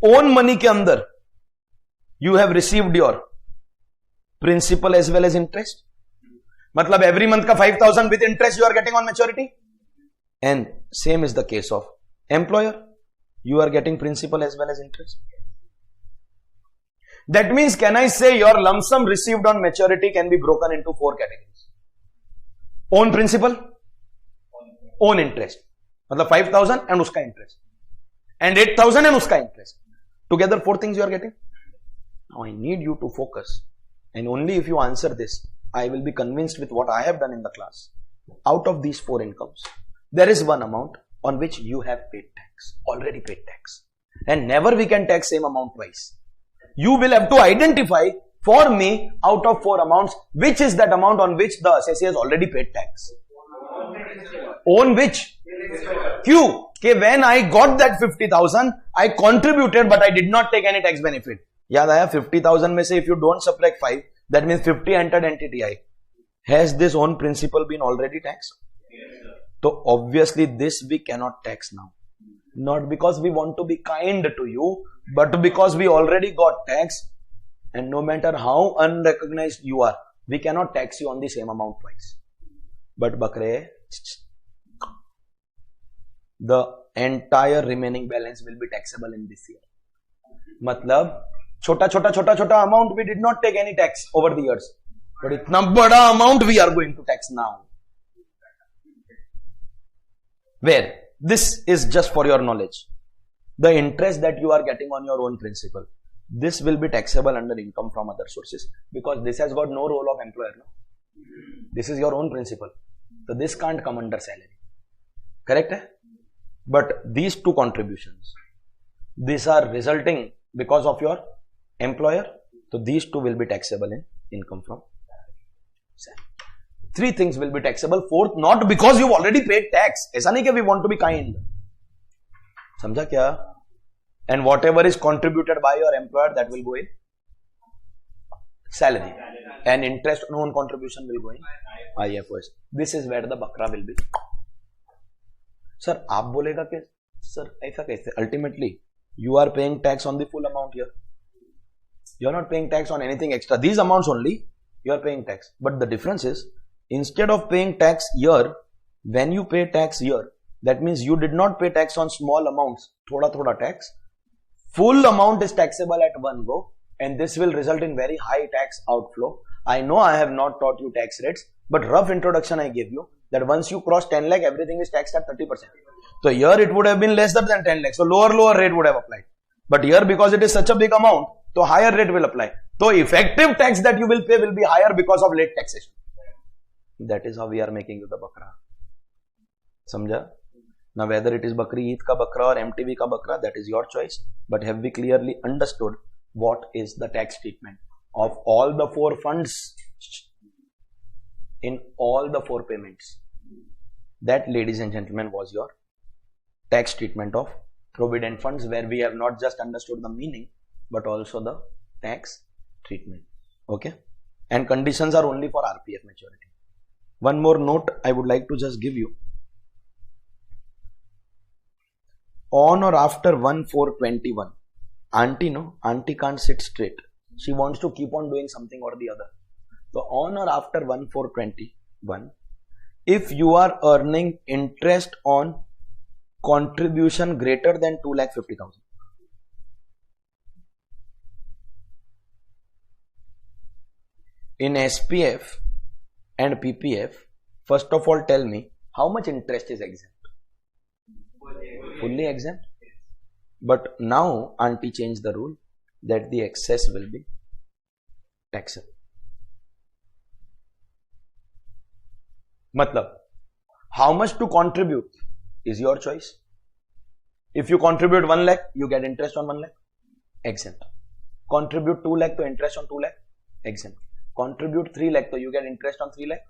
Own money के अंदर you have received your principal as well as interest. मतलब every month का 5,000 with interest you are getting on maturity. And same is the case of employer. You are getting principal as well as interest. That means, can I say your lump sum received on maturity can be broken into 4 categories? Own principal, own interest, मतलब 5,000 and उसका interest, and 8,000 and उसका interest. Together 4 things you are getting. Now I need you to focus, and only if you answer this, I will be convinced with what I have done in the class. Out of these 4 incomes, there is one amount on which you have paid tax, already paid tax, and never we can tax same amount twice. You will have to identify for me out of 4 amounts, which is that amount on which the assessee has already paid tax. On which? Q. Okay, when I got that 50,000, I contributed but I did not take any tax benefit. याद आया 50,000 में से if you don't subtract 5, that means 50 entered NTTI. Has this own principal been already taxed? Yes, so obviously this we cannot tax now. Not because we want to be kind to you, but because we already got taxed, and no matter how unrecognized you are, we cannot tax you on the same amount twice. But Bakre, the entire remaining balance will be taxable in this year. Matlab, chota amount we did not take any tax over the years. but इतना बड़ा amount we are going to tax now. Where? This is just for your knowledge. The interest that you are getting on your own principal, this will be taxable under income from other sources, because this has got no role of employer. No? This is your own principal. So this can't come under salary. Correct? Hai? But these two contributions, these are resulting because of your employer. So these two will be taxable in income from salary. Three things will be taxable. Fourth, not because you've already paid tax. ऐसा नहीं कि we want to be kind. समझा क्या? And whatever is contributed by your employer, that will go in salary. And interest on own contribution will go in IFOS. This is where the bakra will be. Sir, आप बोलेगा कि sir ऐसा कैसे? Ultimately, you are paying tax on the full amount here. You are not paying tax on anything extra. These amounts only you are paying tax. But the difference is, instead of paying tax here, when you pay tax here, that means you did not pay tax on small amounts. Thoda tax. Full amount is taxable at one go, and this will result in very high tax outflow. I know I have not taught you tax rates, but rough introduction I gave you that once you cross 10 lakh, everything is taxed at 30%. So here it would have been lesser than 10 lakh. So lower rate would have applied. But here, because it is such a big amount, so higher rate will apply. So effective tax that you will pay will be higher because of late taxation. That is how we are making you the bakra. Samjha? Now whether it is Bakri Eid ka bakra or MTV ka bakra, that is your choice. But have we clearly understood what is the tax treatment of all the four funds in all the four payments? That, ladies and gentlemen, was your tax treatment of provident funds, where we have not just understood the meaning but also the tax treatment. Okay? And conditions are only for RPF maturity. One more note I would like to just give you. On or after 1/4/21, auntie can't sit straight. She wants to keep on doing something or the other. So on or after 1/4/21, if you are earning interest on contribution greater than 2,50,000, in SPF and PPF, first of all tell me how much interest is exempt. Fully exempt. But now auntie changed the rule that the excess will be taxable. Matlab, how much to contribute is your choice. If you contribute 1 lakh, you get interest on 1 lakh, exempt. Contribute 2 lakh to interest on 2 lakh, exempt. Contribute 3 lakh to you get interest on 3 lakh.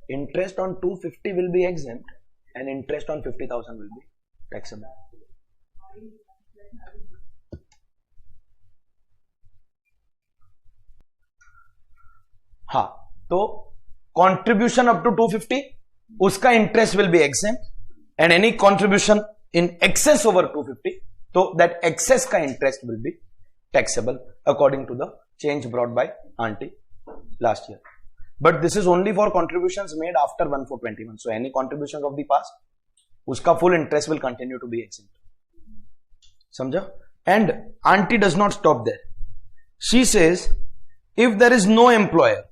Interest on 250 will be exempt, and interest on 50,000 will be taxable. हाँ, तो contribution up to 250, उसका interest will be exempt, and any contribution in excess over 250, so that excess का interest will be taxable according to the change brought by auntie last year. But this is only for contributions made after 1/4/21. So any contributions of the past, uska full interest will continue to be exempt. Samjha? And auntie does not stop there. She says, if there is no employer,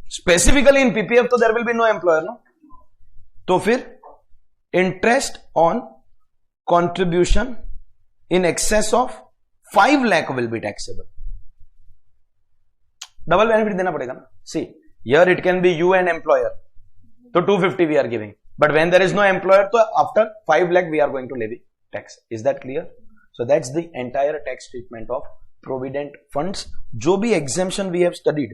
specifically in PPF, so there will be no employer, no? So फिर interest on contribution in excess of 5 lakh will be taxable. Double benefit देना पड़ेगा ना? See, here it can be you and employer. So 250 we are giving. But when there is no employer, so after 5 lakh we are going to levy tax. Is that clear? So that's the entire tax treatment of provident funds. जो भी exemption we have studied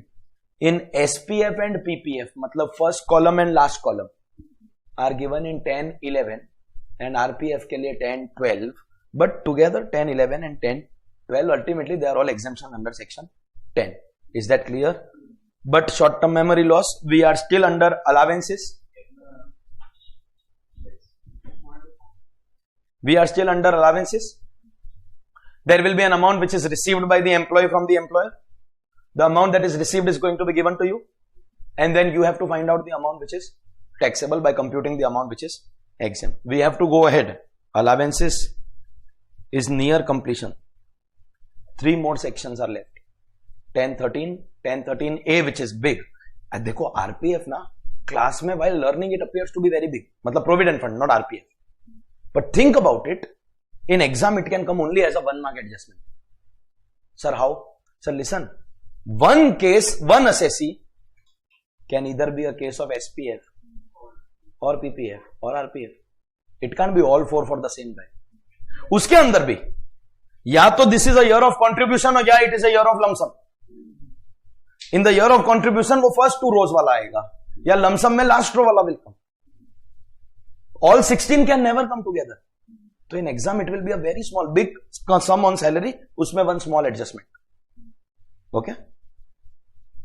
in SPF and PPF, मतलब first column and last column are given in 10, 11 and RPF के लिए 10, 12. But together 10, 11 and 10, 12 ultimately they are all exemption under section 10. Is that clear? But short term memory loss, we are still under allowances. We are still under allowances. There will be an amount which is received by the employee from the employer. The amount that is received is going to be given to you, and then you have to find out the amount which is taxable by computing the amount which is exempt. We have to go ahead. Allowances is near completion. 3 more sections are left. 1013, 1013A, which is big. देखो RPF ना class में while learning it appears to be very big, मतलब provident fund, not RPF. But think about it, in exam it can come only as a 1 mark adjustment. Sir, how? Sir, listen. One case, one assessee can either be a case of SPF or PPF or RPF. It can't be all four for the same guy. उसके अंदर भी या तो this is a year of contribution और या it is a year of lump sum. In the year of contribution वो first 2 rows वाला आएगा या lump sum में last row वाला will come. All 16 can never come together. So in exam it will be a very small, big sum on salary, उसमें one small adjustment. Okay?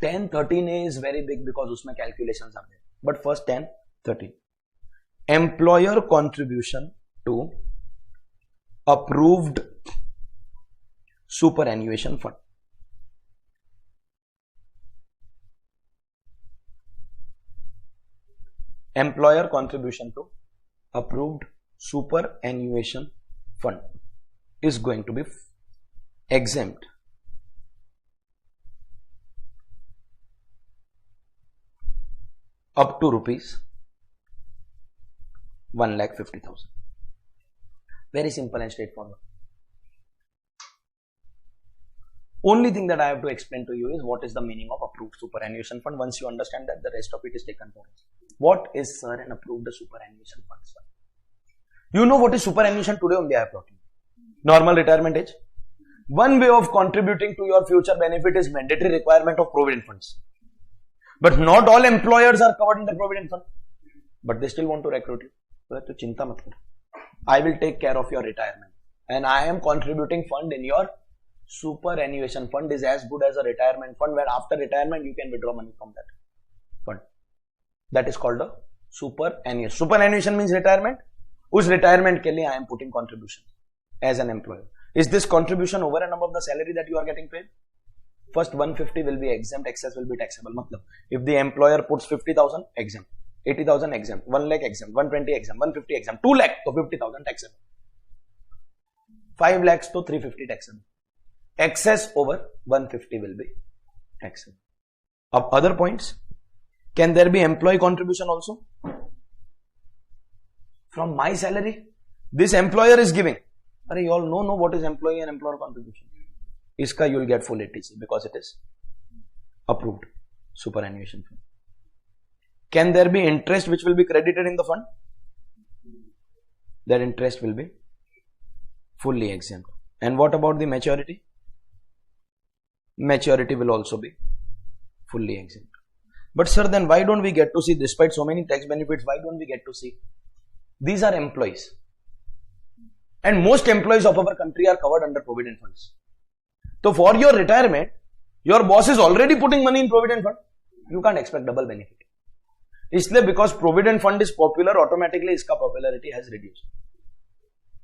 10, 13A is very big because उसमें calculations are there. But first 10, 13. Employer contribution to approved superannuation fund. Employer contribution to approved superannuation fund is going to be exempt up to rupees 1,50,000. Very simple and straightforward. Only thing that I have to explain to you is what is the meaning of approved superannuation fund. Once you understand that, the rest of it is taken care of. What is, sir, an approved superannuation fund, sir? You know what is superannuation today only I have taught you. Normal retirement age. One way of contributing to your future benefit is mandatory requirement of provident funds. But not all employers are covered in the provident fund. But they still want to recruit you. So chinta mat karo. I will take care of your retirement. And I am contributing fund in your superannuation fund is as good as a retirement fund where after retirement you can withdraw money from that fund. That is called a superannuation. Superannuation means retirement. उस retirement के लिए I am putting contribution as an employer. Is this contribution over and above the salary that you are getting paid? First 150 will be exempt, excess will be taxable. मतलब if the employer puts 50,000 exempt, 80,000 exempt, 1 lakh exempt, 120 exempt, 150 exempt, 2 lakh तो 50,000 taxable, 5 lakhs तो 350 taxable. Excess over 150 will be taxable. Of other points, can there be employee contribution also? From my salary, this employer is giving. You all know what is employee and employer contribution. Iska you will get full ATC because it is approved superannuation fund. Can there be interest which will be credited in the fund? That interest will be fully exempt. And what about the maturity? Maturity will also be fully exempt. But sir, then why don't we get to see, despite so many tax benefits, why don't we get to see? These are employees. And most employees of our country are covered under provident funds. So for your retirement, your boss is already putting money in provident fund. You can't expect double benefit. Isliye because provident fund is popular, automatically iska popularity has reduced.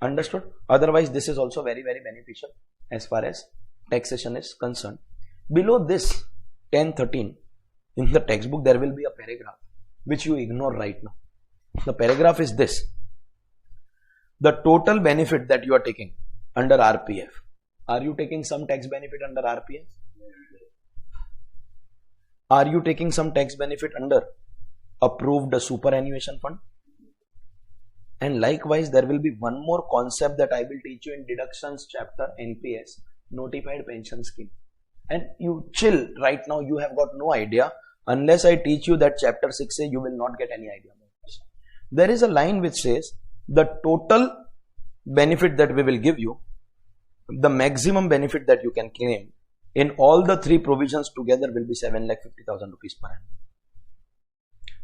Understood? Otherwise, this is also very, very beneficial as far as taxation is concerned. Below this 1013 in the textbook, there will be a paragraph which you ignore right now. The paragraph is this: the total benefit that you are taking under RPF. Are you taking some tax benefit under RPF? Are you taking some tax benefit under approved superannuation fund? And likewise, there will be one more concept that I will teach you in deductions chapter NPS, notified pension scheme. And you chill right now, you have got no idea. Unless I teach you that chapter 6A, you will not get any idea about this. There is a line which says the total benefit that we will give you, the maximum benefit that you can claim in all the three provisions together will be 7,50,000 rupees per annum.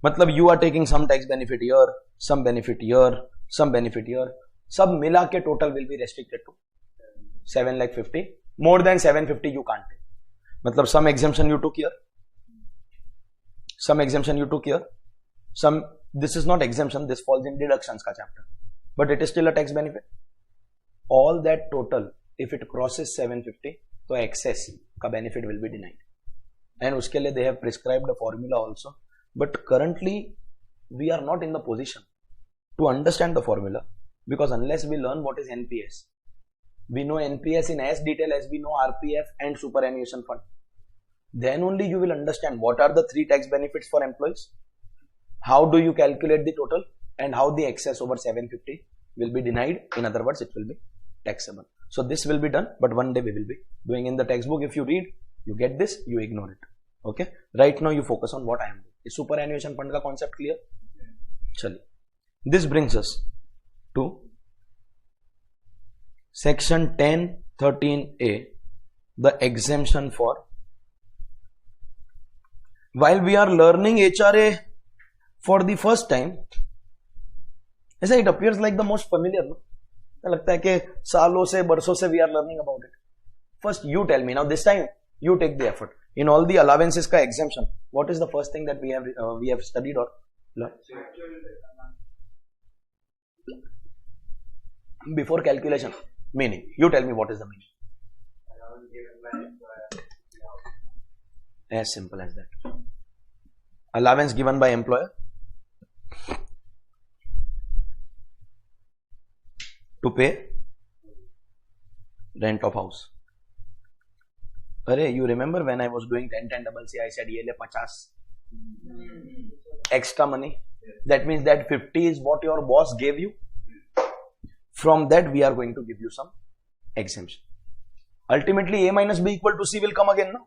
मतलब you are taking some tax benefit here, some benefit here, some benefit here. सब मिला के total will be restricted to 7,50,000. More than 750 you can't take. मतलब some exemption you took here, some exemption you took here, some, this is not exemption, this falls in deductions का chapter, but it is still a tax benefit. All that total, if it crosses 750, तो excess का benefit will be denied. And उसके लिए they have prescribed a formula also. But currently, we are not in the position to understand the formula because unless we learn what is NPS, we know NPS in as detail as we know RPF and superannuation fund. then only you will understand what are the 3 tax benefits for employees, how do you calculate the total, and how the excess over 750 will be denied. In other words, it will be taxable. So this will be done, but one day we will be doing in the textbook. If you read, you get this, you ignore it. Okay, right now you focus on what I am doing. Is superannuation fund ka concept clear? Chaliye. This brings us to section 10(13)(a), the exemption for. While we are learning HRA for the first time, ऐसा it appears like the most familiar, no? लगता है कि सालों से बरसों से we are learning about it. First, you tell me now. This time, you take the effort. In all the allowances का exemption, what is the first thing that we have studied or learned? Before calculation, meaning. You tell me what is the meaning. As simple as that. Allowance given by employer to pay rent of house. Arey, you remember when I was doing 10(10)(c), I said, "Ye le 50 extra money." That means that 50 is what your boss gave you. From that, we are going to give you some exemption. Ultimately, A minus B equal to C will come again, no?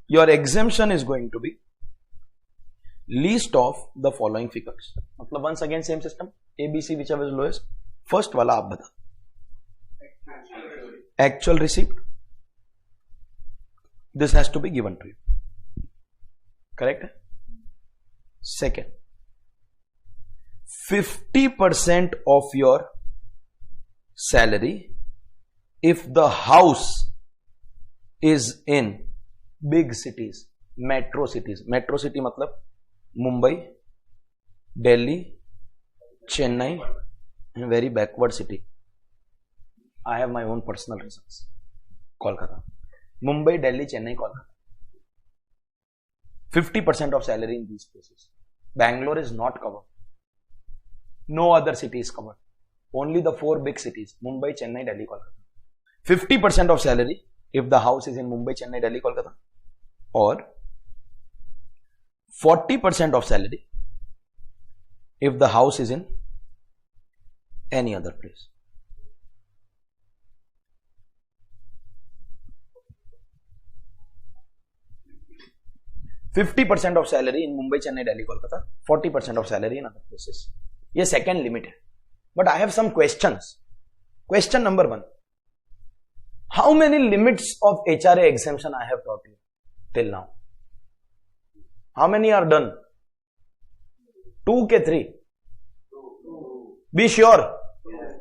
Your exemption is going to be least of the following figures. मतलब once again same system. A, B, C, whichever is lowest. First वाला आप बता. Actual receipt. This has to be given to you. Correct? Second, 50% of your salary if the house is in big cities, metro cities. Metro city मतलब Mumbai, Delhi, Chennai, and very backward city. I have my own personal reasons. Kolkata. Mumbai, Delhi, Chennai, Kolkata. 50% of salary in these places. Bangalore is not covered. No other city is covered. Only the 4 big cities. Mumbai, Chennai, Delhi, Kolkata. 50% of salary if the house is in Mumbai, Chennai, Delhi, Kolkata. Or 40% of salary if the house is in any other place. %50 of salary in Mumbai, Chennai, Delhi, Kolkata. 40% of salary in other places. Ye second limit hai. But I have some questions. Question number 1. How many limits of HRA exemption I have taught you till now? How many are done? 2 ke 3? Be sure.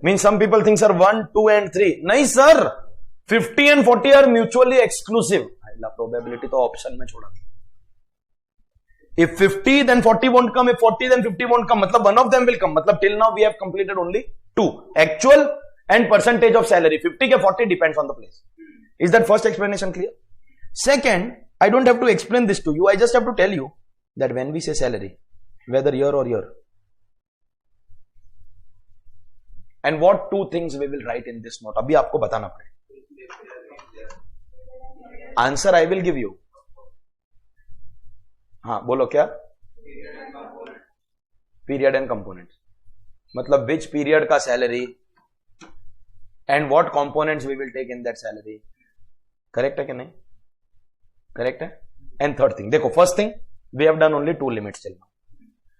Means some people think sir 1, 2 and 3. Nahi sir. 50 and 40 are mutually exclusive. Probability to option mein choda. If 50 then 40 won't come. If 40 then 50 won't come. Matlab one of them will come. Matlab till now we have completed only 2. Actual and percentage of salary. 50 ke 40 depends on the place. Is that first explanation clear? Second, I don't have to explain this to you. I just have to tell you that when we say salary, whether year or year, and what 2 things we will write in this note. Abhi aapko batana padega. Answer I will give you. हाँ बोलो क्या? Period and components. मतलब which period का salary and what components we will take in that salary. Correct है कि नहीं? Correct है? And third thing, देखो first thing we have done only 2 limits till now.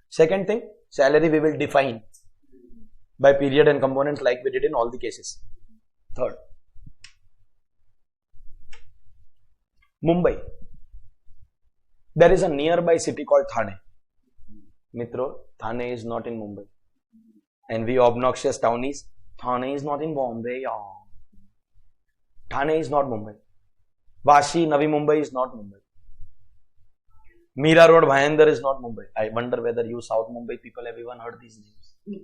Second thing, salary we will define by period and components like we did in all the cases. Third, Mumbai. There is a nearby city called Thane. Mitro, Thane is not in Mumbai. And we obnoxious townies, Thane is not in Bombay. Yeah. Thane is not Mumbai. Vashi, Navi Mumbai is not Mumbai. Mira Road, Bhayandar is not Mumbai. I wonder whether you South Mumbai people have even heard these names.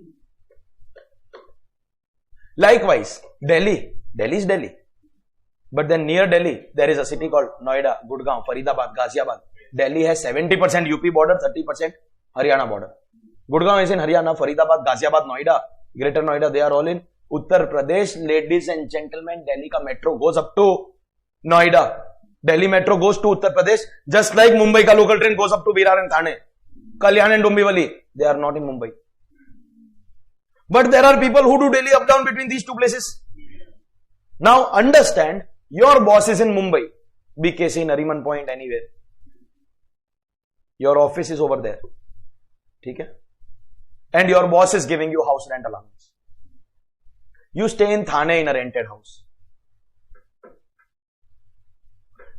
Likewise, Delhi. Delhi is Delhi. But then near Delhi, there is a city called Noida, Gurgaon, Faridabad, Ghaziabad. Delhi has 70% UP border, 30% Haryana border. Gurgaon is in Haryana, Faridabad, Ghaziabad, Noida, Greater Noida, they are all in Uttar Pradesh. Ladies and gentlemen, Delhi ka metro goes up to Noida. Delhi Metro goes to Uttar Pradesh, just like Mumbai ka local train goes up to Virar and Thane. Kalyan and Dombivali, they are not in Mumbai. But there are people who do daily up down between these two places. Now understand, your boss is in Mumbai, BKC, Nariman Point, anywhere. Your office is over there. Okay? And your boss is giving you house rent allowance. You stay in Thane in a rented house.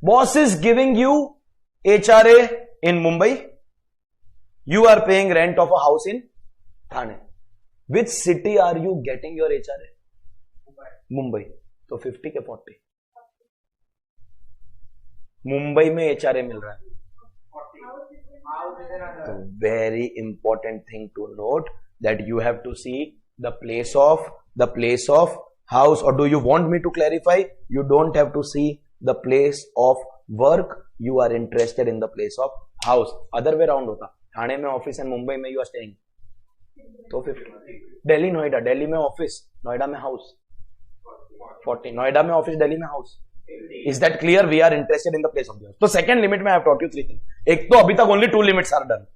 Boss is giving you HRA in Mumbai. You are paying rent of a house in Thane. Which city are you getting your HRA? Mumbai. So 50 के 40. मुंबई में HRA मिल रहा है. So very important thing to note that you have to see the place of house. Or do you want me to clarify? You don't have to see the place of work. You are interested in the place of house. Other way around होता. थाने में office and Mumbai में you are staying. तो 50. दिल्ली नोएडा, दिल्ली में office, Noida में house. 40. Noida में office, Delhi में house. Is that clear? We are interested in the place of the house. So second limit में I have taught you 3 things. एक तो अभी तक only 2 limits are done.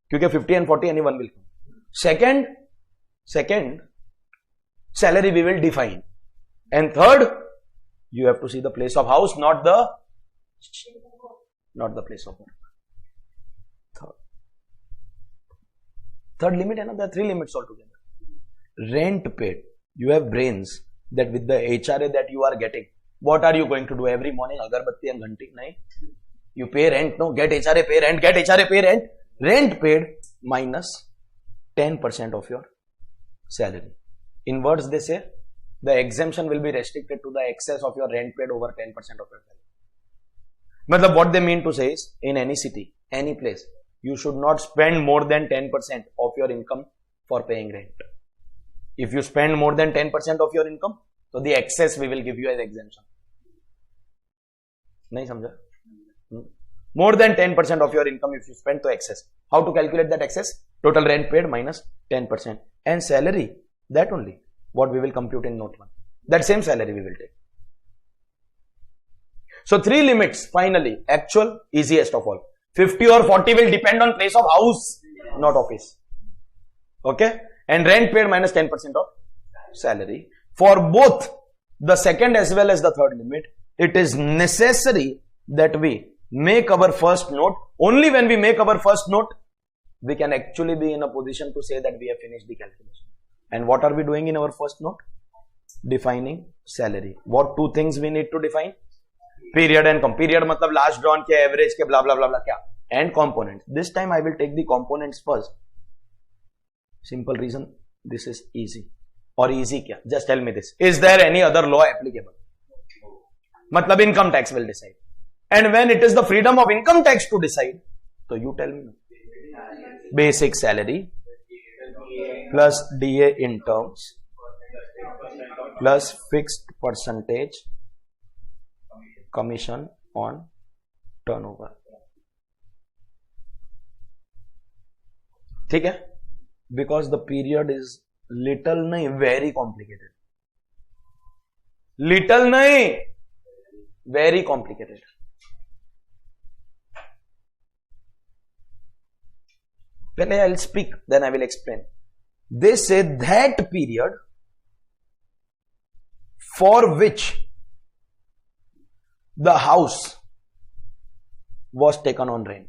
क्योंकि 50 and 40 anyone will come. Second, salary we will define. And third, you have to see the place of house, not the place of work. Third limit, and there are 3 limits altogether. Rent paid. You have brains that with the HRA that you are getting, what are you going to do every morning? Agarbatti and ghanti? Nahin. You pay rent, no? Get HRA, pay rent, get HRA, pay rent. Rent paid minus 10% of your salary. In words they say, the exemption will be restricted to the excess of your rent paid over 10% of your salary. Matlab what they mean to say is, in any city, any place, you should not spend more than 10% of your income for paying rent. If you spend more than 10% of your income, so the excess we will give you as exemption. Nahi samjha? More than 10% of your income if you spend to excess. How to calculate that excess? Total rent paid minus 10%. And salary, that only. What we will compute in note 1. That same salary we will take. So 3 limits finally. Actual, easiest of all. 50 or 40 will depend on place of house, not office. Okay? And rent paid minus 10% of salary. For both the second as well as the third limit, it is necessary that we make our first note. Only when we make our first note, we can actually be in a position to say that we have finished the calculation. And what are we doing in our first note? Defining salary. What 2 things we need to define? Period and period matlab last drawn ke average ke blah blah blah blah kya? And components. This time I will take the components first. Simple reason, this is easy. Or easy kya? Just tell me this. Is there any other law applicable? Matlab income tax will decide. And when it is the freedom of income tax to decide, so you tell me. Basic salary plus DA in terms plus fixed percentage commission on turnover. ठीक है? Because the period is little nahi, very complicated. Little nahi, very complicated. When I will speak, then I will explain. They say that period for which the house was taken on rent.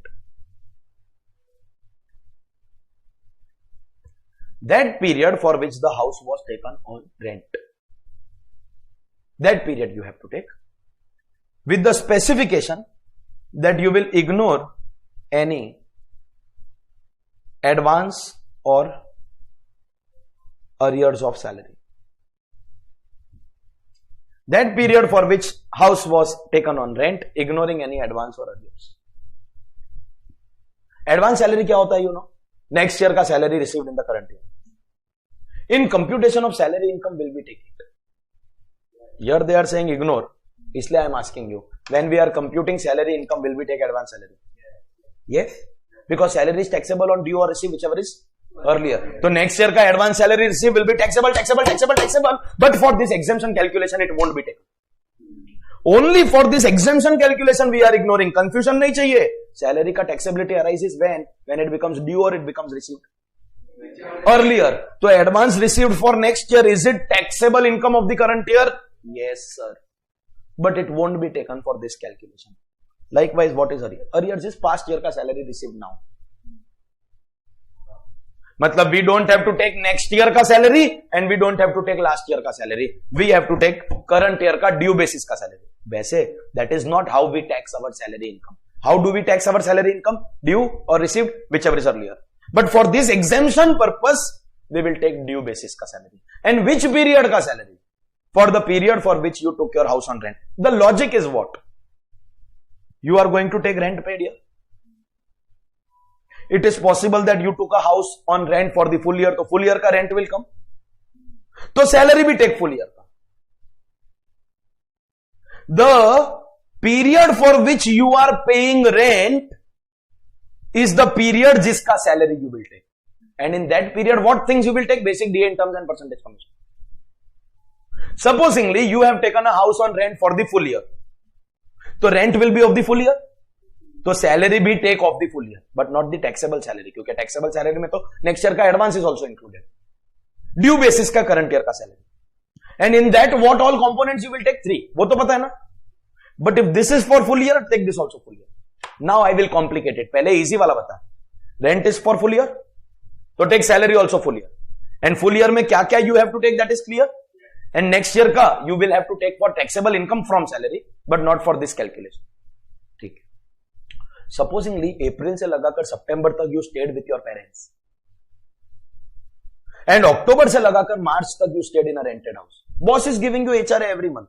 That period for which the house was taken on rent. That period you have to take with the specification that you will ignore any advance or arrears of salary. That period for which house was taken on rent, ignoring any advance or arrears. Advance salary क्या होता है, you know? Next year का salary received in the current year. In computation of salary, income will be taken. Here they are saying ignore. इसलिए I am asking you. When we are computing salary, income will be take advance salary. Yes? Because salary is taxable on due or receive, whichever is earlier. So next year ka advance salary received will be taxable. But for this exemption calculation, it won't be taken. Only for this exemption calculation we are ignoring. Confusion नहीं चाहिए. Salary का taxability arises when it becomes due or it becomes received earlier. So advance received for next year, is it taxable income of the current year? Yes, sir. But it won't be taken for this calculation. Likewise, what is arrears? Arrears is past year का salary received now. मतलब we don't have to take next year का salary and we don't have to take last year का salary. We have to take current year का due basis का salary. वैसे that is not how we tax our salary income. How do we tax our salary income? Due or received, whichever is earlier. But for this exemption purpose, we will take due basis का salary. And which period का salary? For the period for which you took your house on rent. The logic is what? You are going to take rent paid here. It is possible that you took a house on rent for the full year, so full year का rent will come. तो salary भी take full year का. The period for which you are paying rent is the period जिसका salary you will take. And in that period, what things you will take? Basic DA in terms and percentage commission. Supposingly, you have taken a house on rent for the full year. So rent will be of the full year. तो salary भी take off the full year but not the taxable salary, क्योंकि taxable salary में तो next year का advance is also included, due basis का current year का salary. And in that what all components you will take 3, वो तो पता है ना. But if this is for full year, take this also full year. Now I will complicate it. पहले easy वाला बता. Rent is for full year, तो take salary also full year. And full year में क्या क्या you have to take, that is clear. And next year का you will have to take for taxable income from salary but not for this calculation. ठीक है. Supposingly अप्रैल से लगाकर सितंबर तक you stayed with your parents and अक्टूबर से लगाकर मार्च तक you stayed in a rented house. Boss is giving you HRA every month.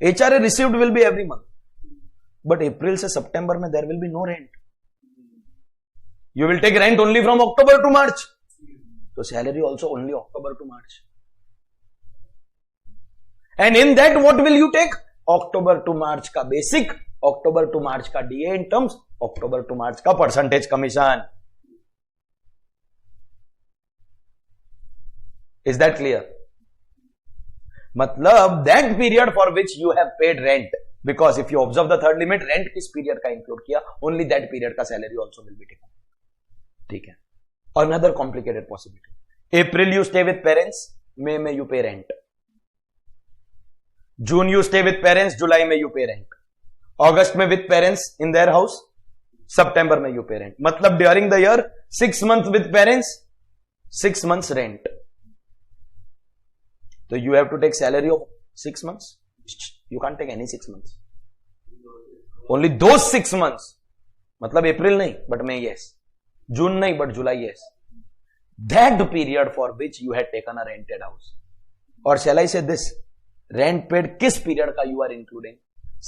HRA received will be every month, but अप्रैल से सितंबर में there will be no rent. You will take rent only from October to March, तो salary also only October to March. And in that what will you take? October to March का basic, October to March का DA in terms, October to March का percentage commission. Is that clear? मतलब that period for which you have paid rent, because if you observe the third limit, rent किस period का include किया, only that period का salary also will be taken. ठीक है. Another complicated possibility. April you stay with parents, मई में you pay rent. June you stay with parents, जुलाई में यू पे रेंट. अगस्त में with parents in their house, सितंबर में यू पे रेंट. मतलब during the year 6 months with parents, 6 months rent. तो you have to take salary of 6 months. You can take any 6 months, only those 6 months. मतलब अप्रैल नहीं but May yes, जून नहीं but जुलाई yes. That period for which you had taken a rented house. और shall I say this, rent paid किस period का you are including,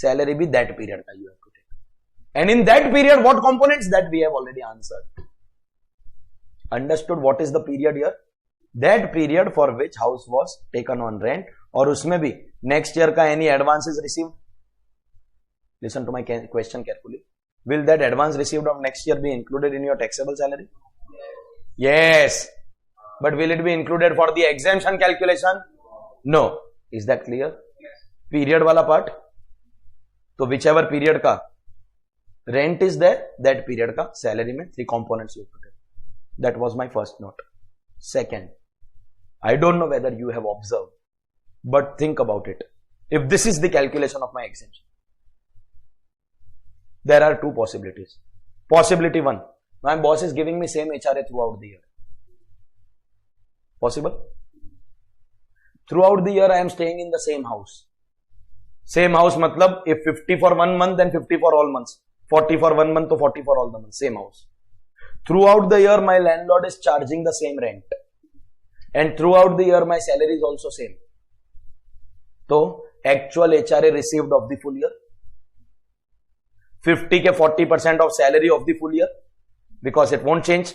salary भी that period का you have to take. And in that period what components, that we have already answered. Understood what is the period here? That period for which house was taken on rent, और उसमें भी next year का any advances received. Listen to my question carefully. Will that advance received of next year be included in your taxable salary? Yes. But will it be included for the exemption calculation? No. Is that clear? Period वाला part, तो whichever period का rent is there, that period का salary में 3 components you put it. That was my first note. Second, I don't know whether you have observed, but think about it. If this is the calculation of my exemption, there are 2 possibilities. Possibility 1, my boss is giving me same HRA throughout the year. Possible? Throughout the year I am staying in the same house. Same house matlab if 50 for 1 month then 50 for all months, 40 for 1 month to 40 for all the months, same house. Throughout the year my landlord is charging the same rent, and throughout the year my salary is also same. So actual HRA received of the full year 50 ke 40% of salary of the full year, because it won't change.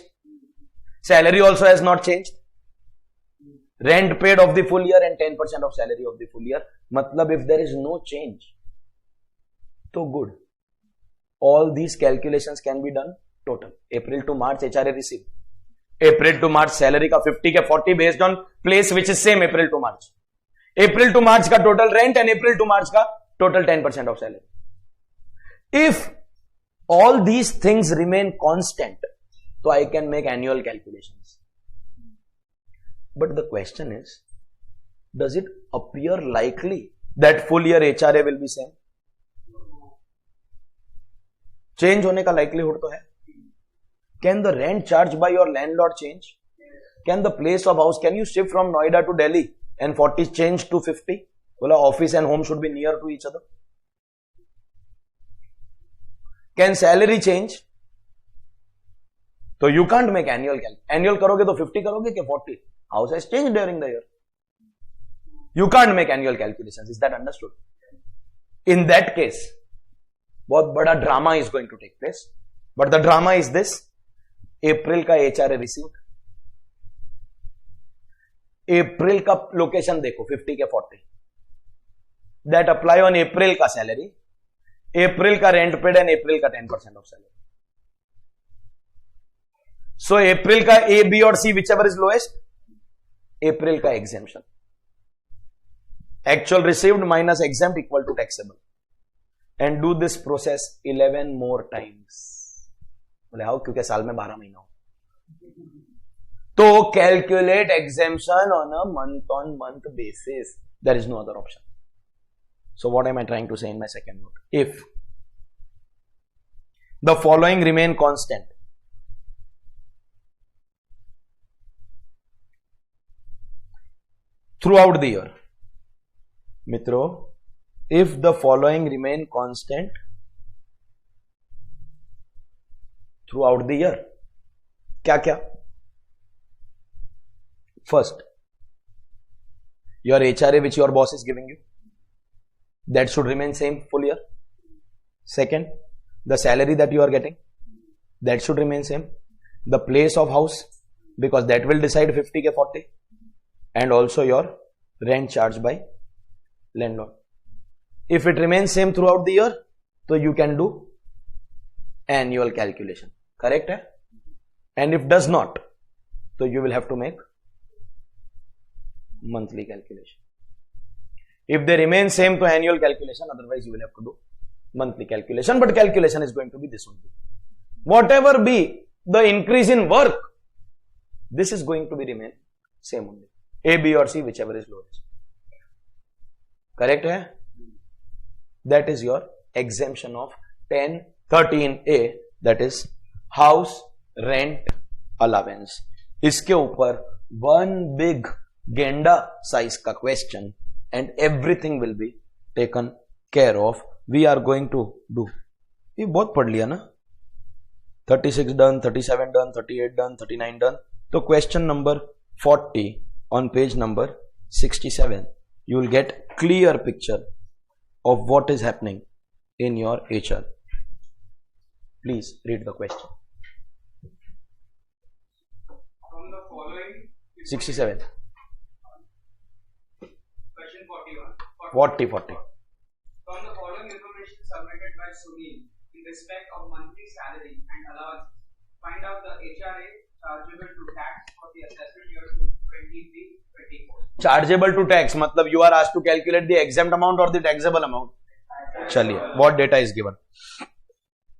Salary also has not changed. Rent paid of the full year and 10% of salary of the full year. Matlab if there is no change, तो good. All these calculations can be done total. April to March HRA received. April to March salary का 50 के 40 based on place which is same April to March. April to March का total rent and April to March का total 10% of salary. If all these things remain constant, तो I can make annual calculations. But the question is, does it appear likely that full year HRA will be same? Change होने का likelihood तो है. Can the rent charged by your landlord change? Can the place of house, can you shift from Noida to Delhi and 40 change to 50? बोला office and home should be near to each other. Can salary change? तो you can't make annual calculation. Annual करोगे तो 50 करोगे क्या 40? House has changed during the year. You can't make annual calculations. Is that understood? In that case, बहुत बड़ा drama is going to take place. But the drama is this: April का HRA received. April का location देखो 50 के 40. That apply on April का salary. April का rent paid and April का 10% of salary. So April का A, B और C whichever is lowest, April का exemption. Actual received minus exempt equal to taxable. And do this process 11 more times. बोले आओ क्योंकि साल में 12 महीना हो. तो calculate exemption on a month basis. There is no other option. So what am I trying to say in my second note? If the following remain constant, throughout the year, mitro, if the following remain constant throughout the year, क्या? First, your HRA which your boss is giving you, that should remain same full year. Second, the salary that you are getting, that should remain same. The place of house, because that will decide 50 ke 40. And also your rent charged by landlord. If it remains same throughout the year, so you can do annual calculation. Correct? Hai? And if does not, so you will have to make monthly calculation. If they remain same to annual calculation, otherwise you will have to do monthly calculation, but calculation is going to be this only. Whatever be the increase in work, this is going to be remain same only. A, B or C, whichever is lowest. Correct hai? That is your exemption of 10(13)(a, that is house rent allowance. इसके ऊपर one big genda size का question and everything will be taken care of. We are going to do. ये बहुत पढ़ लिया ना? 36 done, 37 done, 38 done, 39 done. तो question number 40 on page number 67, you will get clear picture of what is happening in your HR. Please read the question. From the following 67. Question 41. 40. From the following information submitted by Sunil in respect of monthly salary and allowance, find out the HRA chargeable to tax for the assessment year 2023-24. Chargeable to tax मतलब you are asked to calculate the exempt amount or the taxable amount. चलिए, what data is given?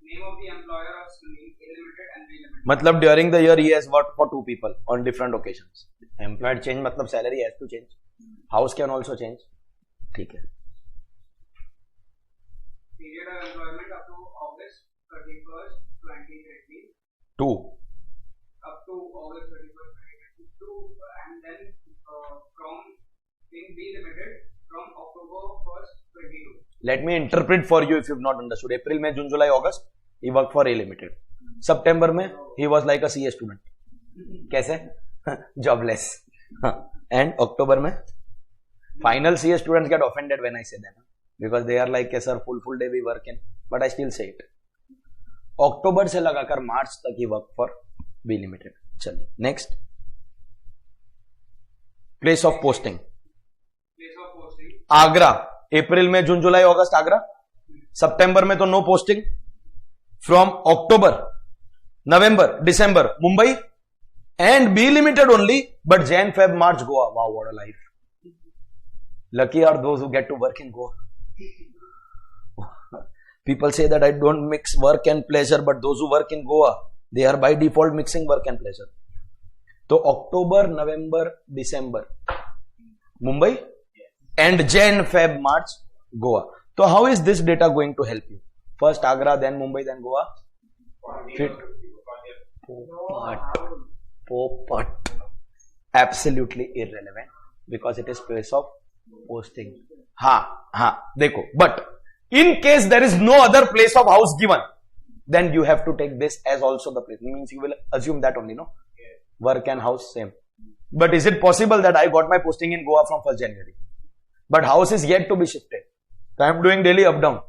Name of the employer of Sunil, A limited and B limited. मतलब during the year he has worked for two people on different occasions. Employed change मतलब salary has to change. House can also change. ठीक है. Period of employment up to August 31st, 2022. Up to August 31st, 2022, and then from being B limited from October 1st, 22. Let me interpret for you if you've not understood. April, May, June, July, August, he worked for A limited. September में he was like a CA student. कैसे? Jobless. And October में final CA students get offended when I say that, because they are like, sir, full day we work in, but I still say it. October से लगाकर March तक he work for B limited. चलिए next. Place of posting. Agra. अप्रैल में, जून, जुलाई, अगस्त आगरा. सितंबर में तो no posting. From अक्टूबर, नवंबर, दिसंबर Mumbai and B limited only, but Jan, Feb, March Goa. Wow, what a life. Lucky are those who get to work in Goa. People say that I don't mix work and pleasure, but those who work in Goa, they are by default mixing work and pleasure. So October, November, December, Mumbai, and Jan, Feb, March, Goa. So how is this data going to help you? First Agra, then Mumbai, then Goa. Fit. Popat. Absolutely irrelevant because it is place of posting. Dekho. But in case there is no other place of house given, then you have to take this as also the place. It means you will assume that only, no? Work and house same. But is it possible that I got my posting in Goa from 1st January? But house is yet to be shifted. So I am doing daily up down.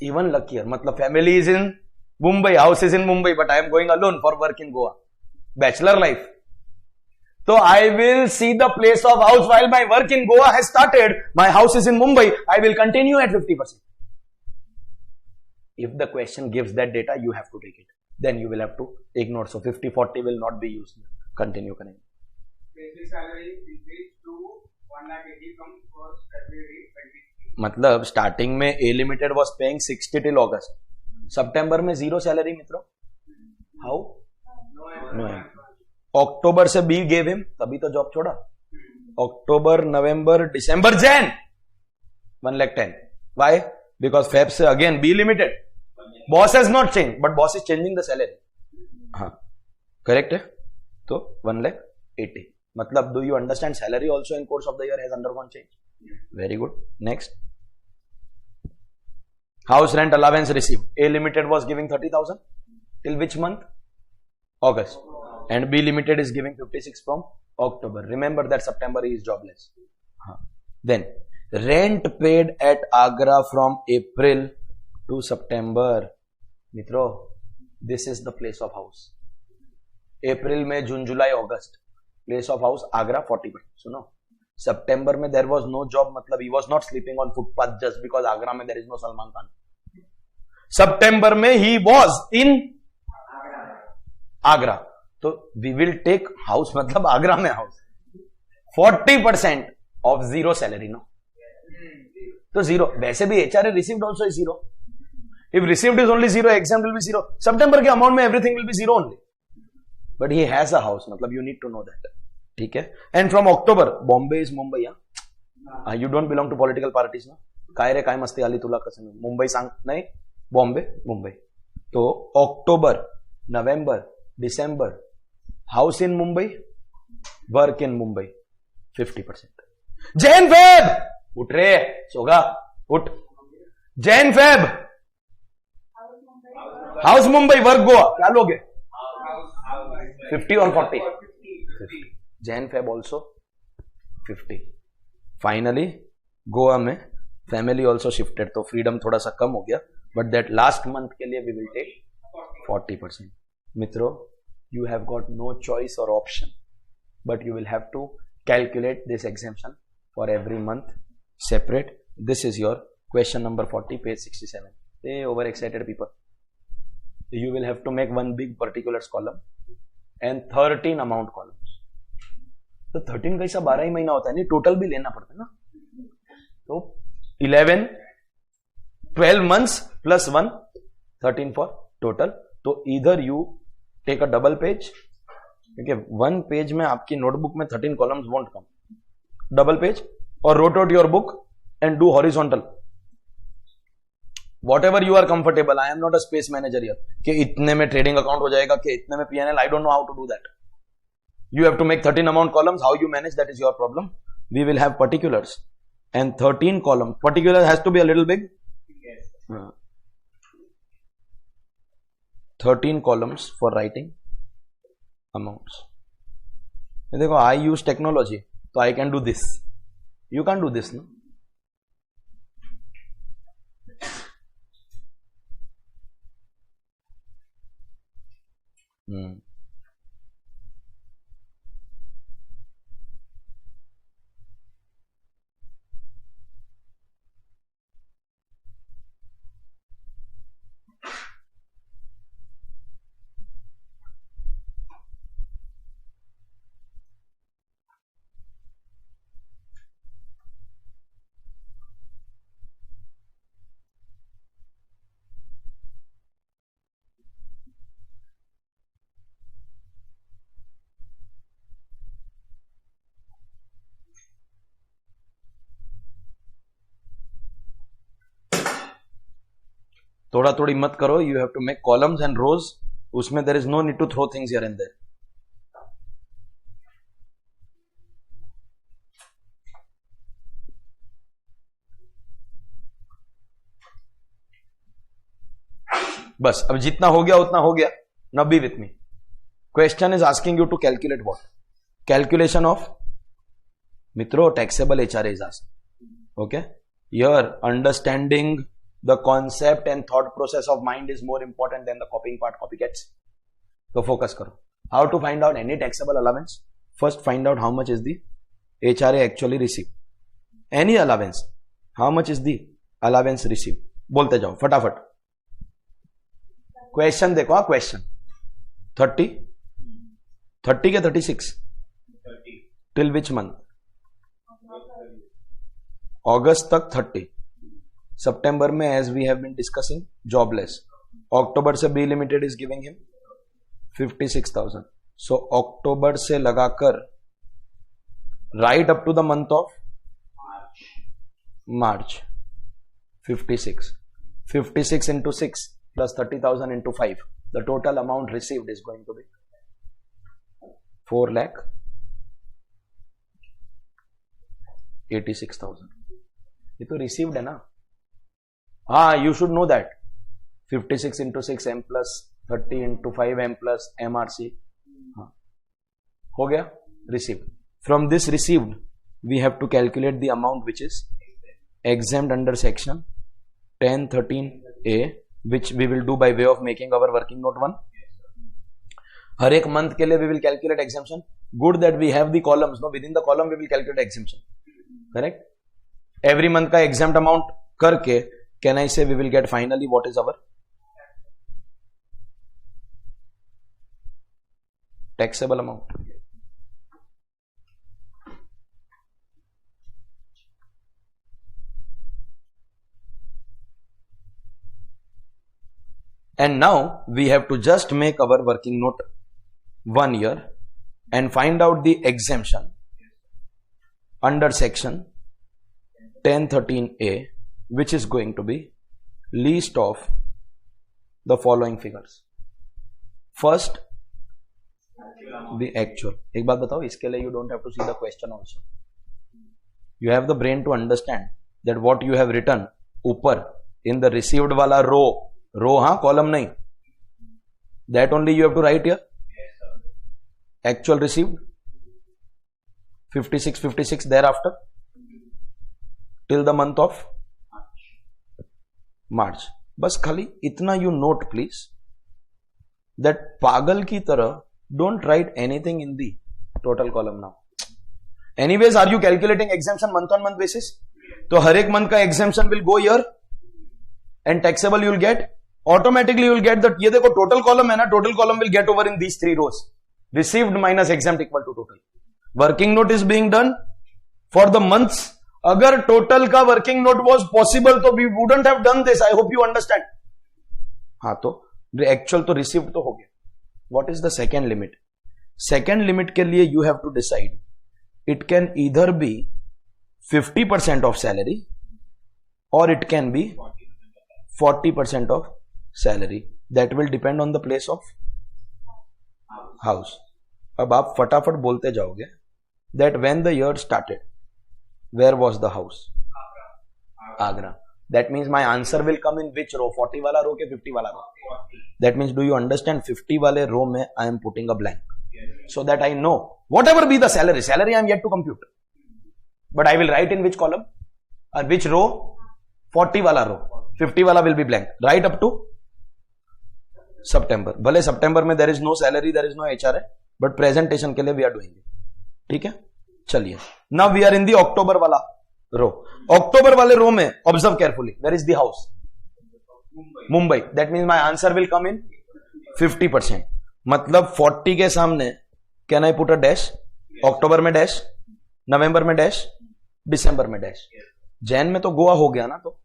Even luckier. Matlab family is in Mumbai, house is in Mumbai, but I am going alone for work in Goa. Bachelor life. So I will see the place of house while my work in Goa has started. My house is in Mumbai. I will continue at 50%. If the question gives that data, you have to take it. Then you will have to ignore. So 50-40 will not be used. Continue. Basic salary increased to 1,80,000 from 1st February 2023. मतलब starting में A Limited was paying 60 till August. September में zero salary मित्रों. How? No. October से B gave him, तभी तो job छोड़ा. October, November, December, Jan 1,10,000. Why? Because Feb से again B Limited. Boss has not changed, but boss is changing the salary. Correct है? तो 1,80,000. मतलब do you understand salary also in course of the year has undergone change? Very good. Next. House rent allowance received. A Limited was giving 30,000 till which month? August. And B Limited is giving 56 from October. Remember that September he is jobless. Then rent paid at Agra from April to September. Mitro, this is the place of house. April, May, June, July, August. Place of house Agra 40%. So no. September में there was no job. मतलब he was not sleeping on footpath just because Agra में there is no Salman Khan. September में he was in Agra. So we will take house मतलब Agra में house. 40% of zero salary, no? तो zero. वैसे भी HRA received also is zero. If received is only zero, exempt will be zero. September के amount में everything will be zero only. But he has a house. मतलब you need to know that. ठीक है. And from October, Bombay is Mumbai. You don't belong to political parties ना. काय रे काय मस्ती आली तुला कसं मुंबई सांग नहीं बॉम्बे मुंबई. तो October, November, December, house in Mumbai, work in Mumbai, 50%. Jan Feb, उठ रे सोगा उठ. Jan Feb, house Mumbai, work Goa. क्या लोगे? 50 or 40? 50. Jan Feb also 50. Finally Goa में family also shifted तो freedom थोड़ा सा कम हो गया. But that last month के लिए we will take 40%. मित्रों, you have got no choice or option, but you will have to calculate this exemption for every month separate. This is your question number 40, page 67. Hey, overexcited people. You will have to make one big particulars column and 13 amount columns. तो 13 कैसा 12 ही महीना होता है नहीं, total भी लेना पड़ता है ना. तो 11 12 months plus 1 13 for total. तो either you take a double page. Okay, one page में आपकी नोटबुक में 13 columns won't come. Double page or rotate your book and do horizontal. Whatever you are comfortable. I am not a space manager here. कि इतने में trading account हो जाएगा कि इतने में P&L. I don't know how to do that. You have to make 13 amount columns. How you manage that is your problem. We will have particulars and 13 column. Particular has to be a little big. Yes. 13 columns for writing amounts. देखो, I use technology, so I can do this. You can't do this, no? थोड़ा थोड़ी मत करो, you have to make columns and rows, उसमें there is no need to throw things here and there. बस अब जितना हो गया उतना हो गया. Now be with me. Question is asking you to calculate what? Calculation of मित्रों taxable HRA is asked. Okay, here understanding the concept and thought process of mind is more important than the copying part, copycats. So focus karo. How to find out any taxable allowance? First find out how much is the HRA actually received. Any allowance, how much is the allowance received? बोलते जाओ फटाफट. Question देखो. हाँ question 30 के 36 till which month? अगस्त तक 30. सितंबर में as we have been discussing jobless. अक्टूबर से B limited is giving him 56,000. So अक्टूबर से लगाकर right up to the month of March 56 into 6 plus 30,000 into 5. The total amount received is going to be 4,86,000. ये तो रिसीव्ड है ना. हाँ you should know that. 56 into 6 m plus 30 into 5 m plus MRC. हाँ हो गया received. From this received we have to calculate the amount which is exempt under section 1013A, which we will do by way of making our working note 1. हर एक month के लिए we will calculate exemption. Good that we have the columns. No, within the column we will calculate exemption. Correct? Every month का exempt amount करके can I say we will get finally what is our taxable amount. And now we have to just make our working note 1 year and find out the exemption under section 1013A, which is going to be least of the following figures. First, the actual. एक बात बताओ, इसके लिए you don't have to see the question also. You have the brain to understand that what you have written ऊपर in the received वाला row, हाँ column नहीं, that only you have to write here. Actual received 56 thereafter till the month of March. बस खाली इतना you note please that पागल की तरह don't write anything in the total column now. Anyways, are you calculating exemption month on month basis? तो हर एक month का exemption will go here and taxable you will get. Automatically you will get that. ये देखो total column है ना, total column will get over in these 3 rows. Received minus exempt equal to total. Working note is being done for the months. अगर total का working note was possible तो we wouldn't have done this. I hope you understand. हाँ तो actual तो received तो हो गया. What is the second limit? Second limit के लिए you have to decide. It can either be 50% of salary or it can be 40% of salary. That will depend on the place of house. अब आप फटाफट बोलते जाओगे that when the year started, where was the house? Agra. That means my answer will come in which row? 40 वाला row के 50 वाला row? That means do you understand 50 वाले row में I am putting a blank so that I know whatever be the salary I am yet to compute, but I will write in which column or which row? 40 वाला row, 50 वाला will be blank. Right up to September. भले September में there is no salary, there is no HRA, but presentation के लिए we are doing it. ठीक है, चलिए. Now we are in the October वाला row. October वाले row में observe carefully. Where is the house? Mumbai. That means my answer will come in 50%. मतलब 40 के सामने can I put a dash? October में dash, November में dash, December में dash. Jan में तो गोवा हो गया ना, तो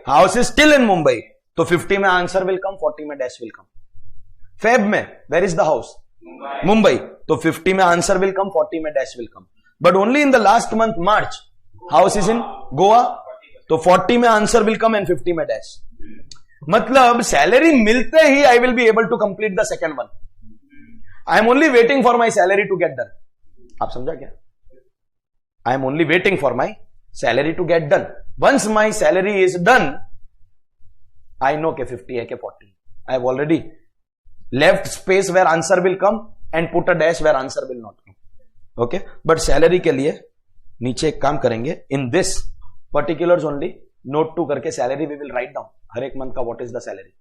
house is still in Mumbai, तो 50 में आंसर विल कम, 40 में डैश विल कम. फेब में where is the house? Mumbai. तो 50 में आंसर विल कम, 40 में dash will come. But only in the last month March house is in Goa, तो 40 में answer will come and 50 में dash. मतलब salary मिलते ही I will be able to complete the second one. I am only waiting for my salary to get done. आप समझा क्या? I am only waiting for my salary to get done. Once my salary is done, I know के 50 है के 40. I have already left space where answer will come and put a dash where answer will not come. Okay, but salary के लिए नीचे एक काम करेंगे. In this particulars only note two करके salary we will write down हर एक month का what is the salary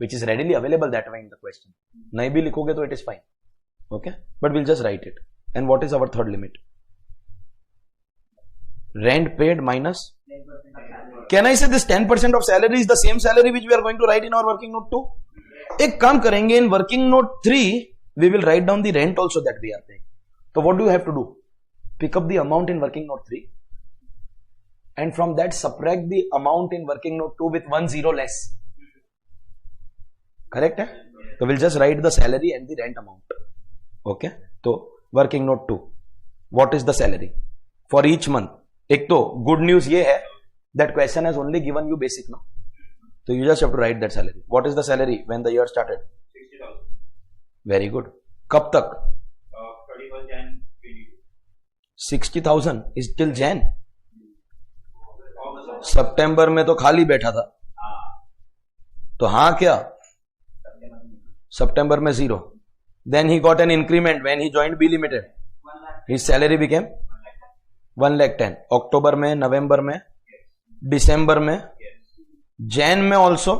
which is readily available that way in the question. नहीं भी लिखोगे तो it is fine. Okay, but will just write it. And what is our third limit? Rent paid minus. Can I say this 10% of salary is the same salary which we are going to write in our working note 2? एक काम करेंगे, in working note 3 we will write down the rent also that we are paying. तो what do you have to do? Pick up the amount in working note 3 and from that subtract the amount in working note 2 with 1 0 less. Correct hai? So we'll just write the salary and the rent amount. Okay, so working note 2, what is the salary for each month? एक तो good news ये है that question has only given you basic now, so you just have to write that salary. What is the salary when the year started? 60,000. Very good. कब तक? 31st Jan 22. 60,000 is till Jan. सितंबर में तो खाली बैठा था. तो हाँ क्या? सितंबर में 0. Then he got an increment when he joined B limited. His salary became 1,10,000. अक्टूबर में, नवंबर में, दिसंबर में, जैन में also,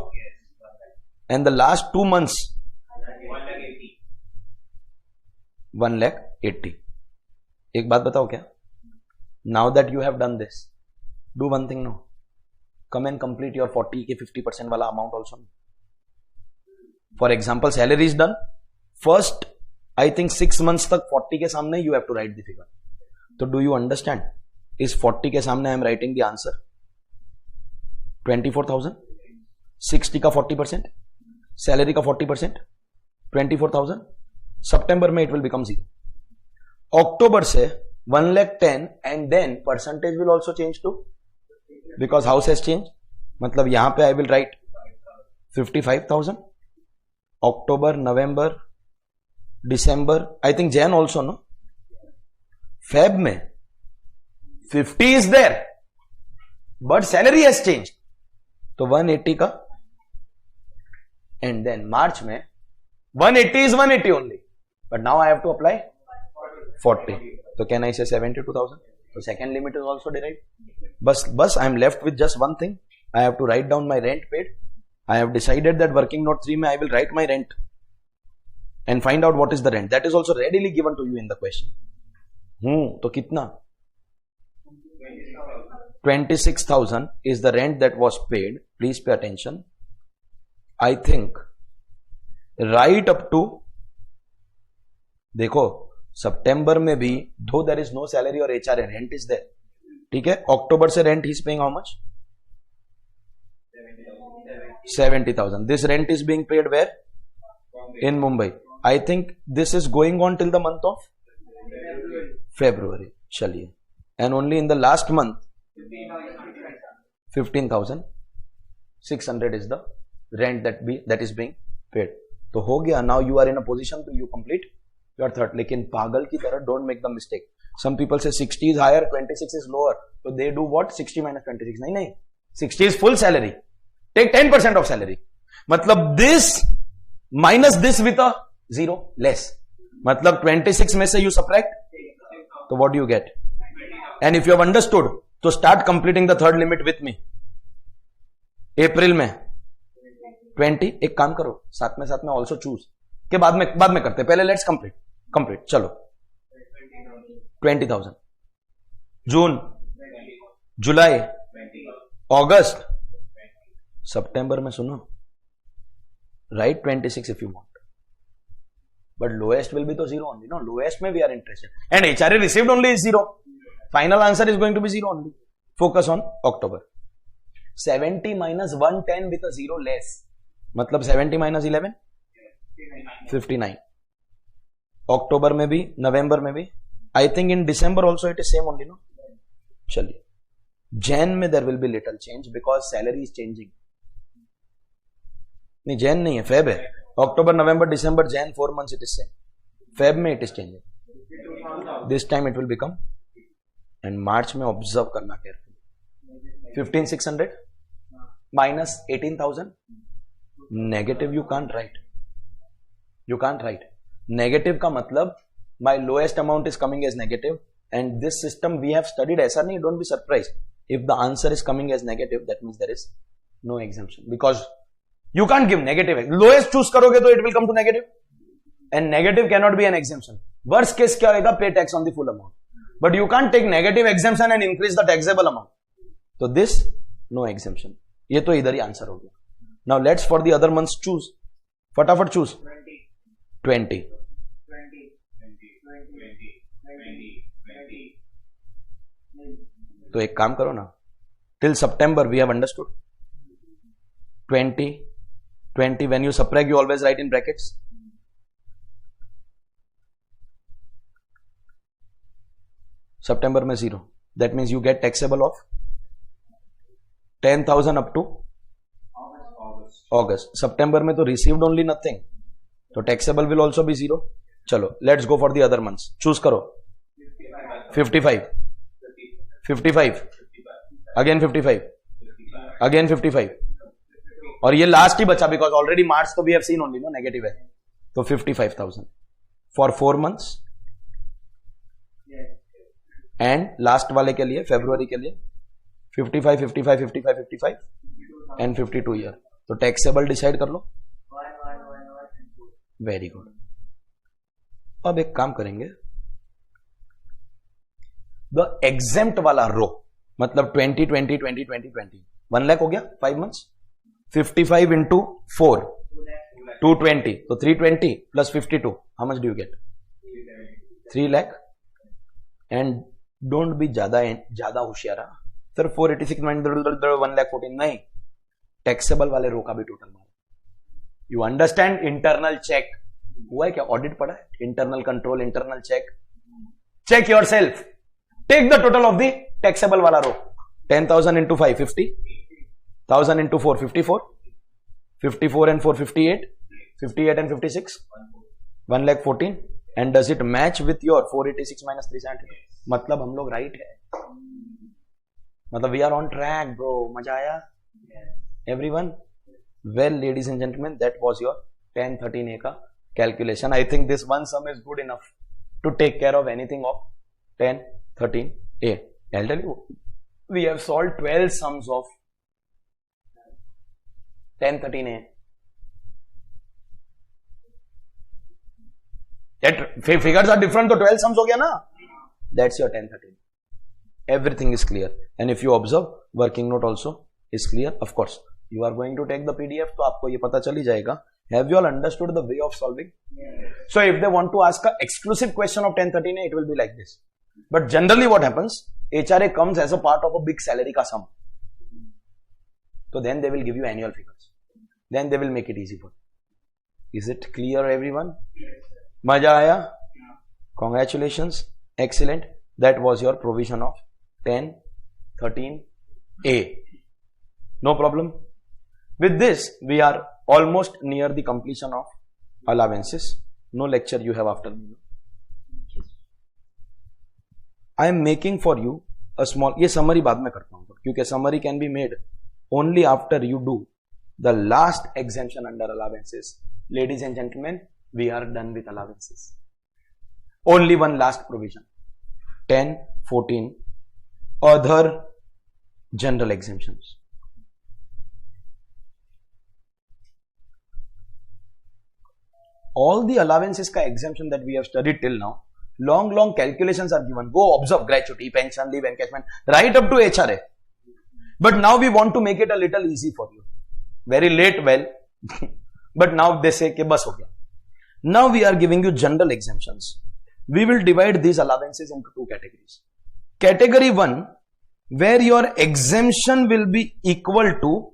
and the last 2 months 1,80,000. एक बात बताओ क्या? Now that you have done this, do one thing no, come and complete your 40 के 50% वाला amount also. For example, salary is done. First, I think 6 months तक 40 के सामने you have to write the figure. तो do you understand? इस 40 के सामने I am writing the answer 24,000. 60 का 40%, salary का 40%, 24,000. September में it will become 0. October से 1,10,000 and then percentage will also change to, because house has changed. मतलब यहां पे I will write 55,000. October, November, December, I think Jan also, no? Feb में 50 is there, but salary has changed. तो 180 का, and then March में 180 is 180 only, but now I have to apply 40. So can I say 72,000? So second limit is also derived. Bus I am left with just one thing. I have to write down my rent paid. I have decided that working note 3 mein I will write my rent and find out what is the rent. That is also readily given to you in the question. तो कितना? 26,000 is the rent that was paid. Please pay attention. I think right up to, देखो सितंबर में भी though there is no salary or HRA, rent is there. ठीक है, अक्टूबर से rent ही is paying how much? 70,000. This rent is being paid where? In Mumbai. I think this is going on till the month of February. चलिए, and only in the last month 15,600 is the rent that is being paid. तो हो गया. Now you are in a position to you complete your third. लेकिन पागल की तरह don't make the mistake. Some people say 60 is higher, 26 is lower. So they do what? 60 minus 26. नहीं. 60 is full salary. Take 10% of salary. मतलब this minus this with a 0 less. मतलब 26 में से you subtract. तो what do you get? And if you have understood, तो start completing the third limit with me. April में 20. एक काम करो, साथ में also choose. के बाद में करते. पहले let's complete. चलो. 20,000. जून, जुलाई, अगस्त, सितंबर में सुनो, right 26 if you want, but lowest will be तो 0 only, no? Lowest में we are interested, and HRA received only is 0. Final answer is going to be 0 only. Focus on October. 70 minus 110 with a 0 less, मतलब 70 minus 11 59. अक्टूबर में भी, नवंबर में भी. I think in December also it is same only, no? चलिए, Jan में there will be little change because salary is changing. नहीं जैन नहीं है, फेब है. October November December Jan 4 months it is same. Feb में it is changing. This time it will become, and मार्च में observe करना carefully. 15,600 minus 18,000. Negative you can't right. You can't right. Negative का मतलब my lowest amount is coming as negative, and this system we have studied. ऐसा नहीं, don't be surprised if the answer is coming as negative. That means there is no exemption, because you can't give negative. Lowest choose करोगे तो it will come to negative, and negative cannot be an exemption. Worst case क्या होगा? Pay tax on the full amount, but you can't take negative exemption and increase the taxable amount. So this no exemption. ये तो इधर ही answer हो गया. Now let's for the other months choose. फटाफट choose. 20. तो एक काम करो ना, till September we have understood. 20 when you subtract you always write in brackets. September में 0. That means you get taxable of 10,000 up to August. September में तो received only nothing, तो taxable will also be 0. चलो let's go for the other months. Choose करो. 55 again 55 again 55, और ये last ही बचा because already March तो we have seen only no negative है, तो 55,000 फॉर 4 months, एंड लास्ट वाले के लिए फरवरी के लिए 55 एंड 52 ईयर. तो टैक्सेबल डिसाइड कर लो. Very good. अब एक काम करेंगे, द एग्जेम्प्ट वाला रो, मतलब 20 20 20 20 20 1 लाख हो गया 5 months. 55 into 4 220, तो 320 plus 52, how much do you get? 3 lakh. And don't be ज्यादा होशियारा सर. 486 1 lakh 14 नहीं, टैक्सेबल वाले रो का भी टोटल मारो. You understand? इंटरनल चेक हुआ है क्या? ऑडिट पढ़ा है? Internal control, internal check. Check yourself. Take the total of the taxable वाला row. 10,000 into 5 50, 1,000 into 4 54, 54 and 4 58, 58 and 56 1 lakh 14. And does it match with your 486 minus 372? मतलब हम लोग right है, मतलब we are on track bro. मजा आया everyone? Well ladies and gentleman, that was your 1013A का calculation. I think this one sum is good enough to take care of anything of 1013A. I'll tell you, we have solved 12 sums of 1013A. Figures are different, तो 12 sums हो गया ना. That's your 1013. Everything is clear. And if you observe, working note also is clear. Of course, you are going to take the PDF, तो आपको ये पता चल ही जाएगा. Have you all understood the way of solving? Yes. So if they want to ask an exclusive question of 1013A, it will be like this. But generally what happens, HRA comes as a part of a big salary ka sum. So then they will give you annual figures. Then they will make it easy for you. Is it clear everyone? Maja aaya? Congratulations. Excellent. That was your provision of 1013A. No problem. With this, we are almost near the completion of allowances. No lecture you have after me. I am making for you a small, ये summary बाद में करता हूं, क्योंकि summary can be made only after you do the last exemption under allowances. Ladies and gentlemen, we are done with allowances. Only one last provision. 1014 other general exemptions. All the allowances का exemption that we have studied till now, long calculations are given. Go observe gratuity, pension, leave, encashment, right up to HRA. But now we want to make it a little easy for you. Very late, well, but now they say कि बस हो गया. Now we are giving you general exemptions. We will divide these allowances into 2 categories. Category 1, where your exemption will be equal to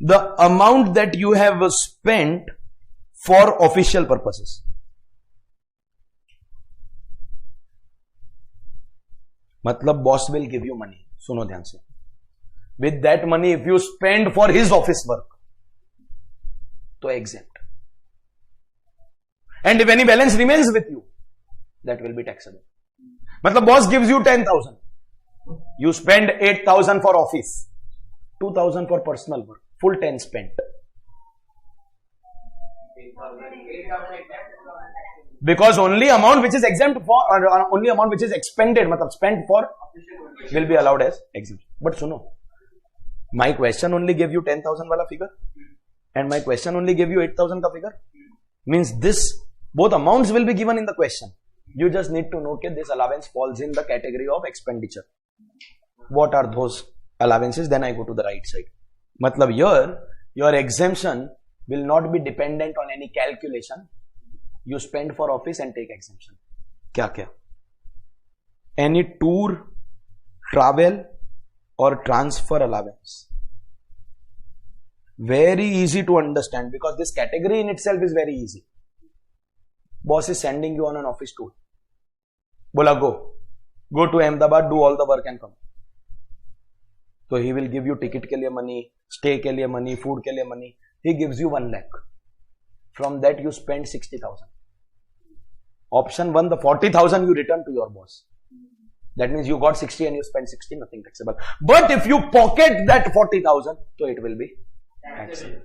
the amount that you have spent for official purposes. मतलब boss will give you money. सुनो ध्यान से. With that money if you spend for his office work, तो exempt. And if any balance remains with you, that will be taxable. मतलब boss gives you 10,000. You spend 8,000 for office, 2,000 for personal work, full 10 spent. Because only amount which is exempt for, or only amount which is expended, मतलब spent for, will be allowed as exempt. But सुनो, my question only gave you 10,000 वाला figure, and my question only gave you 8,000 का figure. Means this, both amounts will be given in the question. You just need to know that this allowance falls in the category of expenditure. What are those allowances? Then I go to the right side. मतलब here, your exemption will not be dependent on any calculation. You spend for office and take exemption. क्या क्या? Any tour, travel or transfer allowance. Very easy to understand because this category in itself is very easy. Boss is sending you on an office tour. Bola go to Ahmedabad, do all the work and come. So he will give you ticket के लिए money, stay के लिए money, food के लिए money. He gives you 1 lakh. From that you spend 60,000. Option 1, the 40,000 you return to your boss. That means you got 60 and you spend 60, nothing taxable. But if you pocket that 40,000, so it will be taxable.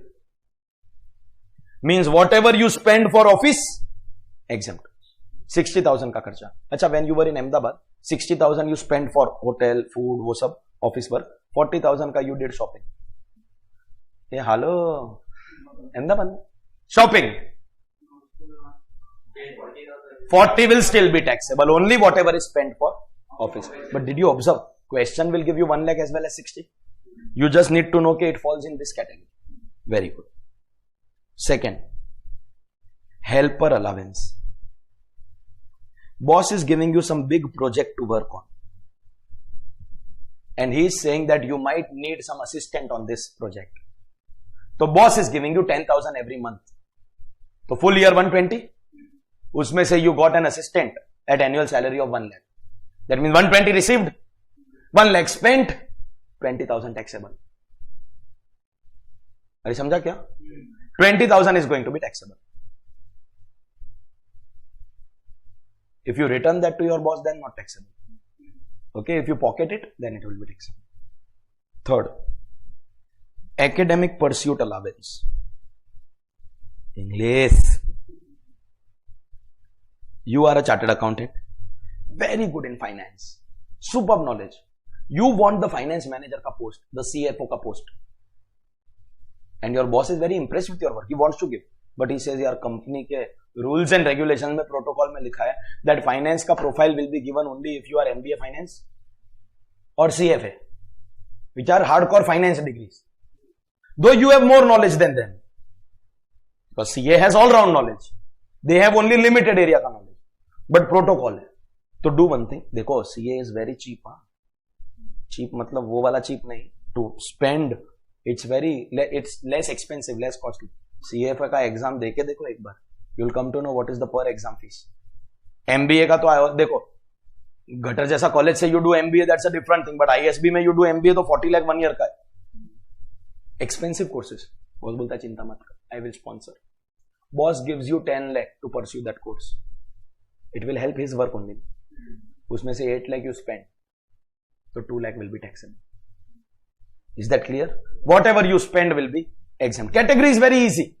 Means whatever you spend for office, exempt. 60,000 का खर्चा. अच्छा, when you were in Ahmedabad, 60,000 you spent for hotel, food, वो सब, office work. 40,000 का you did shopping. Hey, hello, Ahmedabad. Shopping. 40 will still be taxable. Only whatever is spent for office. But did you observe? Question will give you 1 lakh as well as 60. You just need to know that it falls in this category. Very good. Second, helper allowance. Boss is giving you some big project to work on. And he is saying that you might need some assistant on this project. So boss is giving you 10,000 every month. So full year 120. Usme say you got an assistant at annual salary of 1 lakh. That means 120 received, 1 lakh spent, 20,000 taxable. Are you समझा क्या? 20,000 is going to be taxable. If you return that to your boss, then not taxable. Okay, if you pocket it, then it will be taxable. Third, academic pursuit allowance. English. You are a chartered accountant, very good in finance, superb knowledge. You want the finance manager ka post, the CFO ka post. And your boss is very impressed with your work. He wants to give. But he says, your company ke rules and regulations mein protocol mein likha hai that finance ka profile will be given only if you are MBA finance or CFA, which are hardcore finance degrees. Though you have more knowledge than them. Because CA has all-round knowledge. They have only limited area ka knowledge. But protocol है. तो do one thing. देखो, CA is very cheap. Cheap मतलब वो वाला cheap नहीं. To spend, it's less expensive, less costly. CFA का exam देके देखो एक बार. You'll come to know what is the per exam fees. MBA का तो देखो, गटर जैसा कॉलेज से you do MBA, that's a different thing. But ISB में you do MBA तो 40 lakh 1 year का है. Expensive courses. Boss बोलता है चिंता मत कर. I will sponsor. Boss gives you 10 lakh to pursue that course. It will help his work only. उसमें से 8 lakh you spend. So 2 lakh will be taxable. Is that clear? Whatever you spend will be exempt. Category is very easy.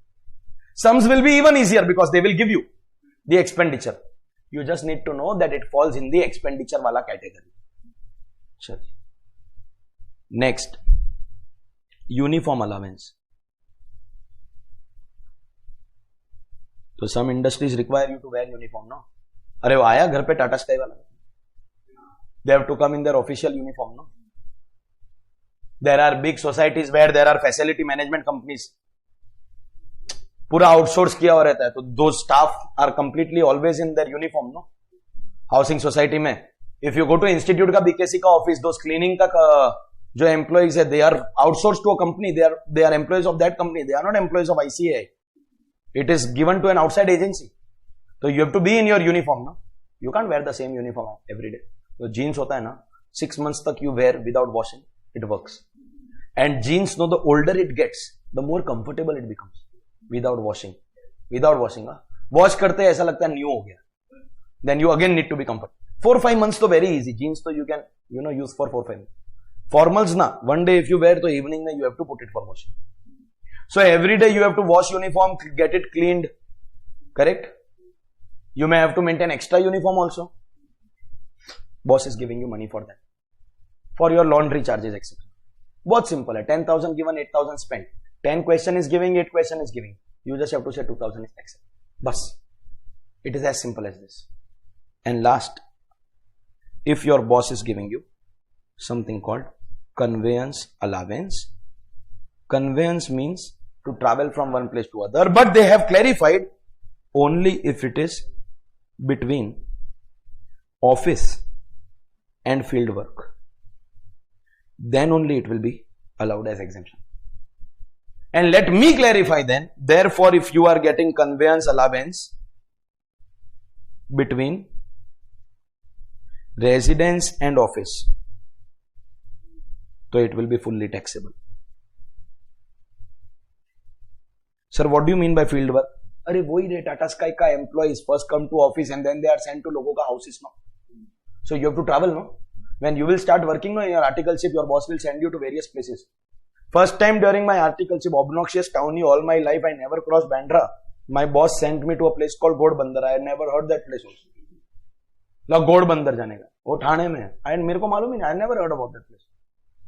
Sums will be even easier because they will give you the expenditure. You just need to know that it falls in the expenditure wala category. Sure. Next, uniform allowance. So some industries require you to wear uniform, no? अरे वो आया घर पे Tata sky वाला. They have to come in their official uniform, no? There are big societies where there are facility management companies. पूरा outsource किया हुआ रहता है, तो those staff are completely always in their uniform, no? Housing society में, if you go to institute का BKC का office, those cleaning का जो employees है, they are outsourced to a company. They are employees of that company. They are not employees of ICAI. It is given to an outside agency. So you have to be in your uniform, no? You can't wear the same uniform every day. So jeans होता है ना, 6 months तक you wear without washing, it works. And jeans, no, the older it gets, the more comfortable it becomes. Without washing. Wash करते ऐसा लगता है new हो गया. Then you again need to be comfortable. 4-5 months तो very easy. Jeans तो you can use for 4-5 months. Formals na, one day if you wear to evening na, you have to put it for washing. So every day you have to wash uniform, get it cleaned. Correct? You may have to maintain extra uniform also. Boss is giving you money for that. For your laundry charges, etc. बहुत simple है. 10,000 given, 8,000 spent. 10 question is giving, 8 question is giving. You just have to say 2,000 is taxable. Bas. It is as simple as this. And last, if your boss is giving you something called conveyance allowance. Conveyance means to travel from one place to other, but they have clarified only if it is between office and field work. Then only it will be allowed as exemption. And let me clarify then, therefore if you are getting conveyance allowance between residence and office, so it will be fully taxable. Sir, what do you mean by field work? अरे वही रे Tata sky का employees first come to office and then they are sent to लोगों का houses, no? So you have to travel, no? When you will start working, no, in your articleship, your boss will send you to various places. First time during my articleship, obnoxious townie, all my life I never crossed Bandra. My boss sent me to a place called Godbandar. I had never heard that place also. like Godbandar जाने का, वो ठाणे में है. I मेरे को मालूम ही नहीं. I never heard about that place.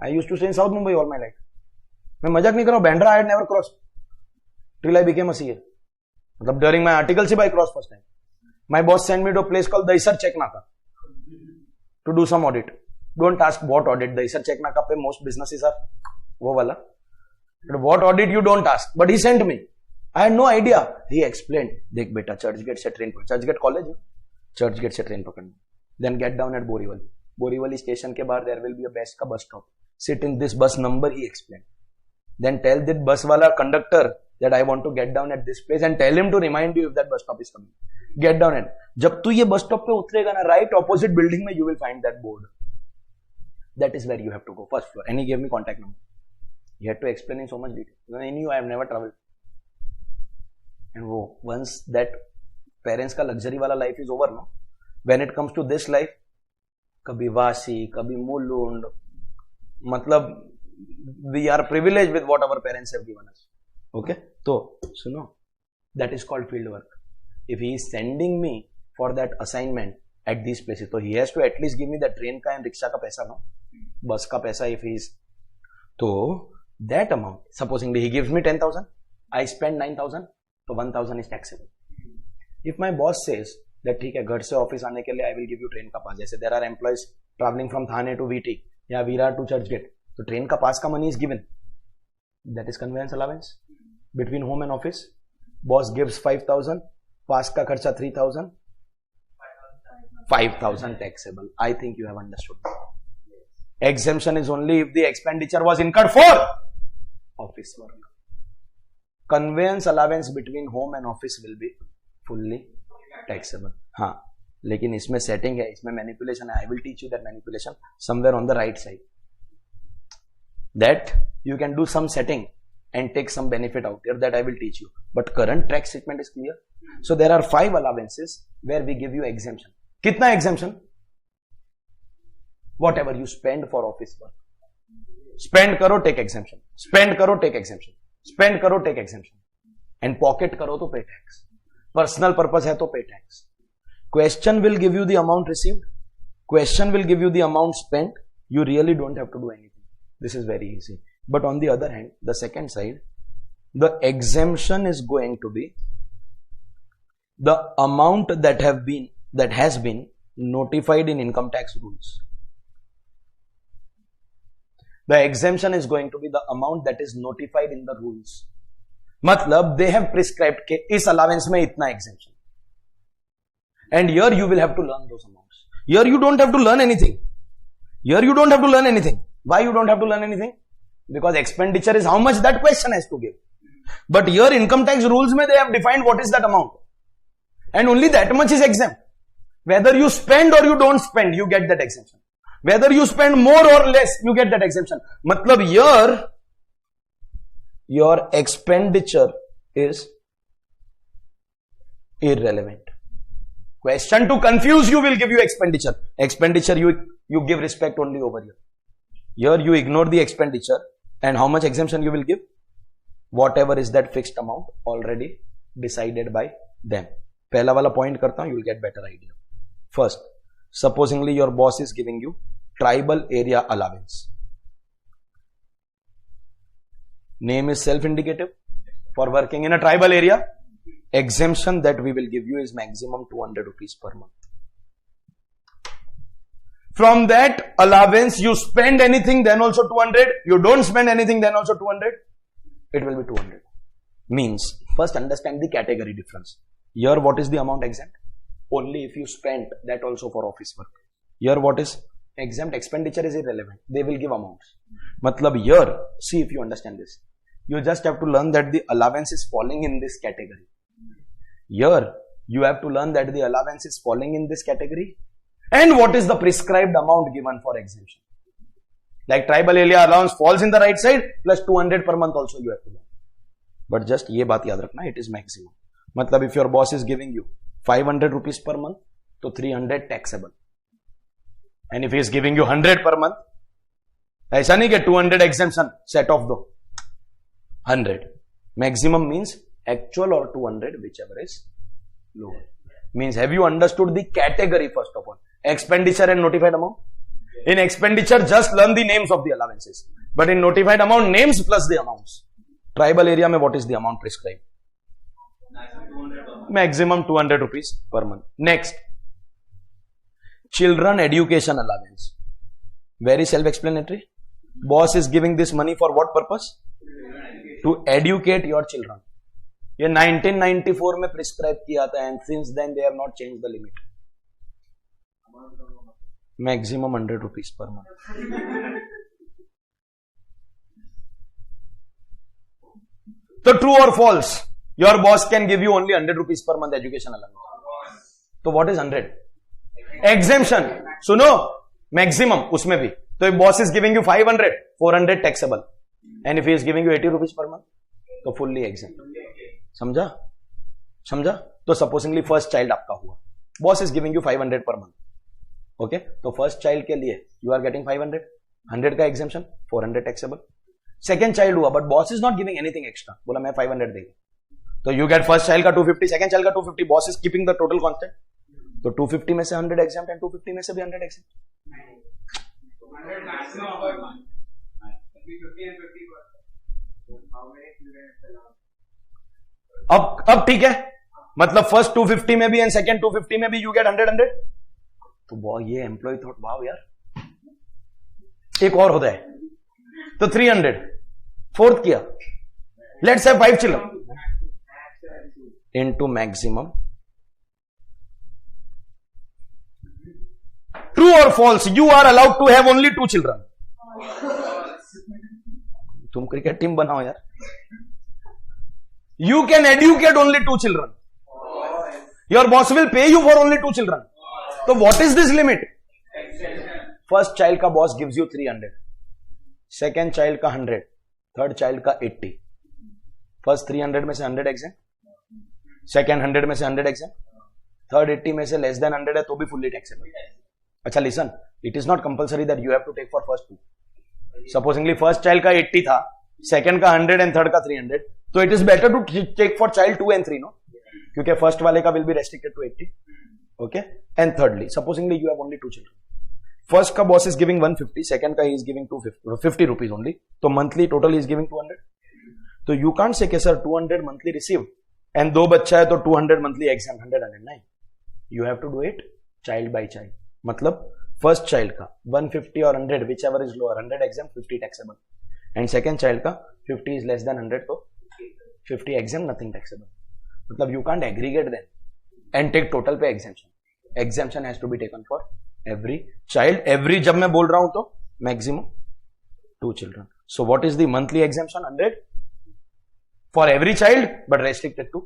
I used to stay in South Mumbai all my life. मैं मजाक नहीं कर रहा हूँ. Bandra I had never crossed till I became a CA. मतलब during my articleship I crossed first time. My boss sent me to a place called Dahisar Cheknaka to do some audit. Don't ask what audit. Dahisar Cheknaka पे most businesses are वो वाला. But what audit you don't ask. But he sent me. I had no idea. He explained. देख बेटा चर्चगेट से train पकड़. Churchgate college है. चर्चगेट से train पकड़ना. Then get down at Borivali. Borivali station के बाहर there will be a best का bus stop. Sit in this bus number. He explained. Then tell that bus वाला conductor that I want to get down at this place and tell him to remind you if that bus stop is coming. Get down at. जब तू ये bus stop पे उतरेगा ना, right opposite building में you will find that board. That is where you have to go. First floor. And he gave me contact number. He had to explain in so much detail. I knew I have never traveled. And once that parents का luxury वाला life is over, no? When it comes to this life, कभी वासी, कभी मुलुंड, मतलब we are privileged with what our parents have given us. Okay? So, सुनो, that is called field work. If he is sending me for that assignment at these places, so he has to at least give me the train का and rickshaw का पैसा, no? Bus का पैसा if he is. So, that amount, supposing he gives me 10,000, I spend 9,000, so 1,000 is taxable. If my boss says that ठीक है, घर से office आने के लिए I will give you train का पास, जैसे there are employees traveling from Thane to VT या Virar to Churchgate, so train का पास का money is given. That is conveyance allowance between home and office. Boss gives 5,000, पास का खर्चा 3,000, 5,000 taxable. I think you have understood. Exemption is only if the expenditure was incurred for office work. Conveyance allowance between home and office will be fully taxable. हाँ, लेकिन इसमें setting है, इसमें manipulation है. I will teach you that manipulation somewhere on the right side. That you can do some setting and take some benefit out here. That I will teach you. But current tax statement is clear. So there are 5 allowances where we give you exemption. कितना exemption? Whatever you spend for office work. Spend करो, take exemption. Spend करो, take exemption. Spend करो, take exemption. And pocket करो तो pay tax. Personal purpose है तो pay tax. Question will give you the amount received. Question will give you the amount spent. You really don't have to do anything. This is very easy. But on the other hand, the second side, the exemption is going to be the amount that has been notified in income tax rules. The exemption is going to be the amount that is notified in the rules. मतलब they have prescribed कि इस allowance में इतना exemption. And here you will have to learn those amounts. Here you don't have to learn anything. Here you don't have to learn anything. Why you don't have to learn anything? Because expenditure is how much that question has to give. But here income tax rules में they have defined what is that amount. And only that much is exempt. Whether you spend or you don't spend, you get that exemption. Whether you spend more or less, you get that exemption. मतलब here, your expenditure is irrelevant. Question to confuse you will give you expenditure. Expenditure you give respect only over here. Here you ignore the expenditure, and how much exemption you will give? Whatever is that fixed amount already decided by them. पहला वाला point करता हूं, you will get better idea. First, supposingly your boss is giving you tribal area allowance. Name is self-indicative. For working in a tribal area, exemption that we will give you is maximum 200 rupees per month. From that allowance, you spend anything, then also 200. You don't spend anything, then also 200. It will be 200. Means, first understand the category difference. Here, what is the amount exempt? Only if you spend, that also for office work. Here, what is exempt? Expenditure is irrelevant. They will give amounts. Matlab here, see if you understand this. You just have to learn that the allowance is falling in this category. Here, you have to learn that the allowance is falling in this category. And what is the prescribed amount given for exemption? Like tribal area allowance falls in the right side, plus 200 per month also you have to learn. But just ये बात याद रखना, it is maximum. मतलब if your boss is giving you 500 rupees per month, तो 300 taxable. And if he is giving you 100 per month, ऐसा नहीं कि 200 exemption set off दो. 100. Maximum means actual or 200, whichever is lower. Means have you understood the category first of all? Expenditure and notified amount. In expenditure, just learn the names of the allowances. But in notified amount, names plus the amounts. Tribal area mein what is the amount prescribed? Maximum 200 rupees per month. Next. Children education allowance. Very self-explanatory. Boss is giving this money for what purpose? To educate your children. ये 1994 में prescribe किया था, and since then they have not changed the limit. Maximum 100 rupees per month. So true or false? Your boss can give you only 100 rupees per month education allowance. So what is 100? Exemption. सुनो, maximum उसमें भी. So if boss is giving you 500, 400 taxable. And if he is giving you 80 rupees per month, तो fully exempt. समझा? समझा? तो supposingly first child आपका हुआ. Boss is giving you 500 per month. Okay? तो first child के लिए you are getting 500. 100 का exemption, 400 taxable. Second child हुआ, but boss is not giving anything extra. बोला मैं 500 देगा. तो you get first child का 250, second child का 250. Boss is keeping the total constant. तो 250 में से 100 exempt and 250 में से भी 100 exempt. 100 maximum per month. 50 and 50 per month. How many students allowed? अब ठीक है, मतलब फर्स्ट 250 में भी एंड सेकंड 250 में भी यू गेट 100. तो ये एम्प्लॉय थॉट वाओ यार, एक और होता है तो 300. फोर्थ किया, let's have 5 children into maximum. True और false? You are allowed to have only 2 children. तुम क्रिकेट टीम बनाओ यार. You can educate only 2 children. Your boss will pay you for only 2 children. So what is this limit? First child का boss gives you 300. Second child का 100. Third child का 80. First 300 में से 100 exempt. Second 100 में से 100 exempt. Third 80 में से less than 100 है तो भी fully taxable. अच्छा listen, it is not compulsory that you have to take for first 2. Supposingly first child का 80 था, second का 100 and third का 300. तो it is better to take for child 2 and 3, no, क्योंकि फर्स्ट वाले का will be restricted to 80. Okay. And thirdly, supposingly you have only 2 children. First का boss is giving 150, second का he is giving 250 rupees only. तो monthly total is giving 200. तो you can't say sir 200 monthly receive and 2 बच्चा है तो 200 monthly exempt 100 नहीं. You have to do it child by child. मतलब first child का 150 और 100 whichever is lower, 100 exempt 50 taxable. And second child का 50 is less than 100 तो 50 exempt, nothing taxable. मतलब you can't aggregate them and take total पे exemption. Exemption has to be taken for every child. Every जब मैं बोल रहा हूं तो maximum 2 children. So what is the monthly exemption? 100 for every child, but restricted to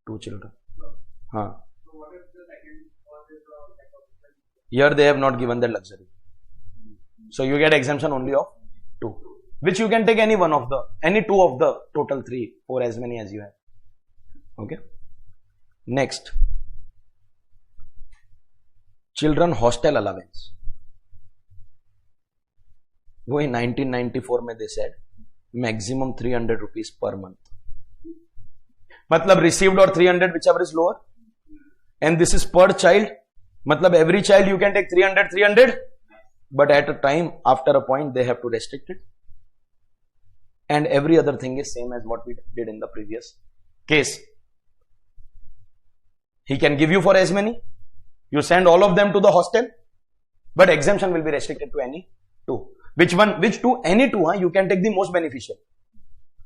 2 children. हाँ. Here they have not given that luxury. So you get exemption only of 2. Which you can take any 2 of the total 3, 4, as many as you have. Okay. Next, children hostel allowance. वो in 1994 में they said maximum 300 rupees per month. मतलब received or 300 whichever is lower, and this is per child. मतलब every child you can take 300, but at a time after a point they have to restrict it, and every other thing is same as what we did in the previous case. He can give you for as many, you send all of them to the hostel, but exemption will be restricted to any two. Which one? Which two? Any two, you can take the most beneficial.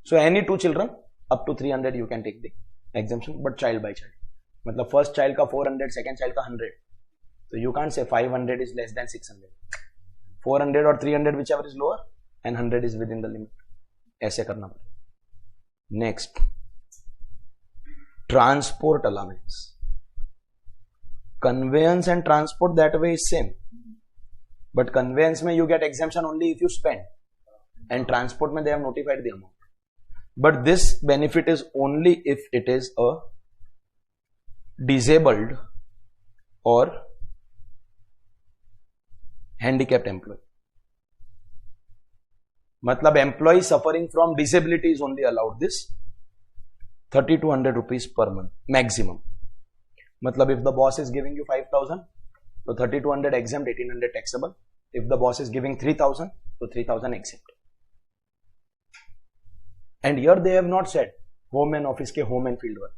So any two children up to 300 you can take the exemption, but child by child. मतलब first child का 400, second child का 100. So you can't say 500 is less than 600. 400 or 300 whichever is lower, and 100 is within the limit. ऐसे करना पड़ेगा. Next, transport allowance. Conveyance and transport that way is same, but conveyance में you get exemption only if you spend, and transport में they have notified the amount. But this benefit is only if it is a disabled or handicapped employee. मतलब employee suffering from disability is only allowed this 3,200 rupees per month maximum. मतलब if the boss is giving you 5,000, so 3,200 exempt, 1,800 taxable. If the boss is giving 3,000, so 3,000 exempt. And here they have not said home and office ke home and field work.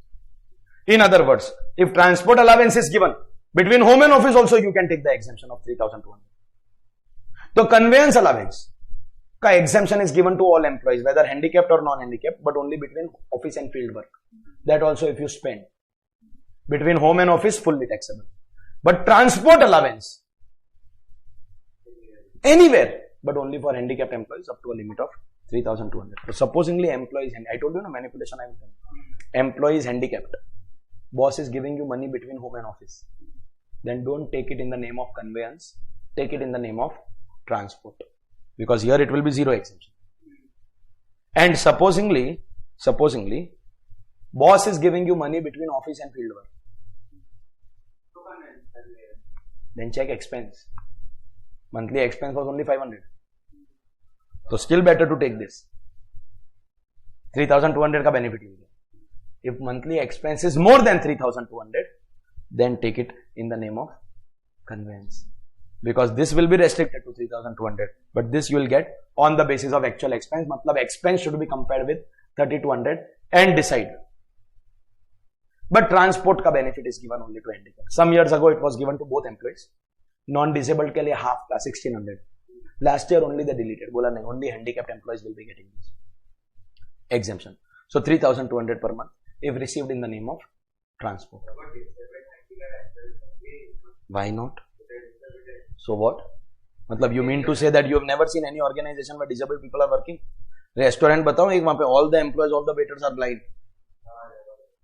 In other words, if transport allowance is given, between home and office also you can take the exemption of 3,200. So conveyance allowance ka exemption is given to all employees, whether handicapped or non-handicapped, but only between office and field work. That also if you spend. Between home and office, fully taxable. But transport allowance, anywhere, but only for handicapped employees up to a limit of 3,200. So supposingly employees, I told you no manipulation I will tell. Employees handicapped. Boss is giving you money between home and office. Then don't take it in the name of conveyance. Take it in the name of transport. Because here it will be zero exemption. And supposingly, boss is giving you money between office and field work. Then check expense. Monthly expense was only 500. So still better to take this. 3,200 ka benefit. If monthly expense is more than 3,200, then take it in the name of conveyance. Because this will be restricted to 3,200. But this you will get on the basis of actual expense. Matlab expense should be compared with 3,200 and decide. But transport ka benefit is given only to handicapped. Some years ago it was given to both employees. Non-disabled ke liye half ka 1,600. Last year only they deleted. Bola nahi, only handicapped employees will be getting this exemption. So 3,200 per month if received in the name of transport. Why not? So what? मतलब you mean to say that you have never seen any organization where disabled people are working? Restaurant बताओ एक वहाँ पे all the employees, all the waiters are blind.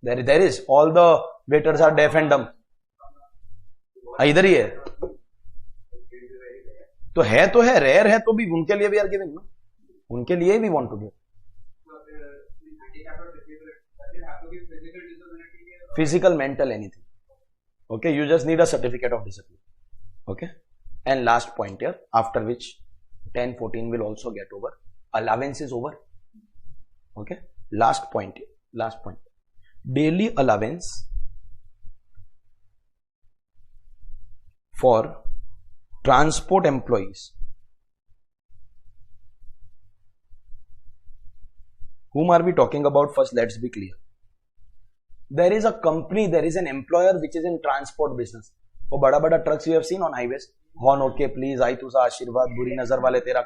There is all the waiters are deaf and dumb. इधर ही है. तो है rare है तो भी उनके लिए भी आर गिविंग ना, उनके लिए भी want to give. Physical, mental, anything. Okay, you just need a certificate of discipline. Okay, and last point here, after which 10, 14 will also get over. Allowance is over. Okay, last point. Daily allowance for transport employees. Whom are we talking about? First, let's be clear. There is a company, there is an employer which is in transport business. वो बड़ा trucks you have seen on highways. Horn okay please, आई तुझा आशीर्वाद, बुरी नजर वाले तेरा,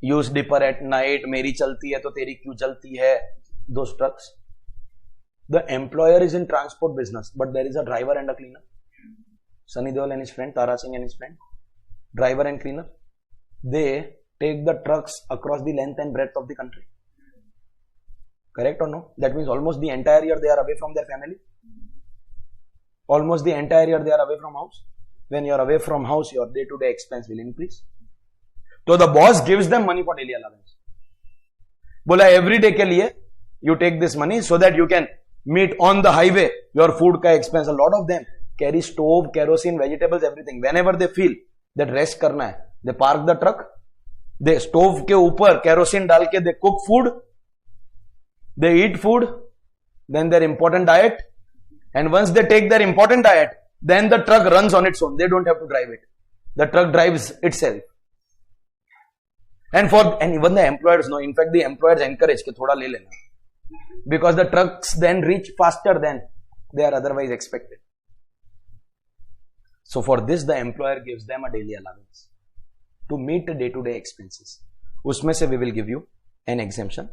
use dipper at night, मेरी चलती है तो तेरी क्यों जलती है. Those trucks. The employer is in transport business, but there is a driver and a cleaner. Sunny Deol and his friend, Tara Singh and his friend, driver and cleaner. They take the trucks across the length and breadth of the country. Correct or no? That means almost the entire year they are away from their family. Almost the entire year they are away from house. When you are away from house, your day-to-day expense will increase. So the boss gives them money for daily allowance. बोला every day के लिए you take this money so that you can meet on the highway, your food ka expense, a lot of them carry stove, kerosene, vegetables, everything. Whenever they feel that rest karna hai, they park the truck, they stove ke upar kerosene dal ke they cook food, they eat food, then their important diet, and once they take their important diet, then the truck runs on its own. They don't have to drive it. The truck drives itself. And even the employers know. In fact, the employers encourage ke thoda le lena, because the trucks then reach faster than they are otherwise expected. So for this, the employer gives them a daily allowance to meet the day-to-day expenses. Usme se we will give you an exemption.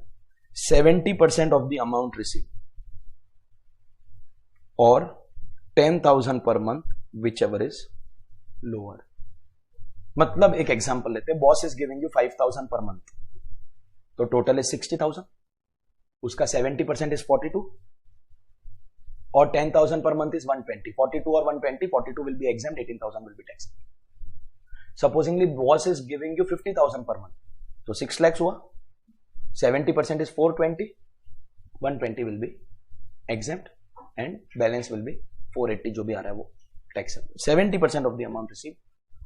70% of the amount received, or 10,000 per month, whichever is lower. मतलब एक example लेते हैं, boss is giving you 5,000 per month, तो total is 60,000, उसका 70% is 42, और 10,000 per month is 120. 42 or 120, 42 will be exempt, 18,000 will be taxed. Supposingly boss is giving you 50,000 per month, so 6 lakhs हुआ, 70% is 420, 120 will be exempt and balance will be 480 जो भी आ रहा है वो taxable. 70% of the amount received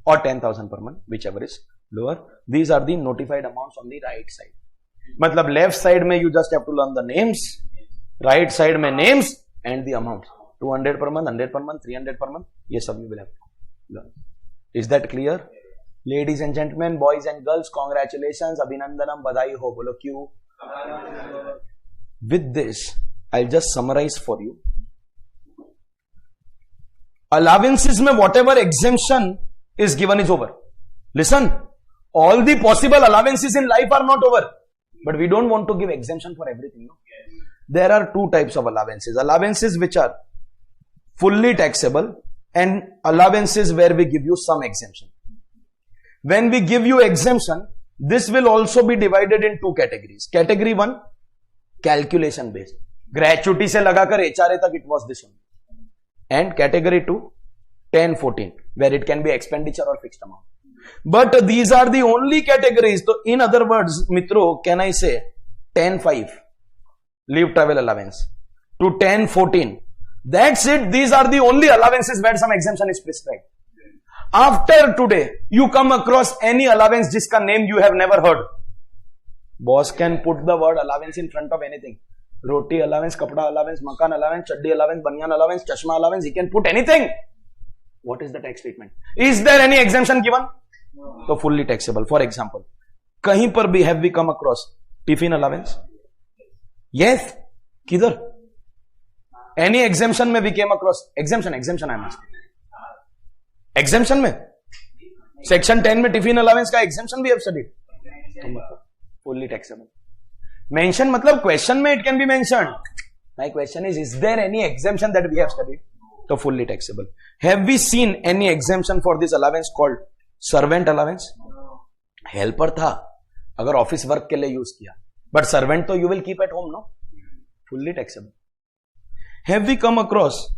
or 10,000 per month, whichever is lower. These are the notified amounts on the right side. मतलब left side में you just have to learn the names, right side में names and the amount. 200 per month, 100 per month, 300 per month, ये सब you will have to learn. Is that clear? Ladies and gentlemen, boys and girls, congratulations, abhinandanam, badai ho, bolo kyun? With this, I'll just summarize for you. Allowances में whatever exemption is given is over. Listen, all the possible allowances in life are not over, but we don't want to give exemption for everything. No? There are two types of allowances. Allowances which are fully taxable and allowances where we give you some exemption. When we give you exemption, this will also be divided in two categories. Category 1, calculation based. Gratuity se lagakar HRA tak it was this one. And category 2, 10-14, where it can be expenditure or fixed amount. But these are the only categories. So in other words, mitro, can I say 10-5, leave travel allowance, to 10-14. That's it. These are the only allowances where some exemption is prescribed. After today, you come across any allowance jiska name you have never heard. Boss can put the word allowance in front of anything. Roti allowance, kapda allowance, makan allowance, chaddi allowance, banyan allowance, chashma allowance. He can put anything. What is the tax treatment? Is there any exemption given? No. So fully taxable. For example, kahin par bhi have we come across tiffin allowance? Yes. Kidhar? Any exemption mein we came across? Exemption I am asking. Exemption mein? Section 10 mein tiffin allowance ka exemption we have studied. Fully taxable. Mention matlab question mein it can be mentioned. My question is there any exemption that we have studied? So fully taxable. Have we seen any exemption for this allowance called servant allowance? Helper tha, agar office work ke liye use kiya. But servant to you will keep at home, no? Fully taxable. Have we come across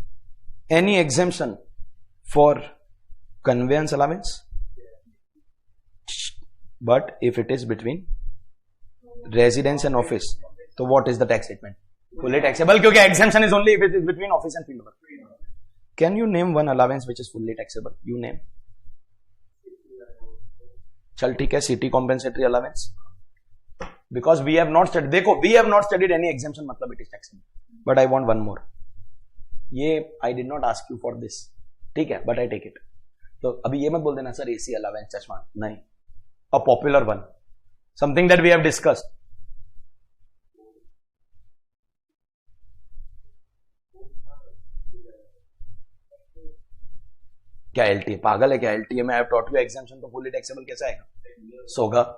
any exemption for conveyance allowance? But if it is between residence and office, so what is the tax treatment? Fully taxable, because exemption is only if it is between office and field work. Can you name one allowance which is fully taxable? You name. Chal theek hai, city compensatory allowance. Because we have not studied, dekho, we have not studied any exemption, matlab it is taxable. But I want one more. Ye, I did not ask you for this. ठीक है, but I take it. So अभी ये मत बोल देना sir AC allowance चश्मा नहीं. A popular one, something that we have discussed. क्या LTA पागल है क्या? LTA में I have taught you exemption तो fully taxable कैसा आएगा? सोगा.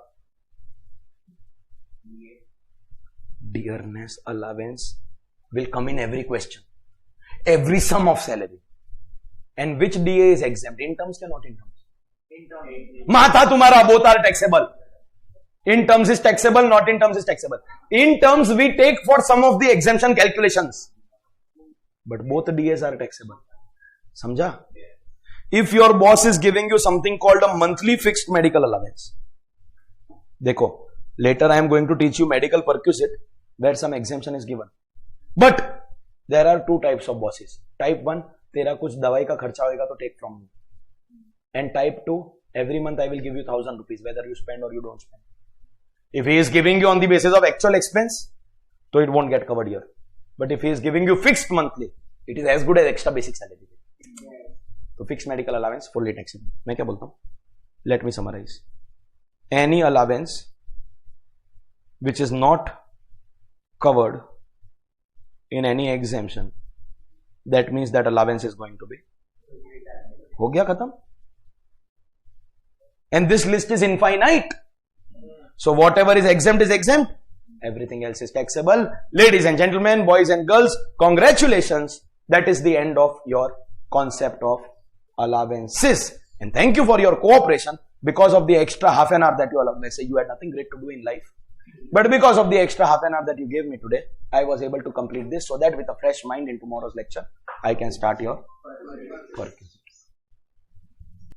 Dearness allowance will come in every question, every sum of salary. And which DA is exempt? In terms or not in terms? In terms. Matha tumhara, both are taxable. In terms is taxable, not in terms is taxable. In terms we take for some of the exemption calculations. But both DAs are taxable. Samjha? If your boss is giving you something called a monthly fixed medical allowance. Dekho, later I am going to teach you medical perquisite where some exemption is given. But there are two types of bosses. Type 1, तेरा कुछ दवाई का खर्चा होएगा तो take from me. And type 2, every month I will give you 1,000 rupees whether you spend or you don't spend. If he is giving you on the basis of actual expense, so it won't get covered here. But if he is giving you fixed monthly, it is as good as extra basic salary. So fixed medical allowance fully taxable. मैं क्या बोलता हूँ? Let me summarize. Any allowance which is not covered in any exemption, that means that allowance is going to be. हो गया खत्म? And this list is infinite. So whatever is exempt. Everything else is taxable. Ladies and gentlemen, boys and girls, congratulations. That is the end of your concept of allowances. And thank you for your cooperation because of the extra half an hour that you allowed. Let's say you had nothing great to do in life. But because of the extra half an hour that you gave me today, I was able to complete this so that with a fresh mind in tomorrow's lecture, I can start your work.